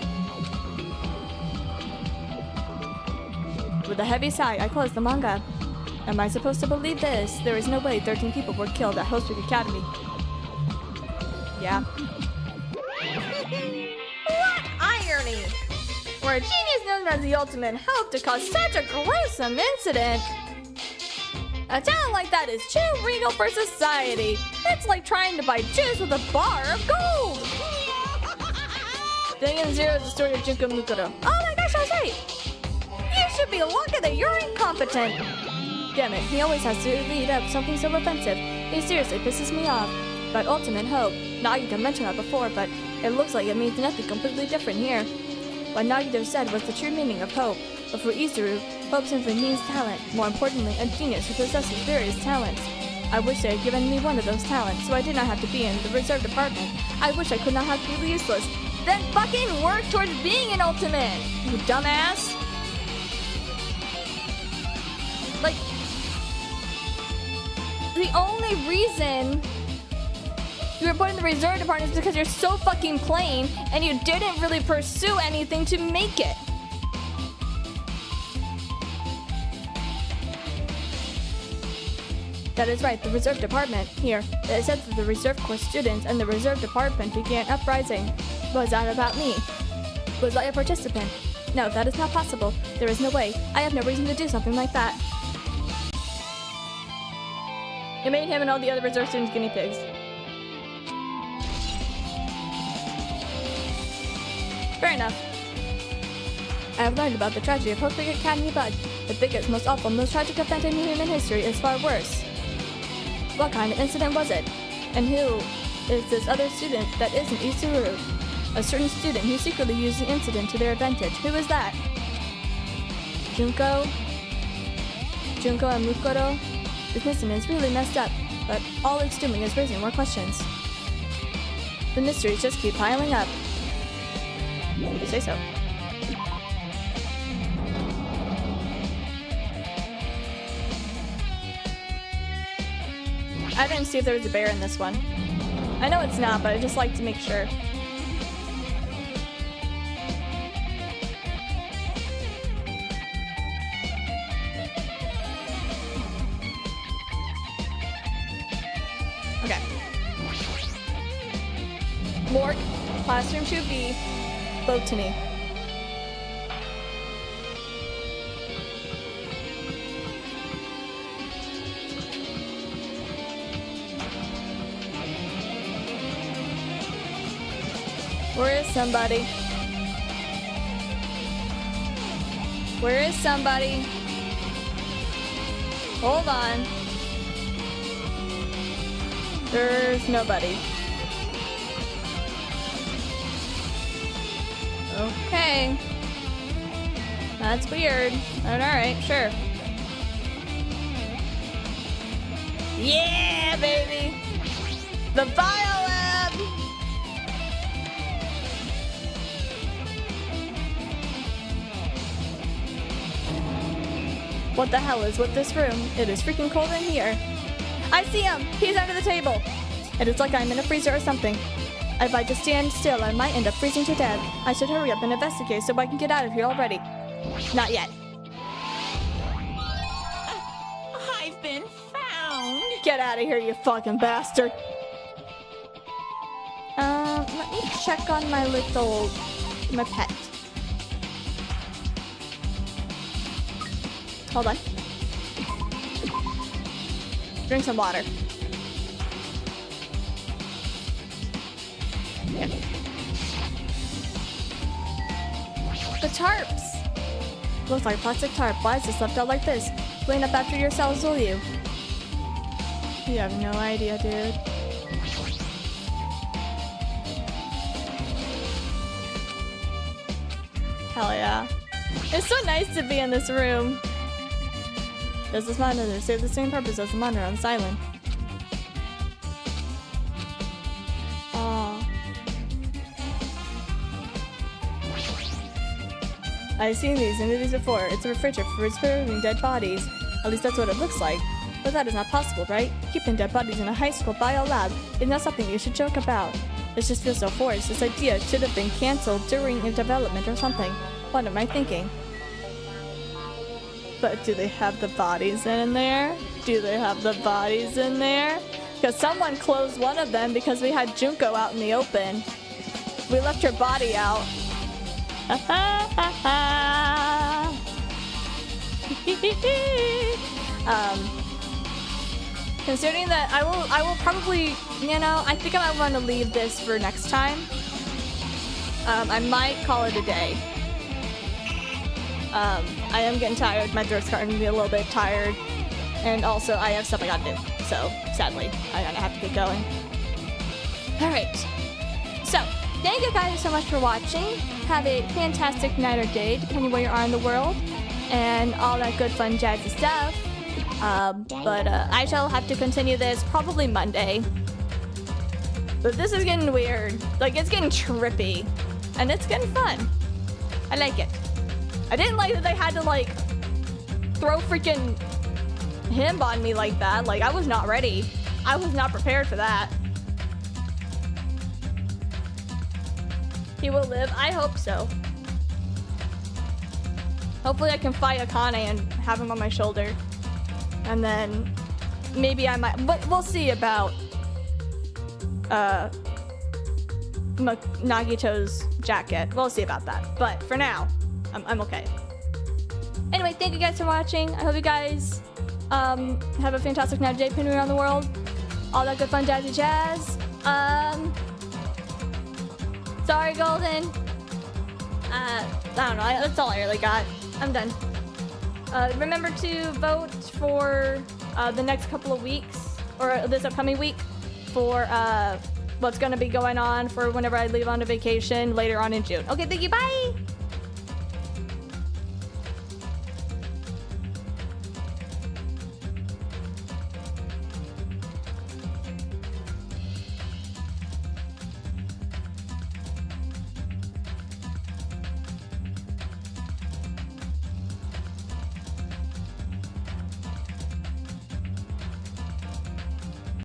With a heavy sigh, I closed the manga. Am I supposed to believe this? There is no way 13 people were killed at Hope's Peak Academy. Yeah. What irony! For a genius known as the ultimate hope to cause such a gruesome incident. A talent like that is too regal for society. It's like trying to buy juice with a bar of gold. Dangan Zero is the story of Junko Mukuro. Oh my gosh, I was right! You should be lucky that you're incompetent. Damn it, he always has to lead up something so offensive. He seriously pisses me off. But ultimate hope, Nagito mentioned that before, but it looks like it means nothing completely different here. What Nagito said was the true meaning of hope. But for Izuru, hope simply means talent. More importantly, a genius who possesses various talents. I wish they had given me one of those talents, so I did not have to be in the reserve department. I wish I could not have to be useless. Then fucking work towards being an ultimate, you dumbass! Like, the only reason you were put in the reserve department is because you're so fucking plain and you didn't really pursue anything to make it. That is right, the reserve department. Here, it said that the reserve corps students and the reserve department began uprising. Was that about me? Was I a participant? No, that is not possible. There is no way. I have no reason to do something like that. It made him and all the other reserve students guinea pigs. Fair enough. I have learned about the tragedy of Hope's Peak Academy, but the biggest, most awful, most tragic event in human history is far worse. What kind of incident was it? And who is this other student that isn't Izuru? A certain student who secretly used the incident to their advantage. Who is that? Junko and Mukuro? This incident is really messed up, but all it's doing is raising more questions. The mysteries just keep piling up. If you say so. I didn't see if there was a bear in this one. I know it's not, but I just like to make sure. Okay. Morgue, Classroom 2B, Botany. Where is somebody? Where is somebody? Hold on. There's nobody. Okay. That's weird. Alright, sure. Yeah, baby! The Biolab! What the hell is with this room? It is freaking cold in here. I see him! He's under the table! It is like I'm in a freezer or something. If I just stand still, I might end up freezing to death. I should hurry up and investigate so I can get out of here already. Not yet. I've been found. Get out of here, you fucking bastard. Let me check on my pet. Hold on. Drink some water. Yeah. The tarps! Looks like plastic tarp. Why is this left out like this? Clean up after yourselves, will you? You have no idea, dude. Hell yeah. It's so nice to be in this room. Does this monitor serve the same purpose as the monitor on this island? I've seen these in movies before. It's a refrigerator for preserving dead bodies. At least that's what it looks like. But that is not possible, right? Keeping dead bodies in a high school bio lab is not something you should joke about. This just feels so forced. This idea should have been cancelled during development or something. What am I thinking? But do they have the bodies in there? Do they have the bodies in there? Because someone closed one of them because we had Junko out in the open. We left her body out. Considering that I will probably, you know, I think I might want to leave this for next time. I might call it a day. I am getting tired. My throat's starting to be a little bit tired. And also, I have stuff I gotta do. So, sadly, I gotta have to get going. Alright. So, thank you guys so much for watching. Have a fantastic night or day, depending where you are in the world. And all that good fun jazzy stuff. But I shall have to continue this probably Monday. But this is getting weird. Like, it's getting trippy. And it's getting fun. I like it. I didn't like that they had to, like, throw freaking him on me like that. Like, I was not ready. I was not prepared for that. He will live? I hope so. Hopefully I can fight Akane and have him on my shoulder. And then maybe I might, but we'll see about Nagito's jacket. We'll see about that. But for now, I'm okay. Anyway, thank you guys for watching. I hope you guys have a fantastic night day pinning around the world. All that good fun jazzy jazz. Sorry, Golden. I don't know. That's all I really got. I'm done. Remember to vote for the next couple of weeks, or this upcoming week, for what's going to be going on for whenever I leave on a vacation later on in June. Okay, thank you. Bye!